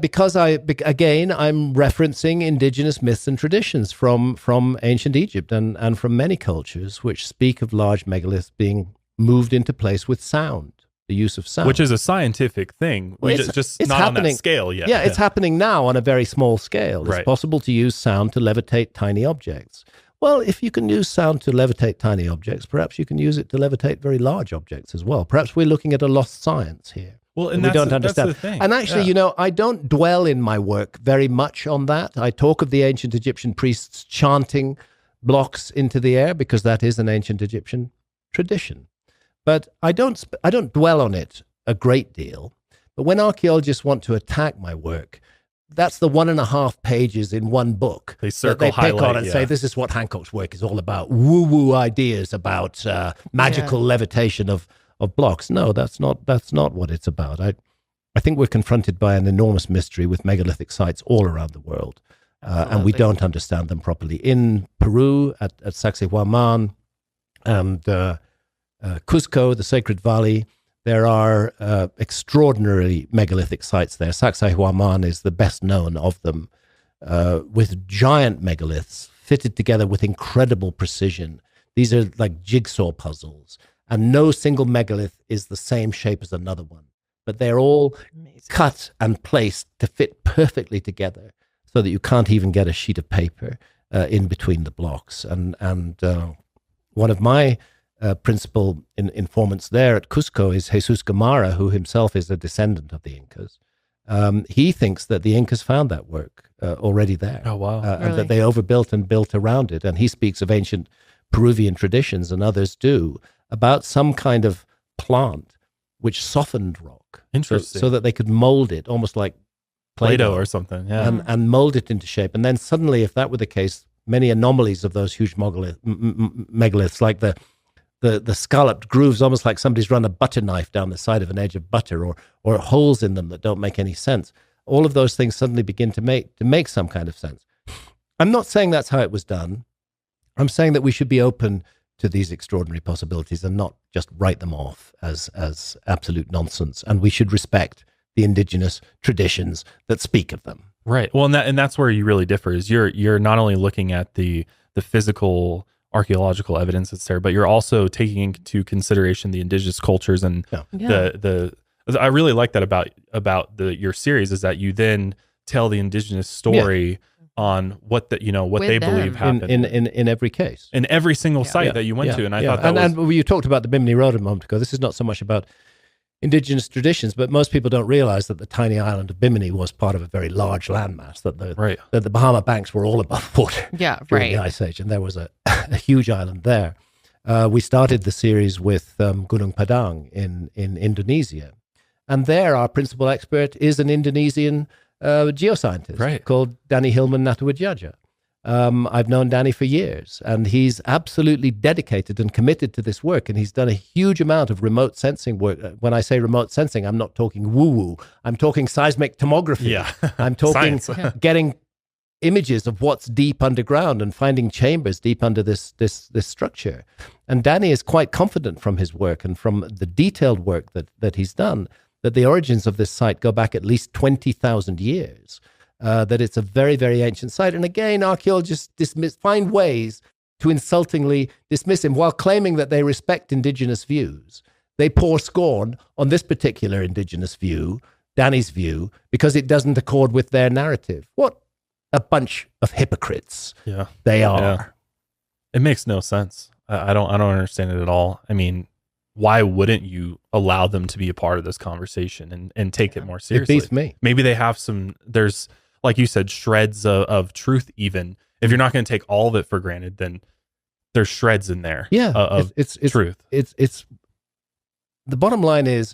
referencing indigenous myths and traditions from ancient Egypt and from many cultures, which speak of large megaliths being moved into place with sound, the use of sound. Which is a scientific thing. It's just not happening on that scale yet. Yeah, it's happening now on a very small scale. It's Right. possible to use sound to levitate tiny objects. Well, if you can use sound to levitate tiny objects, perhaps you can use it to levitate very large objects as well. Perhaps we're looking at a lost science here. Well, and we don't understand. That's the thing. And actually, I don't dwell in my work very much on that. I talk of the ancient Egyptian priests chanting blocks into the air because that is an ancient Egyptian tradition. But I don't dwell on it a great deal. But when archaeologists want to attack my work, that's the 1.5 pages in one book They circle, that they pick highlight, on and say, this is what Hancock's work is all about. Woo-woo ideas about magical levitation of blocks. No, that's not what it's about. I think we're confronted by an enormous mystery with megalithic sites all around the world. And we don't understand them properly. In Peru, at Sacsayhuaman and Cusco, the Sacred Valley, there are extraordinary megalithic sites there. Sacsayhuaman is the best known of them, with giant megaliths fitted together with incredible precision. These are like jigsaw puzzles, and no single megalith is the same shape as another one, but they're all cut and placed to fit perfectly together so that you can't even get a sheet of paper in between the blocks. And one of my principal informants there at Cusco is Jesus Gamarra, who himself is a descendant of the Incas. He thinks that the Incas found that work already there. Oh, wow. And that they overbuilt and built around it. And he speaks of ancient Peruvian traditions, and others do, about some kind of plant which softened rock. Interesting. So that they could mold it, almost like Play-Doh or something, yeah. And mold it into shape. And then suddenly, if that were the case, many anomalies of those huge megaliths, like the scalloped grooves, almost like somebody's run a butter knife down the side of an edge of butter, or holes in them that don't make any sense. All of those things suddenly begin to make some kind of sense. I'm not saying that's how it was done. I'm saying that we should be open to these extraordinary possibilities and not just write them off as absolute nonsense. And we should respect the indigenous traditions that speak of them. Right. Well, and that's where you really differ. Is you're not only looking at the physical archaeological evidence that's there, but you're also taking into consideration the indigenous cultures and the I really like that about your series, is that you then tell the indigenous story on what they believe happened in every case, in every single site that you went to. And I thought that and you talked about the Bimini Road a moment ago. This is not so much about indigenous traditions, but most people don't realize that the tiny island of Bimini was part of a very large landmass, that the Bahama Banks were all above water during the Ice Age, and there was a huge island there. We started the series with Gunung Padang in Indonesia, and there our principal expert is an Indonesian geoscientist called Danny Hillman Natawidjaja. I've known Danny for years, and he's absolutely dedicated and committed to this work, and he's done a huge amount of remote sensing work. When I say remote sensing, I'm not talking woo-woo. I'm talking seismic tomography. Yeah. I'm talking getting images of what's deep underground and finding chambers deep under this structure. And Danny is quite confident from his work and from the detailed work that he's done that the origins of this site go back at least 20,000 years. That it's a very, very ancient site. And again, archaeologists find ways to insultingly dismiss him while claiming that they respect indigenous views. They pour scorn on this particular indigenous view Danny's view because it doesn't accord with their narrative. What a bunch of hypocrites they are. Yeah. It makes no sense. I don't understand it at all. I mean, why wouldn't you allow them to be a part of this conversation and take it more seriously? It beats me. Maybe they have there's, like you said, shreds of truth even. If you're not going to take all of it for granted, then there's shreds in there of truth. It's the bottom line is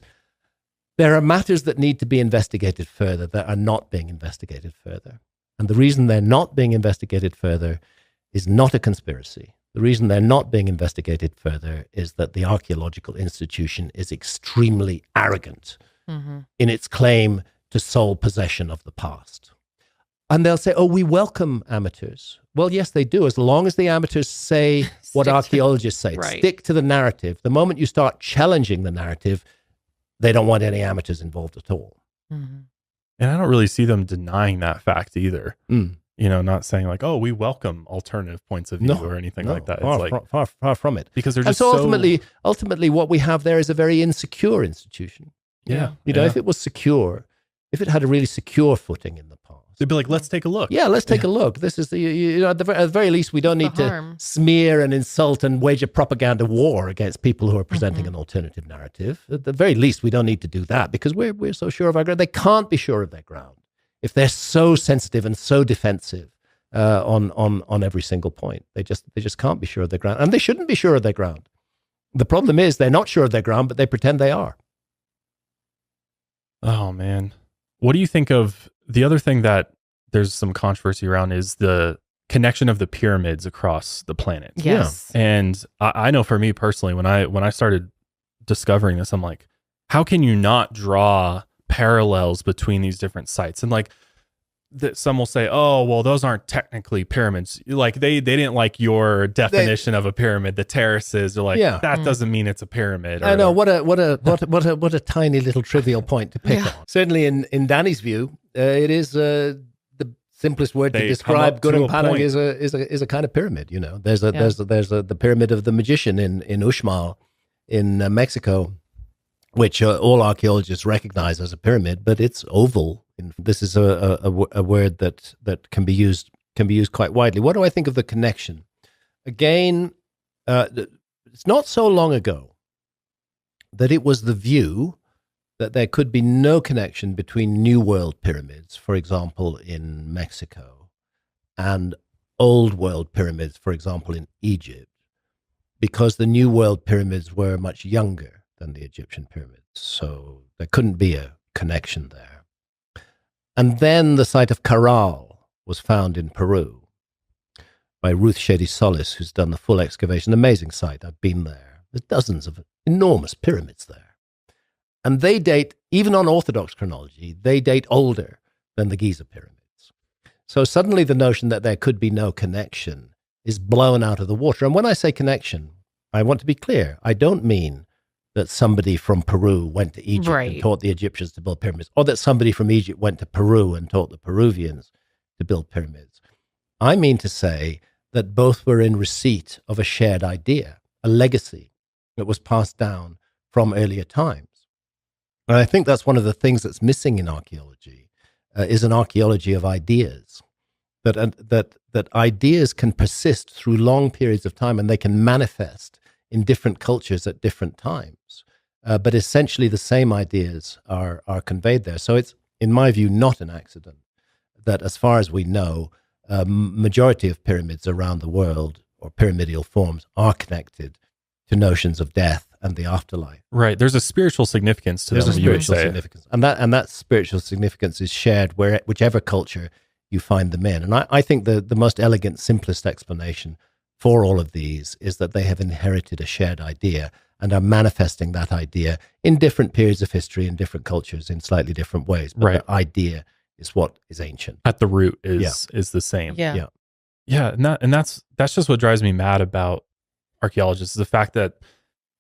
there are matters that need to be investigated further that are not being investigated further. And the reason they're not being investigated further is not a conspiracy. The reason they're not being investigated further is that the archaeological institution is extremely arrogant in its claim to sole possession of the past. And they'll say, oh, we welcome amateurs. Well, yes, they do, as long as the amateurs say what archaeologists say. Right. Stick to the narrative. The moment you start challenging the narrative, they don't want any amateurs involved at all. And I don't really see them denying that fact either. Not saying like, oh, we welcome alternative points of view or anything like that. It's far from it. Because they're just ultimately what we have there is a very insecure institution. If it was secure, if it had a really secure footing in the past, they'd be like, let's take a look. Yeah, let's take a look. This is at the very least, we don't need to smear and insult and wage a propaganda war against people who are presenting an alternative narrative. At the very least, we don't need to do that because we're so sure of our ground. They can't be sure of their ground if they're so sensitive and so defensive on every single point. They just can't be sure of their ground, and they shouldn't be sure of their ground. The problem is they're not sure of their ground, but they pretend they are. Oh man, what do you think of the other thing that there's some controversy around is the connection of the pyramids across the planet? Yes. And I know for me personally, when I started discovering this, I'm like, how can you not draw parallels between these different sites? And like some will say, oh, well, those aren't technically pyramids. Like they didn't like your definition of a pyramid, the terraces. They're like, that doesn't mean it's a pyramid. I know what a tiny little trivial point to pick on. Certainly in Danny's view, it is the simplest word to describe Gurung Padang is a kind of pyramid. There's the pyramid of the magician in Uxmal in Mexico, which all archaeologists recognize as a pyramid, but it's oval. This is a word that can be used quite widely. What do I think of the connection? Again, it's not so long ago that it was the view that there could be no connection between New World pyramids, for example, in Mexico, and Old World pyramids, for example, in Egypt, because the New World pyramids were much younger than the Egyptian pyramids. So there couldn't be a connection there. And then the site of Caral was found in Peru by Ruth Shady Solis, who's done the full excavation. Amazing site. I've been there. There's dozens of enormous pyramids there. And they date, even on Orthodox chronology, they date older than the Giza pyramids. So suddenly the notion that there could be no connection is blown out of the water. And when I say connection, I want to be clear. I don't mean that somebody from Peru went to Egypt and taught the Egyptians to build pyramids, or that somebody from Egypt went to Peru and taught the Peruvians to build pyramids. I mean to say that both were in receipt of a shared idea, a legacy that was passed down from earlier times. And I think that's one of the things that's missing in archaeology, is an archaeology of ideas, that ideas can persist through long periods of time and they can manifest in different cultures at different times. But essentially the same ideas are conveyed there. So it's, in my view, not an accident that, as far as we know, majority of pyramids around the world, or pyramidal forms, are connected to notions of death and the afterlife. Right. There's a spiritual significance to them. There's a spiritual significance. And that spiritual significance is shared whichever culture you find them in. And I think the most elegant, simplest explanation for all of these is that they have inherited a shared idea and are manifesting that idea in different periods of history in different cultures in slightly different ways. But the idea is what is ancient. At the root is the same. Yeah. And that's just what drives me mad about archaeologists, is the fact that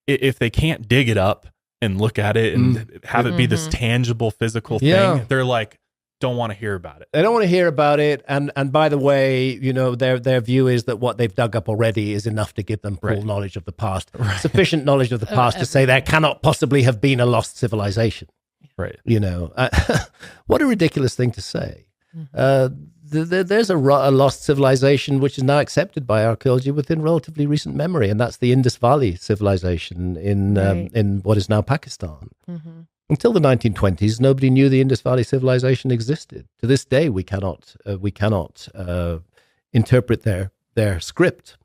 if they can't dig it up and look at it and have it be this tangible physical thing, they're like, don't want to hear about it. They don't want to hear about it. And by the way, their view is that what they've dug up already is enough to give them full knowledge of the past, sufficient knowledge of the past to say there cannot possibly have been a lost civilization. Right. What a ridiculous thing to say. There's a lost civilization which is now accepted by archaeology within relatively recent memory, and that's the Indus Valley civilization in what is now Pakistan. Until the 1920s, nobody knew the Indus Valley civilization existed. To this day, we cannot interpret their script.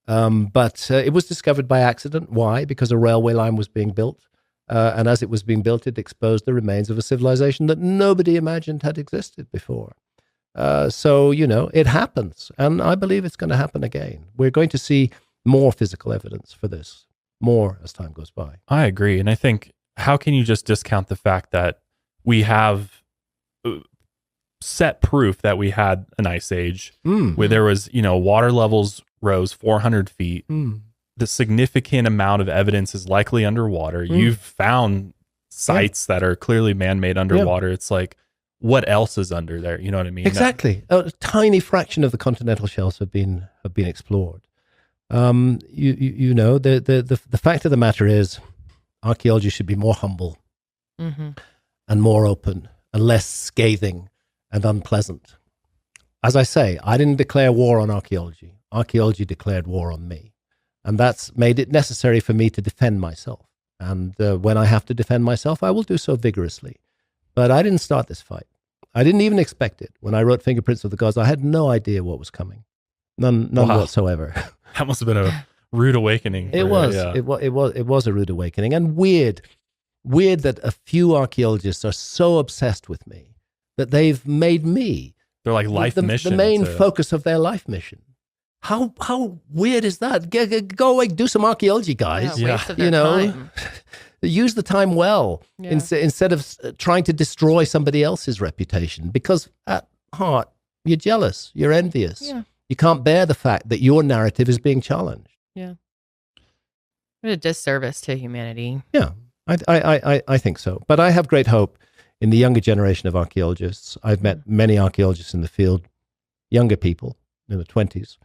But it was discovered by accident. Why? Because a railway line was being built. And as it was being built, it exposed the remains of a civilization that nobody imagined had existed before. So, it happens. And I believe it's going to happen again. We're going to see more physical evidence for this, more as time goes by. I agree. And I think, how can you just discount the fact that we have set proof that we had an ice age where there was, water levels rose 400 feet. The significant amount of evidence is likely underwater. You've found sites that are clearly man-made underwater. It's like, what else is under there? You know what I mean? Exactly. A tiny fraction of the continental shelves have been explored. The fact of the matter is, archaeology should be more humble and more open and less scathing and unpleasant. As I say, I didn't declare war on archaeology. Archaeology declared war on me. And that's made it necessary for me to defend myself. And when I have to defend myself, I will do so vigorously. But I didn't start this fight. I didn't even expect it. When I wrote Fingerprints of the Gods, I had no idea what was coming. None whatsoever. That must have been a rude awakening. It was a rude awakening. And weird that a few archaeologists are so obsessed with me that they've made me They're like the main focus of their life mission. How weird is that? Go away, do some archaeology, guys. Waste of their time. Use the time well instead of trying to destroy somebody else's reputation. Because at heart, you're jealous, you're envious. Yeah. You can't bear the fact that your narrative is being challenged. Yeah. What a disservice to humanity. Yeah, I think so. But I have great hope in the younger generation of archaeologists. I've met many archaeologists in the field, younger people in the 20s,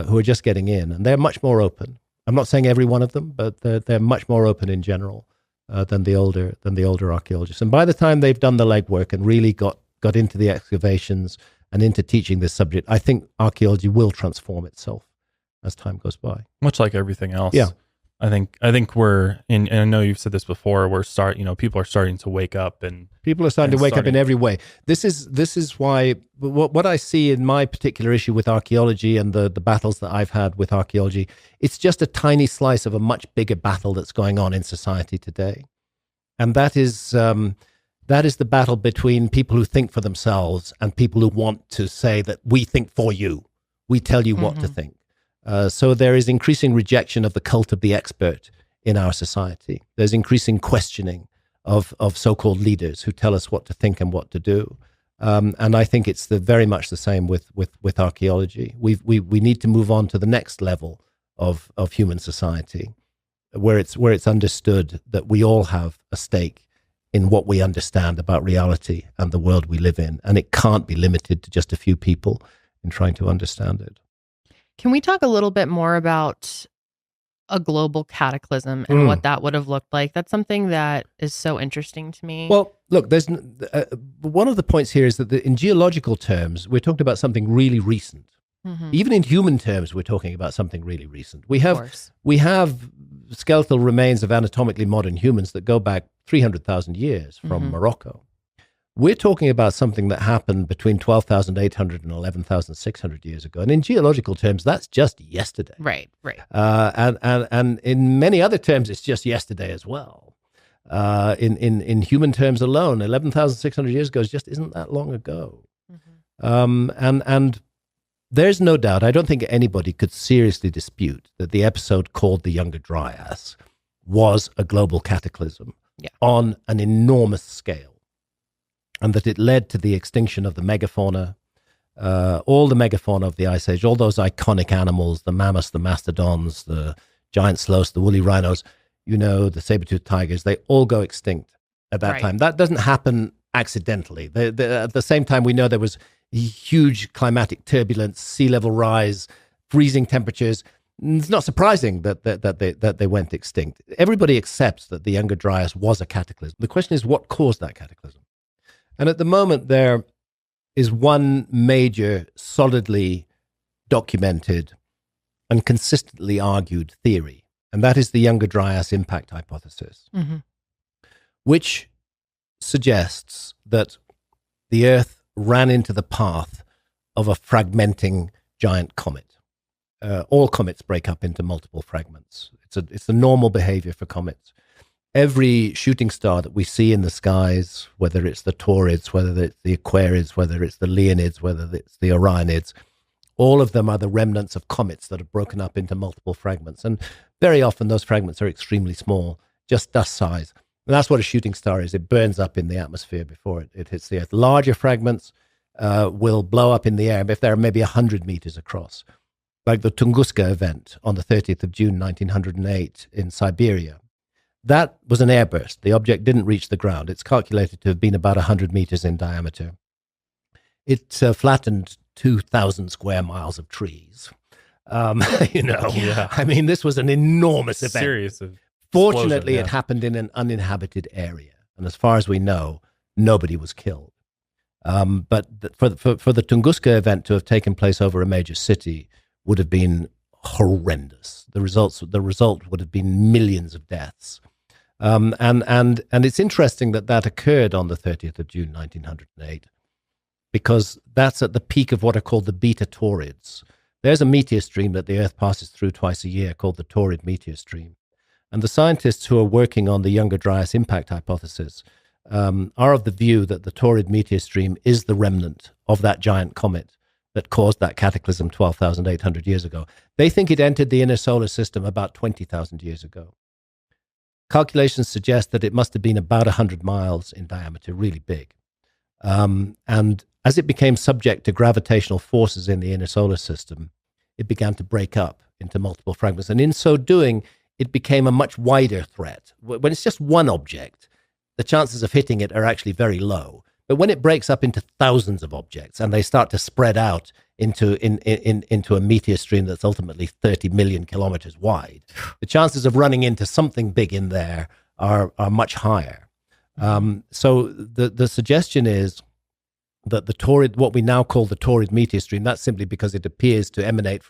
who are just getting in, and they're much more open. I'm not saying every one of them, but they're much more open in general than the older archaeologists. And by the time they've done the legwork and really got into the excavations and into teaching this subject, I think archaeology will transform itself as time goes by. Much like everything else. Yeah. I think we're in, and I know you've said this before, people are starting to wake up, and people are starting to wake up in every way. This is why what I see in my particular issue with archaeology and the battles that I've had with archaeology, it's just a tiny slice of a much bigger battle that's going on in society today. And that is the battle between people who think for themselves and people who want to say that we think for you. We tell you what to think. So there is increasing rejection of the cult of the expert in our society. There's increasing questioning of so-called leaders who tell us what to think and what to do. And I think it's very much the same with archaeology. We need to move on to the next level of human society, where it's understood that we all have a stake in what we understand about reality and the world we live in, and it can't be limited to just a few people in trying to understand it. Can we talk a little bit more about a global cataclysm and what that would have looked like? That's something that is so interesting to me. Well, look, there's one of the points here is that in geological terms, we're talking about something really recent. Even in human terms, we're talking about something really recent. We have skeletal remains of anatomically modern humans that go back 300,000 years from Morocco. We're talking about something that happened between 12,800 and 11,600 years ago. And in geological terms, that's just yesterday. Right. And in many other terms, it's just yesterday as well. In human terms alone, 11,600 years ago just isn't that long ago. And there's no doubt, I don't think anybody could seriously dispute that the episode called the Younger Dryas was a global cataclysm on an enormous scale. And that it led to the extinction of the megafauna, all the megafauna of the Ice Age, all those iconic animals, the mammoths, the mastodons, the giant sloths, the woolly rhinos, the saber-toothed tigers, they all go extinct at that time. That doesn't happen accidentally. At the same time, we know there was huge climatic turbulence, sea level rise, freezing temperatures. It's not surprising that they went extinct. Everybody accepts that the Younger Dryas was a cataclysm. The question is, what caused that cataclysm? And at the moment, there is one major, solidly documented and consistently argued theory, and that is the Younger Dryas impact hypothesis, which suggests that the Earth ran into the path of a fragmenting giant comet. All comets break up into multiple fragments. It's the normal behavior for comets. Every shooting star that we see in the skies, whether it's the Taurids, whether it's the Aquarids, whether it's the Leonids, whether it's the Orionids, all of them are the remnants of comets that have broken up into multiple fragments. And very often those fragments are extremely small, just dust size. And that's what a shooting star is. It burns up in the atmosphere before it hits the Earth. Larger fragments will blow up in the air if they're maybe 100 meters across, like the Tunguska event on the 30th of June, 1908 in Siberia. That was an airburst. The object didn't reach the ground. It's calculated to have been about 100 meters in diameter. It flattened 2,000 square miles of trees. I mean, this was an enormous event. Serious. Fortunately, it happened in an uninhabited area. And as far as we know, nobody was killed. But for the Tunguska event to have taken place over a major city would have been horrendous. The result would have been millions of deaths. And it's interesting that occurred on the 30th of June, 1908, because that's at the peak of what are called the beta Taurids. There's a meteor stream that the Earth passes through twice a year called the Taurid meteor stream. And the scientists who are working on the Younger Dryas impact hypothesis are of the view that the Taurid meteor stream is the remnant of that giant comet that caused that cataclysm 12,800 years ago. They think it entered the inner solar system about 20,000 years ago. Calculations suggest that it must have been about 100 miles in diameter, really big. And as it became subject to gravitational forces in the inner solar system, it began to break up into multiple fragments. And in so doing, it became a much wider threat. When it's just one object, the chances of hitting it are actually very low. But when it breaks up into thousands of objects and they start to spread out into a meteor stream that's ultimately 30 million kilometers wide, the chances of running into something big in there are much higher. So the suggestion is that the Taurid, what we now call the Taurid meteor stream, that's simply because it appears to emanate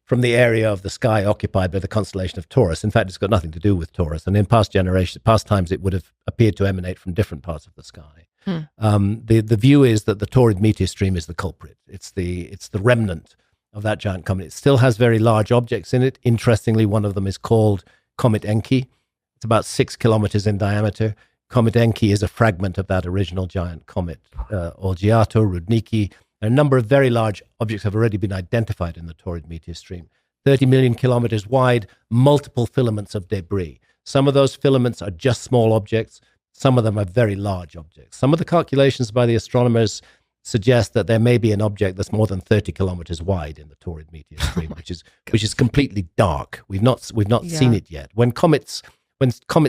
from the area of the sky occupied by the constellation of Taurus. In fact, it's got nothing to do with Taurus. And in past times, it would have appeared to emanate from different parts of the sky. The view is that the Taurid meteor stream is the culprit. It's the remnant of that giant comet. It still has very large objects in it. Interestingly, one of them is called Comet Encke. It's about 6 kilometers in diameter. Comet Encke is a fragment of that original giant comet, Olgiato, Rudnicki. A number of very large objects have already been identified in the Taurid meteor stream. 30 million kilometers wide, multiple filaments of debris. Some of those filaments are just small objects. Some of them are very large objects. Some of the calculations by the astronomers suggest that there may be an object that's more than 30 kilometers wide in the Taurid meteor stream, which is completely dark. We've not seen it yet. When comets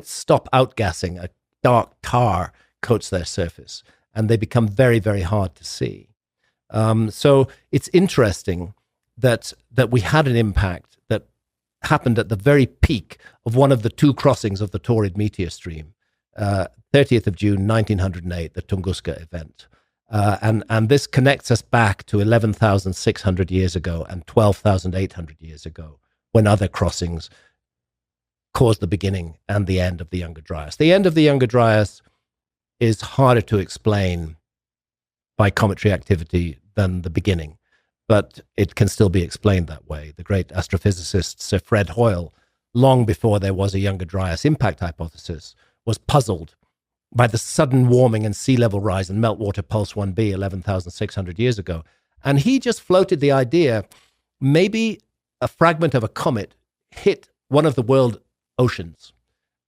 stop outgassing, a dark tar coats their surface, and they become very, very hard to see. So it's interesting that we had an impact that happened at the very peak of one of the two crossings of the Taurid meteor stream, 30th of June, 1908, the Tunguska event. And this connects us back to 11,600 years ago and 12,800 years ago, when other crossings caused the beginning and the end of the Younger Dryas. The end of the Younger Dryas is harder to explain by cometary activity than the beginning, but it can still be explained that way. The great astrophysicist Sir Fred Hoyle, long before there was a Younger Dryas impact hypothesis, was puzzled by the sudden warming and sea level rise in meltwater pulse 1b 11,600 years ago. And he just floated the idea, maybe a fragment of a comet hit one of the world oceans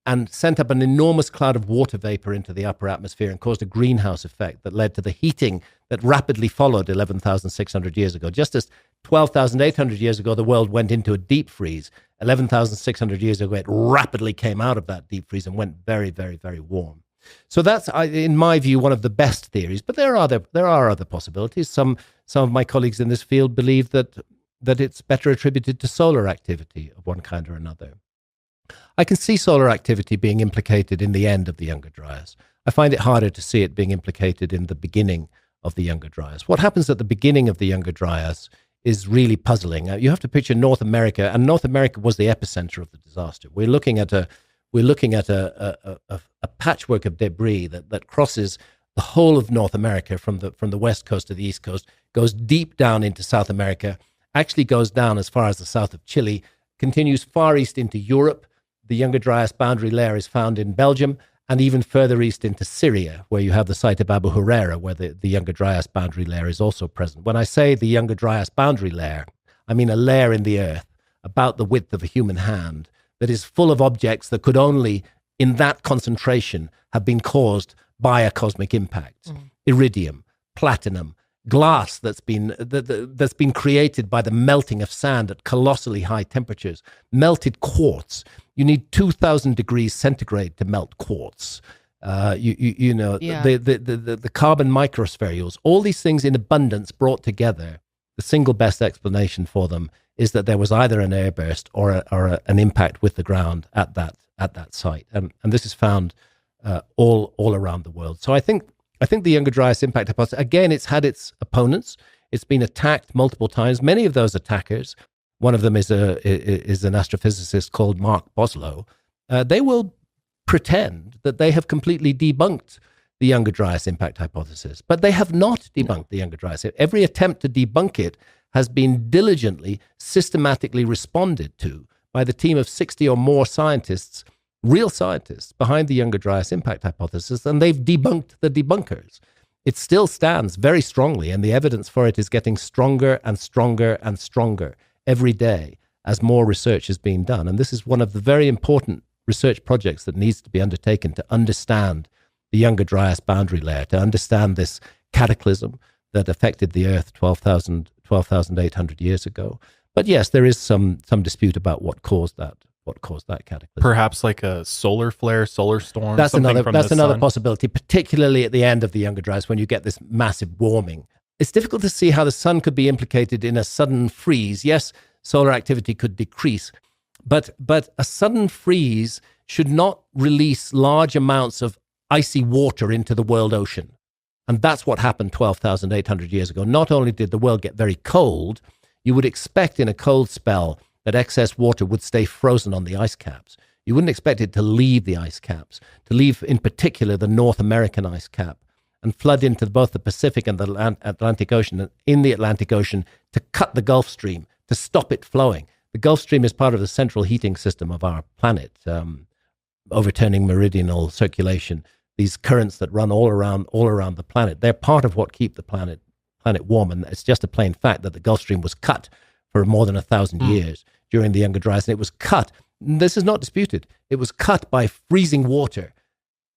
and sent up an enormous cloud of water vapor into the upper atmosphere and caused a greenhouse effect that led to the heating that rapidly followed 11,600 years ago. Just as 12,800 years ago, the world went into a deep freeze, 11,600 years ago, it rapidly came out of that deep freeze and went very, very, very warm. So that's, in my view, one of the best theories, but there are other possibilities. Some of my colleagues in this field believe that that it's better attributed to solar activity of one kind or another. I can see solar activity being implicated in the end of the Younger Dryas. I find it harder to see it being implicated in the beginning of the Younger Dryas. What happens at the beginning of the Younger Dryas is really puzzling. You have to picture North America, and North America was the epicenter of the disaster. We're looking at a patchwork of debris that crosses the whole of North America from the west coast to the east coast, goes deep down into South America, actually goes down as far as the south of Chile, continues far east into Europe. The Younger Dryas boundary layer is found in Belgium, and even further east into Syria, where you have the site of Abu Huraira, where the Younger Dryas boundary layer is also present. When I say the Younger Dryas boundary layer, I mean a layer in the earth about the width of a human hand that is full of objects that could only, in that concentration, have been caused by a cosmic impact. Iridium, platinum, glass that's been created by the melting of sand at colossally high temperatures, melted quartz. You need 2,000 degrees centigrade to melt quartz. The carbon microspherules, all these things in abundance brought together. The single best explanation for them is that there was either an airburst or an impact with the ground at that site, and this is found all around the world. So I think the Younger Dryas impact hypothesis, again, it's had its opponents. It's been attacked multiple times. Many of those attackers, one of them is an astrophysicist called Mark Boslow. They will pretend that they have completely debunked the Younger Dryas impact hypothesis, but they have not debunked the Younger Dryas. Every attempt to debunk it has been diligently, systematically responded to by the team of 60 or more scientists, real scientists, behind the Younger Dryas impact hypothesis, and they've debunked the debunkers. It still stands very strongly, and the evidence for it is getting stronger and stronger and stronger every day as more research is being done. And this is one of the very important research projects that needs to be undertaken to understand the Younger Dryas boundary layer, to understand this cataclysm that affected the Earth 12,800 years ago. But yes, there is some dispute about what caused that cataclysm. Perhaps like a solar flare, solar storm. That's another possibility, particularly at the end of the Younger Dryas when you get this massive warming. It's difficult to see how the sun could be implicated in a sudden freeze. Yes, solar activity could decrease, but a sudden freeze should not release large amounts of icy water into the world ocean. And that's what happened 12,800 years ago. Not only did the world get very cold, you would expect in a cold spell that excess water would stay frozen on the ice caps. You wouldn't expect it to leave the ice caps, to leave in particular the North American ice cap, and flood into both the Pacific and the Atlantic Ocean, and in the Atlantic Ocean to cut the Gulf Stream, to stop it flowing. The Gulf Stream is part of the central heating system of our planet, overturning meridional circulation. These currents that run all around the planet, they're part of what keep the planet warm. And it's just a plain fact that the Gulf Stream was cut for more than 1,000 years during the Younger Dryas. And it was cut, this is not disputed, it was cut by freezing water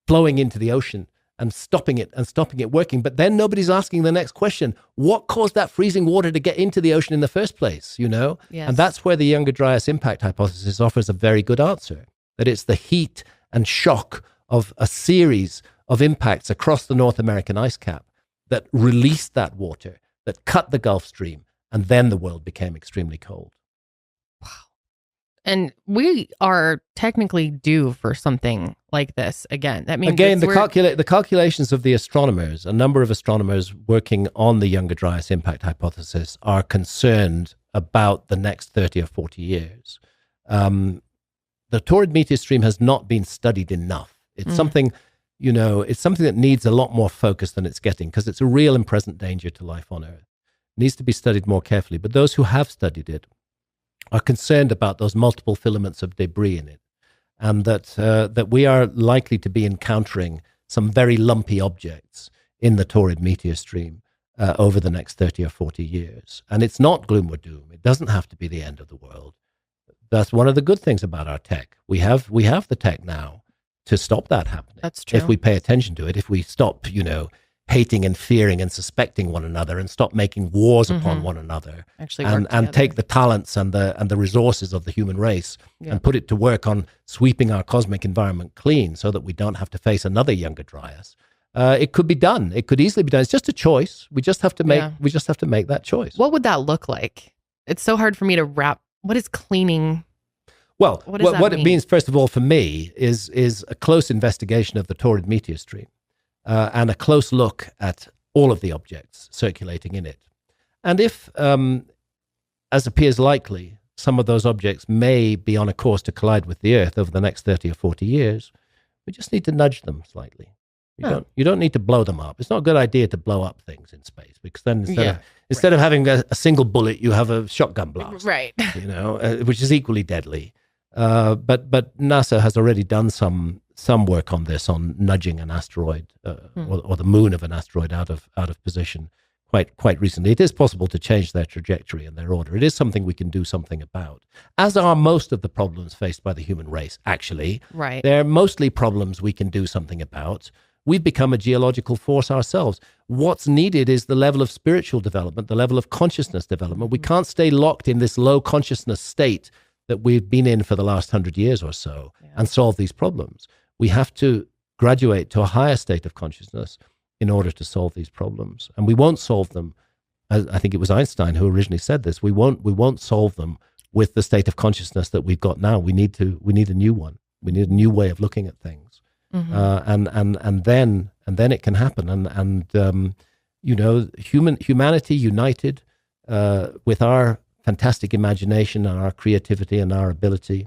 flowing into the ocean and stopping it working. But then nobody's asking the next question: what caused that freezing water to get into the ocean in the first place? Yes. And that's where the Younger Dryas impact hypothesis offers a very good answer, that it's the heat and shock of a series of impacts across the North American ice cap that released that water, that cut the Gulf Stream, and then the world became extremely cold. Wow. And we are technically due for something like this again. That means the calculations of the astronomers, a number of astronomers working on the Younger Dryas impact hypothesis, are concerned about the next 30 or 40 years. The Taurid meteor stream has not been studied enough. It's something, it's something that needs a lot more focus than it's getting, because it's a real and present danger to life on Earth. It needs to be studied more carefully. But those who have studied it are concerned about those multiple filaments of debris in it, and that we are likely to be encountering some very lumpy objects in the Taurid meteor stream over the next 30 or 40 years. And it's not gloom or doom. It doesn't have to be the end of the world. That's one of the good things about our tech. We have the tech now to stop that happening. That's true. If we pay attention to it, if we stop, hating and fearing and suspecting one another, and stop making wars upon one another, and take the talents and the resources of the human race and put it to work on sweeping our cosmic environment clean, so that we don't have to face another Younger Dryas. It could be done. It could easily be done. It's just a choice. We just have to make that choice. What would that look like? it's so hard for me to wrap. What is cleaning? Well, what does that what mean? it means, first of all, for me, is a close investigation of the Taurid meteor stream and a close look at all of the objects circulating in it. And if, as appears likely, some of those objects may be on a course to collide with the Earth over the next 30 or 40 years, we just need to nudge them slightly. You don't need to blow them up. It's not a good idea to blow up things in space, because then instead of having a single bullet, you have a shotgun blast, right? Which is equally deadly. But NASA has already done some work on this, on nudging an asteroid or the moon of an asteroid out of position quite recently. It is possible to change their trajectory and their order. It is something we can do something about, as are most of the problems faced by the human race, actually. Right. They're mostly problems we can do something about. We've become a geological force ourselves. What's needed is the level of spiritual development, the level of consciousness development. We can't stay locked in this low consciousness state that we've been in for the last 100 years or so and solve these problems. We have to graduate to a higher state of consciousness in order to solve these problems. And we won't solve them, I think it was Einstein who originally said this, we won't solve them with the state of consciousness that we've got now. We need a new one. We need a new way of looking at things. And then it can happen. And humanity united with our fantastic imagination and our creativity and our ability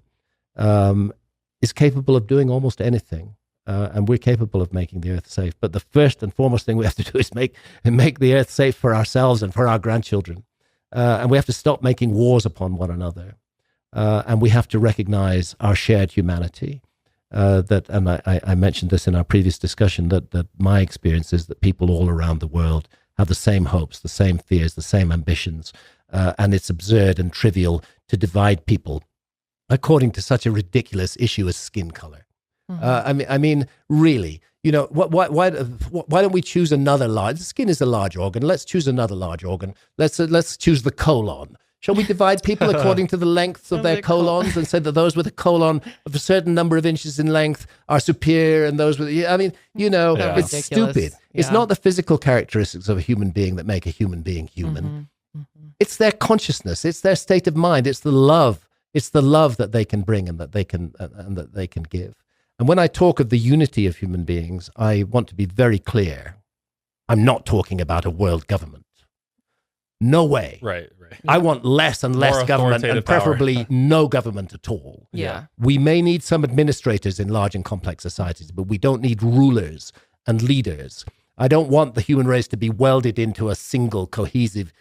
is capable of doing almost anything. And we're capable of making the Earth safe. But the first and foremost thing we have to do is make the Earth safe for ourselves and for our grandchildren. And we have to stop making wars upon one another. And we have to recognize our shared humanity. I mentioned this in our previous discussion, that my experience is that people all around the world have the same hopes, the same fears, the same ambitions. And it's absurd and trivial to divide people according to such a ridiculous issue as skin color. I mean, really, why don't we choose another large? The skin is a large organ. Let's choose another large organ. Let's choose the colon. Shall we divide people according to the lengths of their colons and say that those with a colon of a certain number of inches in length are superior and those with, it's stupid. Yeah. It's not the physical characteristics of a human being that make a human being human. It's their consciousness. It's their state of mind. It's the love. It's the love that they can bring and that they can give. And when I talk of the unity of human beings, I want to be very clear. I'm not talking about a world government. No way. Right. I want less and less government, and preferably no government at all. Yeah. We may need some administrators in large and complex societies, but we don't need rulers and leaders. I don't want the human race to be welded into a single cohesive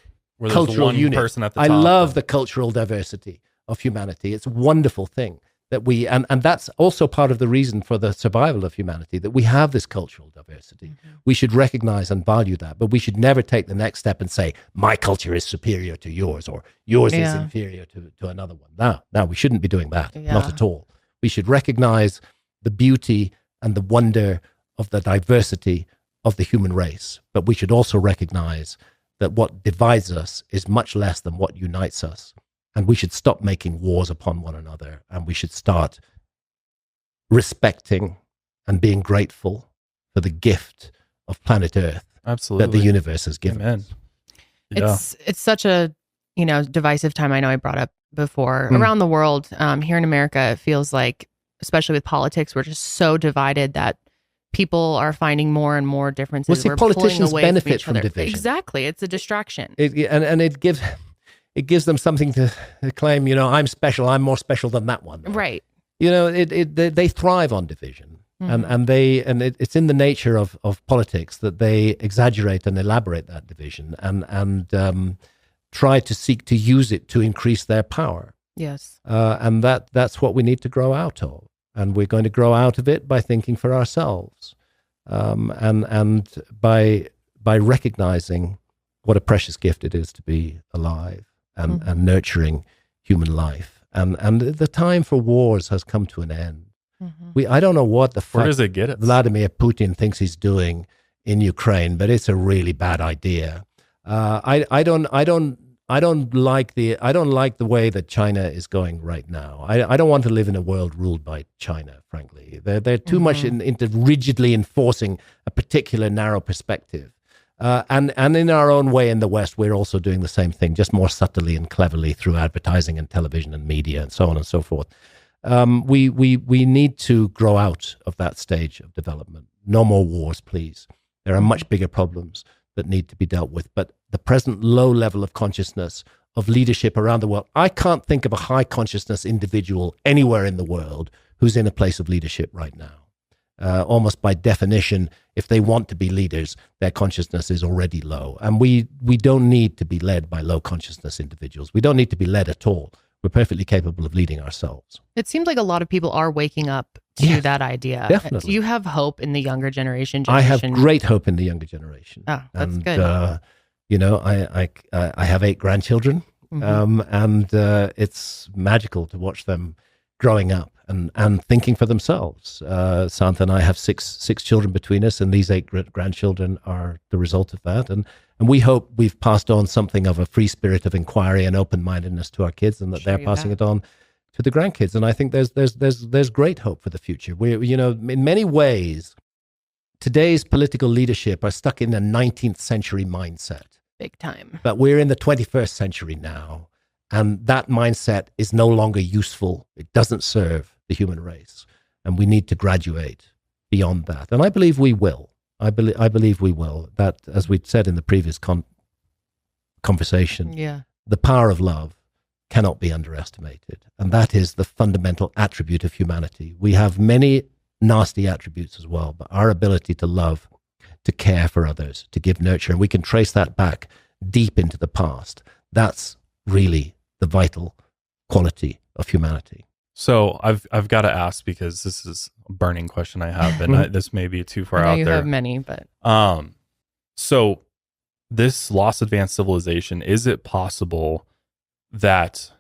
cultural unit. Person at the top. I love the cultural diversity of humanity. It's a wonderful thing that and that's also part of the reason for the survival of humanity, that we have this cultural diversity. We should recognize and value that, but we should never take the next step and say, my culture is superior to yours, or yours is inferior to another one. No, we shouldn't be doing that. Not at all. We should recognize the beauty and the wonder of the diversity of the human race, but we should also recognize that what divides us is much less than what unites us. And we should stop making wars upon one another, and we should start respecting and being grateful for the gift of planet Earth that the universe has given us. Yeah. It's such a divisive time. I know I brought up before around the world. Here in America, it feels like, especially with politics, we're just so divided that people are finding more and more differences. Well, politicians benefit from division. Exactly, it's a distraction. And it gives them something to claim, I'm special, I'm more special than that one. Right. They thrive on division. And it's in the nature of politics that they exaggerate and elaborate that division and try to seek to use it to increase their power. Yes. And that's what we need to grow out of. And we're going to grow out of it by thinking for ourselves. And by recognizing what a precious gift it is to be alive. And nurturing human life. And the time for wars has come to an end. I don't know what the fuck Where does it get us? Vladimir Putin thinks he's doing in Ukraine, but it's a really bad idea. I don't like the way that China is going right now. I don't want to live in a world ruled by China, frankly. They're too much into rigidly enforcing a particular narrow perspective. And in our own way in the West, we're also doing the same thing, just more subtly and cleverly through advertising and television and media and so on and so forth. We need to grow out of that stage of development. No more wars, please. There are much bigger problems that need to be dealt with. But the present low level of consciousness of leadership around the world, I can't think of a high consciousness individual anywhere in the world who's in a place of leadership right now. Almost by definition, if they want to be leaders, their consciousness is already low. And we don't need to be led by low consciousness individuals. We don't need to be led at all. We're perfectly capable of leading ourselves. It seems like a lot of people are waking up to that idea. Definitely. Do you have hope in the younger generation? I have great hope in the younger generation. Oh, that's good. I have 8 grandchildren, and it's magical to watch them growing up and thinking for themselves. Santha and I have six children between us, and these 8 grandchildren are the result of that. And we hope we've passed on something of a free spirit of inquiry and open-mindedness to our kids, and that they're passing it on to the grandkids. And I think there's great hope for the future. In many ways, today's political leadership are stuck in a 19th century mindset. Big time. But we're in the 21st century now, and that mindset is no longer useful. It doesn't serve the human race, and we need to graduate beyond that. And I believe we will. I believe we will. That, as we said in the previous conversation, the power of love cannot be underestimated. And that is the fundamental attribute of humanity. We have many nasty attributes as well, but our ability to love, to care for others, to give nurture, and we can trace that back deep into the past. That's really the vital quality of humanity. So I've got to ask, because this is a burning question I have, and this may be too far out you there. Have many, but so this lost advanced civilization, is it possible that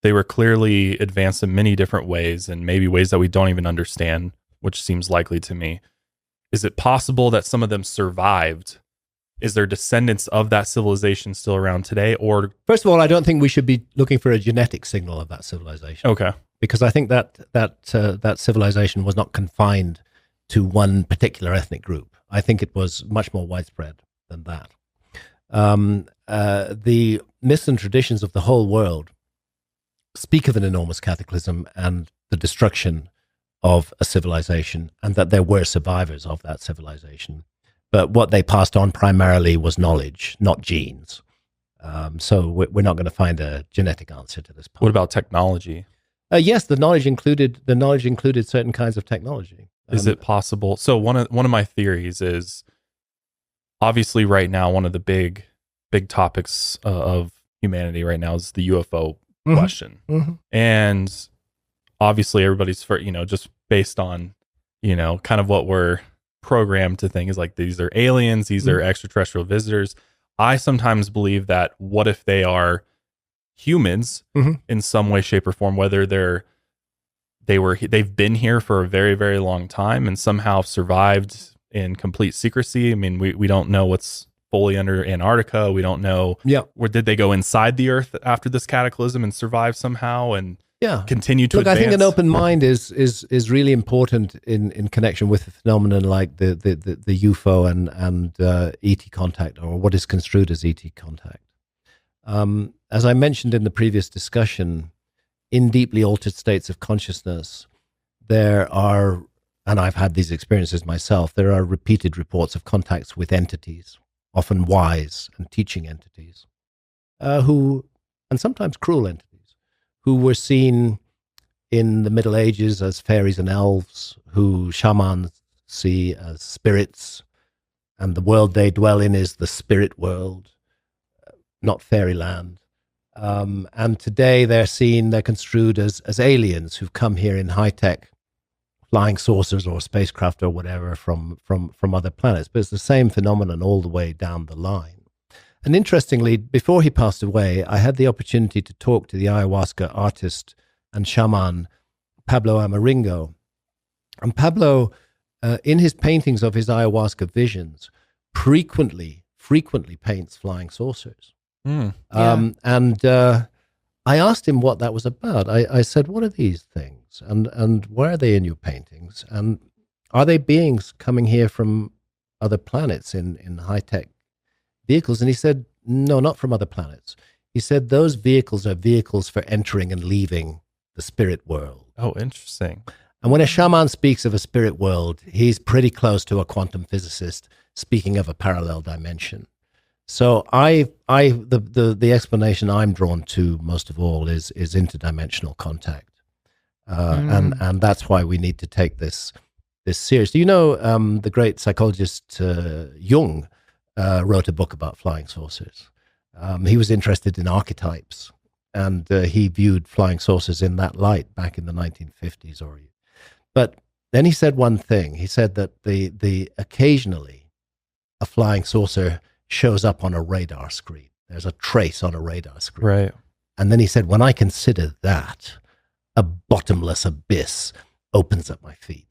they were clearly advanced in many different ways, and maybe ways that we don't even understand, which seems likely to me? Is it possible that some of them survived? Is there descendants of that civilization still around today? Or first of all, I don't think we should be looking for a genetic signal of that civilization. Okay. Because I think that civilization was not confined to one particular ethnic group. I think it was much more widespread than that. The myths and traditions of the whole world speak of an enormous cataclysm and the destruction of a civilization, and that there were survivors of that civilization. But what they passed on primarily was knowledge, not genes. So we're not going to find a genetic answer to this point. What about technology? Yes, the knowledge included certain kinds of technology. Is it possible? So one of my theories is, obviously right now, one of the big topics of humanity right now is the UFO question. Mm-hmm. And obviously everybody's just based on, kind of what we're programmed to think is like, these are aliens, these are extraterrestrial visitors. I sometimes believe that what if they are humans in some way, shape, or form, whether they've been here for a very, very long time and somehow survived in complete secrecy. I mean, we don't know what's fully under Antarctica. We don't know where did they go inside the Earth after this cataclysm and survive somehow and continue to advance. I think an open mind is really important in connection with a phenomenon like the UFO and ET contact, or what is construed as ET contact. As I mentioned in the previous discussion, in deeply altered states of consciousness, there are, and I've had these experiences myself, there are repeated reports of contacts with entities, often wise and teaching entities, and sometimes cruel entities, who were seen in the Middle Ages as fairies and elves, who shamans see as spirits, and the world they dwell in is the spirit world, not fairyland. And today they're construed as aliens who've come here in high-tech flying saucers or spacecraft or whatever from other planets. But it's the same phenomenon all the way down the line. And interestingly, before he passed away, I had the opportunity to talk to the ayahuasca artist and shaman, Pablo Amaringo. And Pablo, in his paintings of his ayahuasca visions, frequently paints flying saucers. And I asked him what that was about. I said, what are these things? And where are they in your paintings? And are they beings coming here from other planets in high-tech vehicles? And he said, no, not from other planets. He said those vehicles are vehicles for entering and leaving the spirit world. Oh, interesting. And when a shaman speaks of a spirit world, he's pretty close to a quantum physicist speaking of a parallel dimension. So the explanation I'm drawn to most of all is interdimensional contact. And that's why we need to take this seriously. You know, the great psychologist Jung wrote a book about flying saucers. He was interested in archetypes, and he viewed flying saucers in that light back in the 1950s. But then he said one thing. He said that the occasionally a flying saucer shows up on a radar screen. There's a trace on a radar screen. Right. And then he said, when I consider that, a bottomless abyss opens at my feet.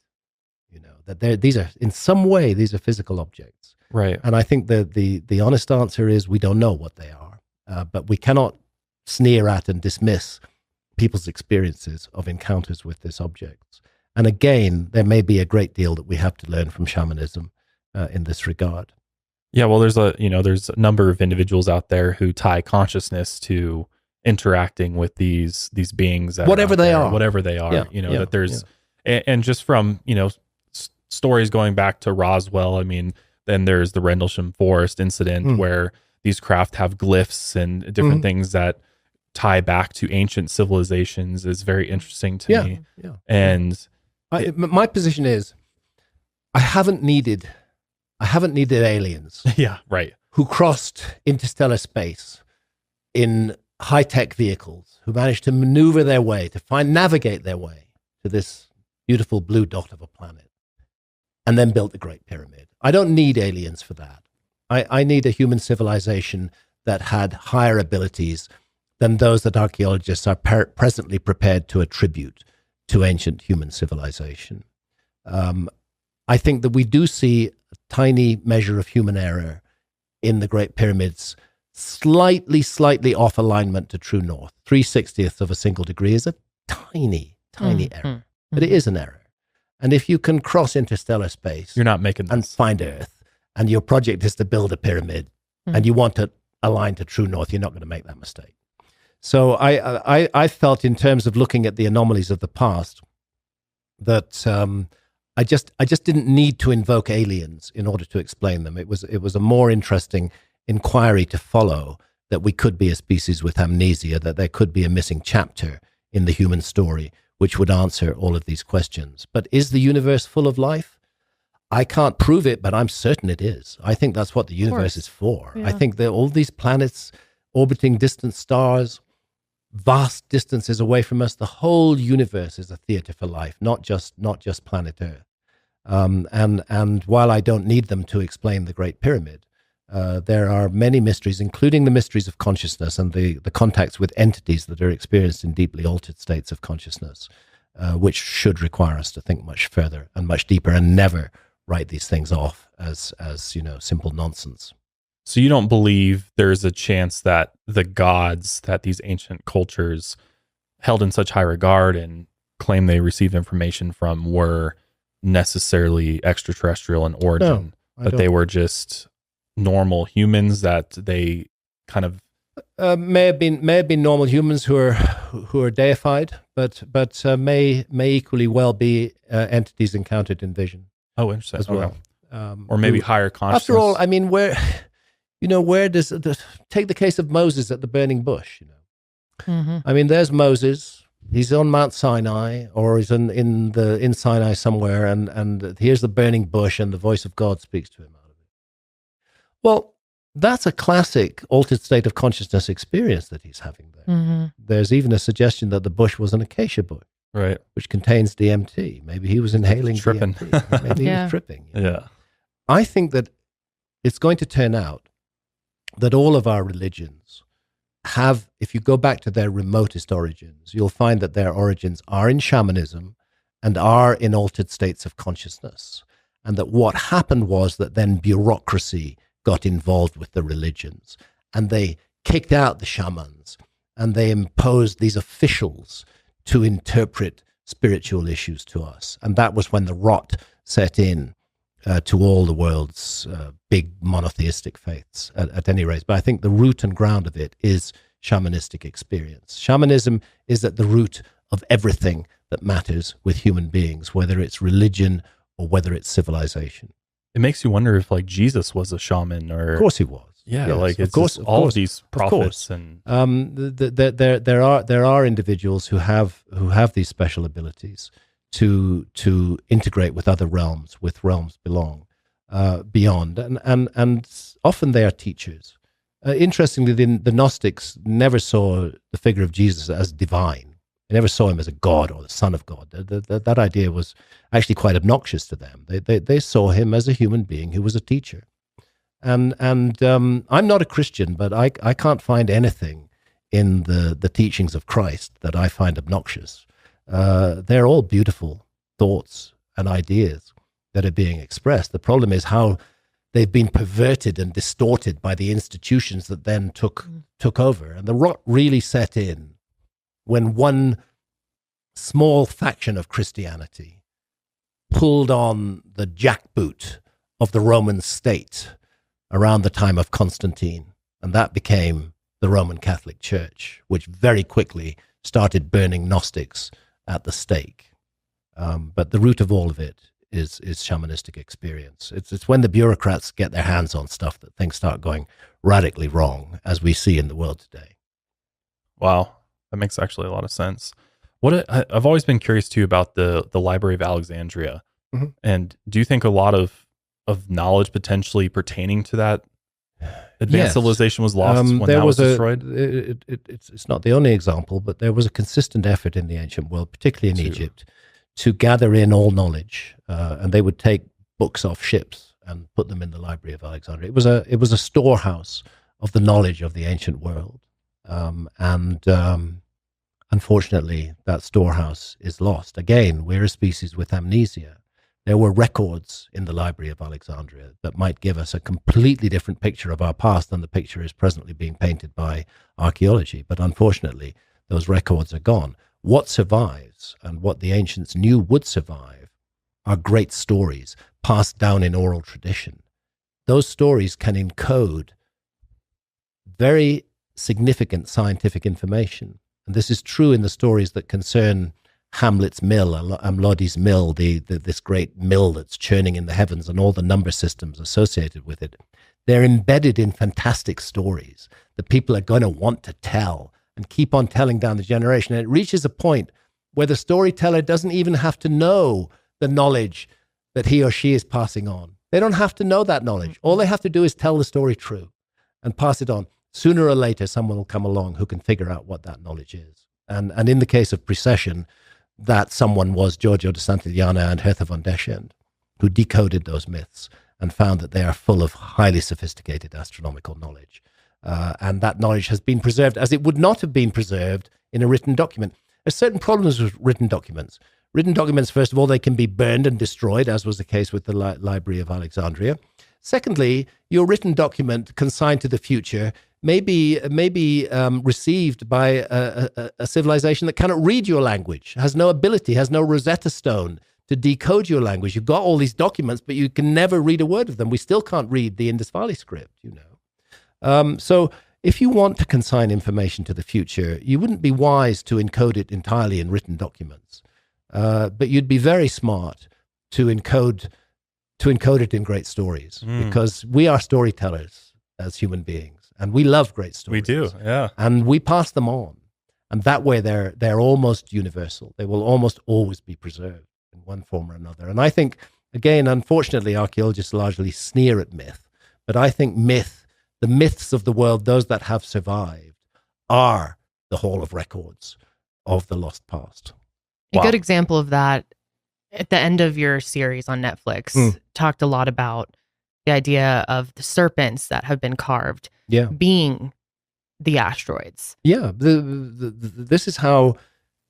You know, that these are, in some way, these are physical objects. Right. And I think that the honest answer is we don't know what they are, but we cannot sneer at and dismiss people's experiences of encounters with this objects. And again, there may be a great deal that we have to learn from shamanism in this regard. Yeah, well, there's a number of individuals out there who tie consciousness to interacting with these beings, that whatever they are. Yeah, that there's, and just from, stories going back to Roswell, I mean, then there's the Rendlesham Forest incident where these craft have glyphs and different things that tie back to ancient civilizations is very interesting to me. Yeah. And my position is I haven't needed aliens yeah, right, who crossed interstellar space in high-tech vehicles, who managed to maneuver their way, navigate their way to this beautiful blue dot of a planet, and then built the Great Pyramid. I don't need aliens for that. I need a human civilization that had higher abilities than those that archaeologists are presently prepared to attribute to ancient human civilization. I think that we do see a tiny measure of human error in the Great Pyramids, slightly off alignment to true north. 3/60th of a single degree is a tiny error, but it is an error. And if you can cross interstellar space, you're not making this. And find Earth, and your project is to build a pyramid, and you want to align to true north, you're not going to make that mistake. So I felt, in terms of looking at the anomalies of the past, that I just didn't need to invoke aliens in order to explain them. It was a more interesting inquiry to follow, that we could be a species with amnesia, that there could be a missing chapter in the human story which would answer all of these questions. But is the universe full of life? I can't prove it, but I'm certain it is. I think that's what the universe is for. Yeah. I think that all these planets orbiting distant stars, vast distances away from us, the whole universe is a theater for life, not just planet Earth. And while I don't need them to explain the Great Pyramid, there are many mysteries, including the mysteries of consciousness and the contacts with entities that are experienced in deeply altered states of consciousness, which should require us to think much further and much deeper, and never write these things off as simple nonsense. So you don't believe there's a chance that the gods that these ancient cultures held in such high regard and claim they received information from were necessarily extraterrestrial in origin, that they were just normal humans, that they kind of may have been normal humans who are deified, but may equally well be entities encountered in vision. Oh, interesting. As well. Or maybe higher consciousness. After all, I mean, where does take the case of Moses at the burning bush? I mean, there's Moses. He's on Mount Sinai, or he's in Sinai somewhere, and here's the burning bush, and the voice of God speaks to him out of it. Well, that's a classic altered state of consciousness experience that he's having there. There's even a suggestion that the bush was an acacia bush, right, which contains DMT. Maybe he was inhaling DMT. Maybe he was tripping. Yeah. I think that it's going to turn out that all of our religions have, if you go back to their remotest origins, you'll find that their origins are in shamanism and are in altered states of consciousness. And that what happened was that then bureaucracy got involved with the religions, and they kicked out the shamans, and they imposed these officials to interpret spiritual issues to us. And that was when the rot set in to all the world's big monotheistic faiths at any rate. But I think the root and ground of it is shamanistic experience. Shamanism is at the root of everything that matters with human beings, whether it's religion or whether it's civilization. It makes you wonder if like Jesus was a shaman, or of course he was. Yeah, yes, like it's just all of these prophets, and there are individuals who have these special abilities to integrate with other realms, with realms beyond, and often they are teachers. Interestingly, the Gnostics never saw the figure of Jesus as divine. They never saw him as a god or the son of God. That idea was actually quite obnoxious to them. They saw him as a human being who was a teacher. And I'm not a Christian, but I can't find anything in the teachings of Christ that I find obnoxious. They're all beautiful thoughts and ideas that are being expressed. The problem is how they've been perverted and distorted by the institutions that then took over. And the rot really set in when one small faction of Christianity pulled on the jackboot of the Roman state around the time of Constantine. And that became the Roman Catholic Church, which very quickly started burning Gnostics at the stake. But the root of all of it is shamanistic experience. It's when the bureaucrats get their hands on stuff that things start going radically wrong, as we see in the world today. Wow. That makes actually a lot of sense. I've always been curious too about the Library of Alexandria. Mm-hmm. And do you think a lot of knowledge potentially pertaining to that advanced civilization was lost when that was destroyed? It's not the only example, but there was a consistent effort in the ancient world, particularly in Egypt, to gather in all knowledge, and they would take books off ships and put them in the Library of Alexandria. It was a storehouse of the knowledge of the ancient world. Unfortunately, that storehouse is lost. Again, we're a species with amnesia. There were records in the Library of Alexandria that might give us a completely different picture of our past than the picture is presently being painted by archaeology. But unfortunately, those records are gone. What survives, and what the ancients knew would survive, are great stories passed down in oral tradition. Those stories can encode very significant scientific information. And this is true in the stories that concern Hamlet's mill, Amlodi's mill, this great mill that's churning in the heavens and all the number systems associated with it. They're embedded in fantastic stories that people are going to want to tell and keep on telling down the generation. And it reaches a point where the storyteller doesn't even have to know the knowledge that he or she is passing on. They don't have to know that knowledge. All they have to do is tell the story true and pass it on. Sooner or later, someone will come along who can figure out what that knowledge is. And in the case of precession, that someone was Giorgio de Santillana and Hertha von Deschend, who decoded those myths and found that they are full of highly sophisticated astronomical knowledge. And that knowledge has been preserved as it would not have been preserved in a written document. There's certain problems with written documents. Written documents, first of all, they can be burned and destroyed, as was the case with the Library of Alexandria. Secondly, your written document consigned to the future may be received by a civilization that cannot read your language, has no ability, has no Rosetta Stone to decode your language. You've got all these documents, but you can never read a word of them. We still can't read the Indus Valley script, you know. So if you want to consign information to the future, you wouldn't be wise to encode it entirely in written documents. But you'd be very smart to encode it in great stories, because we are storytellers as human beings. And we love great stories. We do, yeah. And we pass them on. And that way they're almost universal. They will almost always be preserved in one form or another. And I think, again, unfortunately, archaeologists largely sneer at myth. But I think the myths of the world, those that have survived, are the hall of records of the lost past. A good example of that, at the end of your series on Netflix, talked a lot about the idea of the serpents that have been carved being the asteroids. Yeah, this is how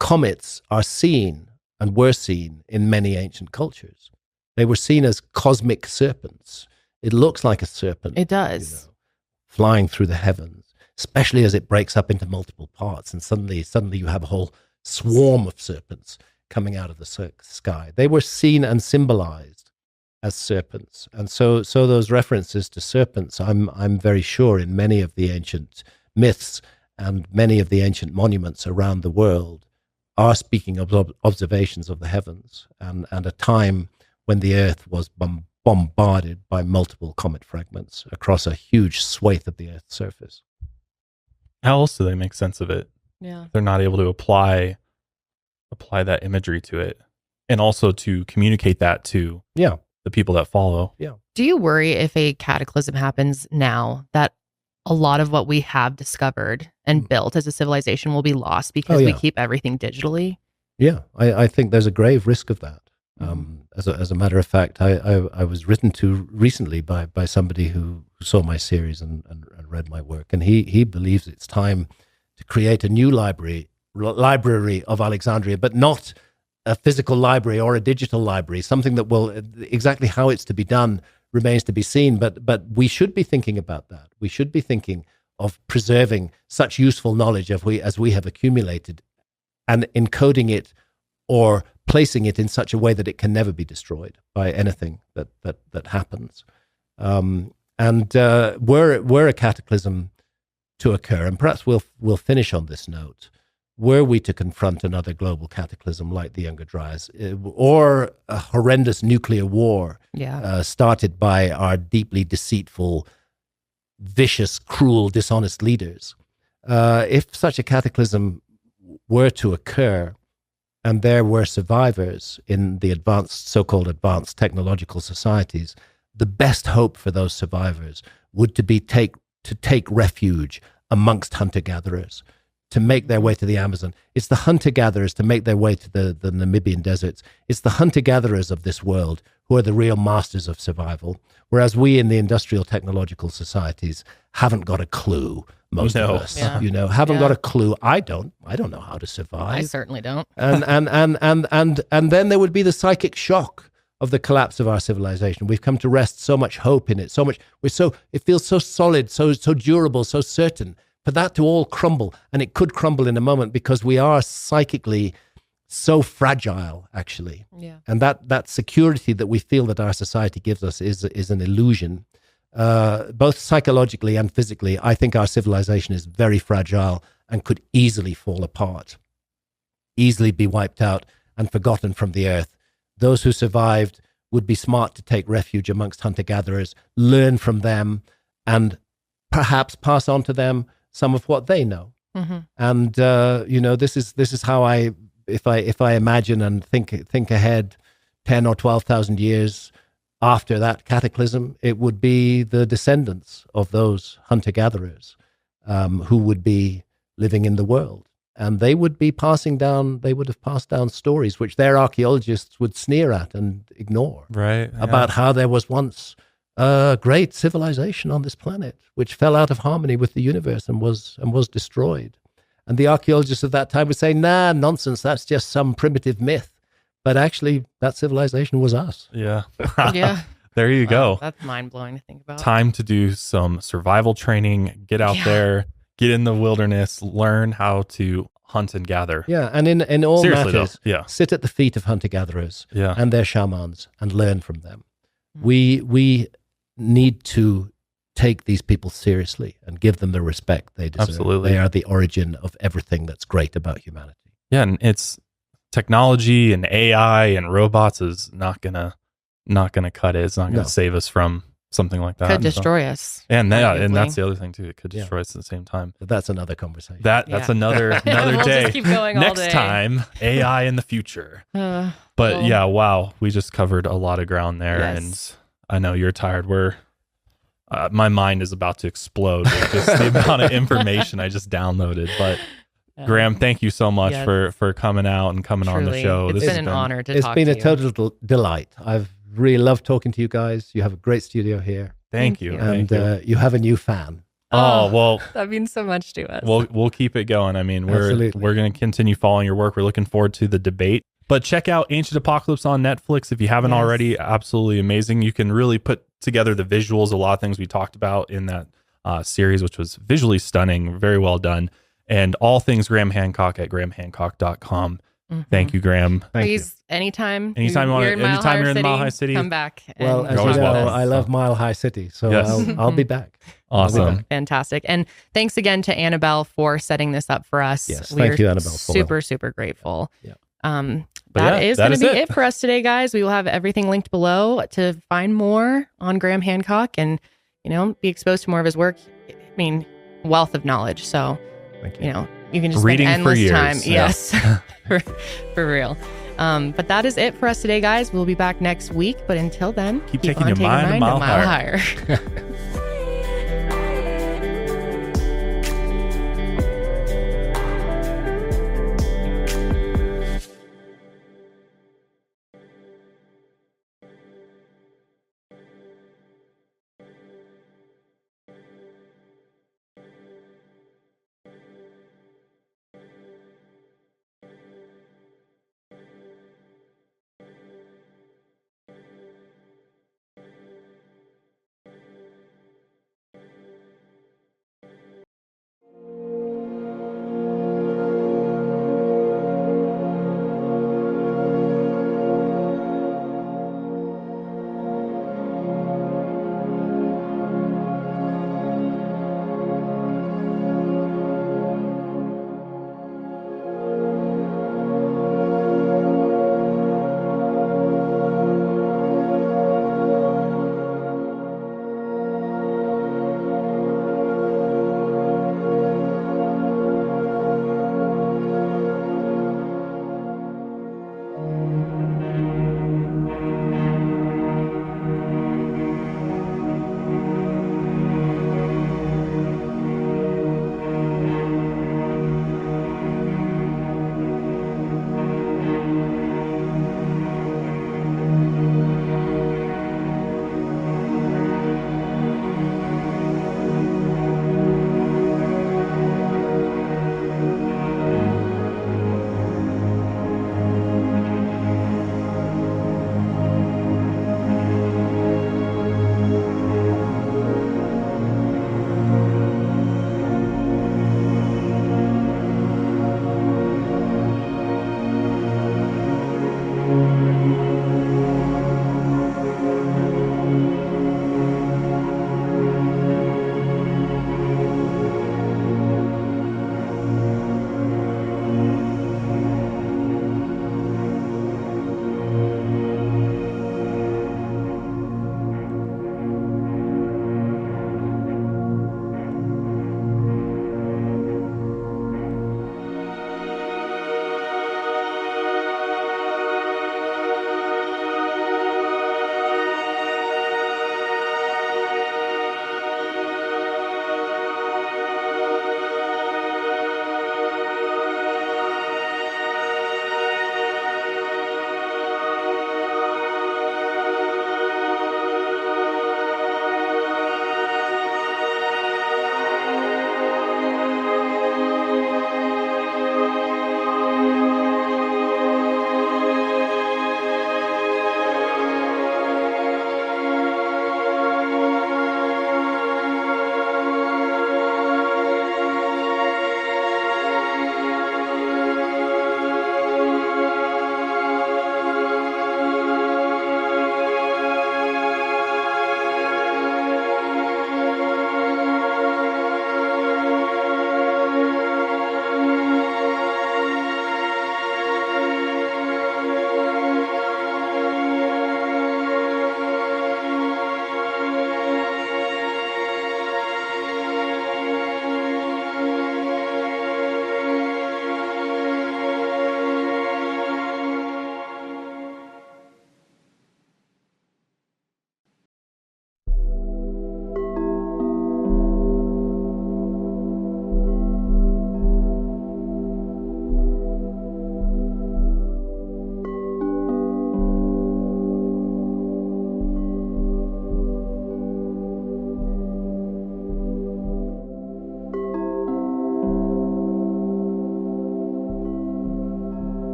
comets are seen and were seen in many ancient cultures. They were seen as cosmic serpents. It looks like a serpent. It does. You know, flying through the heavens, especially as it breaks up into multiple parts, and suddenly you have a whole swarm of serpents coming out of the sky. They were seen and symbolized as serpents. And so those references to serpents, I'm very sure in many of the ancient myths and many of the ancient monuments around the world are speaking of observations of the heavens and a time when the earth was bombarded by multiple comet fragments across a huge swathe of the earth's surface. How else do they make sense of it? Yeah. They're not able to apply that imagery to it, and also to communicate that to the people that follow. Yeah. Do you worry if a cataclysm happens now that a lot of what we have discovered and built as a civilization will be lost because we keep everything digitally? Yeah, I think there's a grave risk of that. As a matter of fact, I was written to recently by somebody who saw my series and read my work, and he believes it's time to create a new library of Alexandria, but not a physical library or a digital library, something that will, exactly how it's to be done remains to be seen. But we should be thinking about that. We should be thinking of preserving such useful knowledge as we have accumulated and encoding it or placing it in such a way that it can never be destroyed by anything that happens. Were a cataclysm to occur, and perhaps we'll finish on this note, were we to confront another global cataclysm like the Younger Dryas, or a horrendous nuclear war started by our deeply deceitful, vicious, cruel, dishonest leaders, if such a cataclysm were to occur, and there were survivors in the so-called advanced technological societies, the best hope for those survivors would to take refuge amongst hunter-gatherers, to make their way to the Amazon. It's the hunter-gatherers to make their way to the Namibian deserts. It's the hunter-gatherers of this world who are the real masters of survival, whereas we in the industrial technological societies haven't got a clue. Most of us, haven't got a clue. I don't know how to survive. I certainly don't. And then there would be the psychic shock of the collapse of our civilization. We've come to rest so much hope in it, so much. It feels so solid, so durable, so certain. For that to all crumble, and it could crumble in a moment because we are psychically so fragile, actually. Yeah. And that security that we feel that our society gives us is an illusion. Both psychologically and physically, I think our civilization is very fragile and could easily fall apart, easily be wiped out and forgotten from the earth. Those who survived would be smart to take refuge amongst hunter-gatherers, learn from them, and perhaps pass on to them some of what they know. Mm-hmm. And this is how if I imagine and think ahead 10 or 12,000 years after that cataclysm, it would be the descendants of those hunter-gatherers who would be living in the world. And they would have passed down stories which their archaeologists would sneer at and ignore. Right. Yeah. About how there was once a great civilization on this planet which fell out of harmony with the universe and was destroyed. And the archaeologists of that time would say, nah, nonsense, that's just some primitive myth. But actually, that civilization was us. Yeah. Yeah. There you go. That's mind-blowing to think about. Time to do some survival training, get out there, get in the wilderness, learn how to hunt and gather. Yeah, and in all Seriously, matters, sit at the feet of hunter-gatherers and their shamans and learn from them. Mm-hmm. We need to take these people seriously and give them the respect they deserve. Absolutely. They are the origin of everything that's great about humanity. Yeah, and it's technology and AI and robots is not gonna cut it. It's not gonna save us from something like that. Could destroy us. And that's the other thing too. It could destroy us at the same time. But that's another conversation. That's another We'll day. just keep going all Next day. time, AI in the future. Wow, we just covered a lot of ground there, and I know you're tired. My mind is about to explode with just the amount of information I just downloaded. But Graham, thank you so much for coming out and coming on the show. It's been an honor to talk to you. It's been a total delight. I've really loved talking to you guys. You have a great studio here. Thank you. And you have a new fan. Oh, well, that means so much to us. We'll keep it going. I mean, we're going to continue following your work. We're looking forward to the debate. But check out Ancient Apocalypse on Netflix if you haven't already. Absolutely amazing. You can really put together the visuals, a lot of things we talked about in that series, which was visually stunning, very well done. And all things Graham Hancock at grahamhancock.com. Thank you, Graham. Please, anytime you want you're in Mile High City, come back. Well, as you know, I love Mile High City, so I'll be back. Awesome. Fantastic. And thanks again to Annabelle for setting this up for us. Yes, thank you, Annabelle. Super grateful. Yeah. That is going to be it for us today, guys. We will have everything linked below to find more on Graham Hancock and, be exposed to more of his work. I mean, wealth of knowledge. So, you can just reading spend endless for years. time. Yes, for real. But that is it for us today, guys. We'll be back next week. But until then, keep taking your mind a mile higher.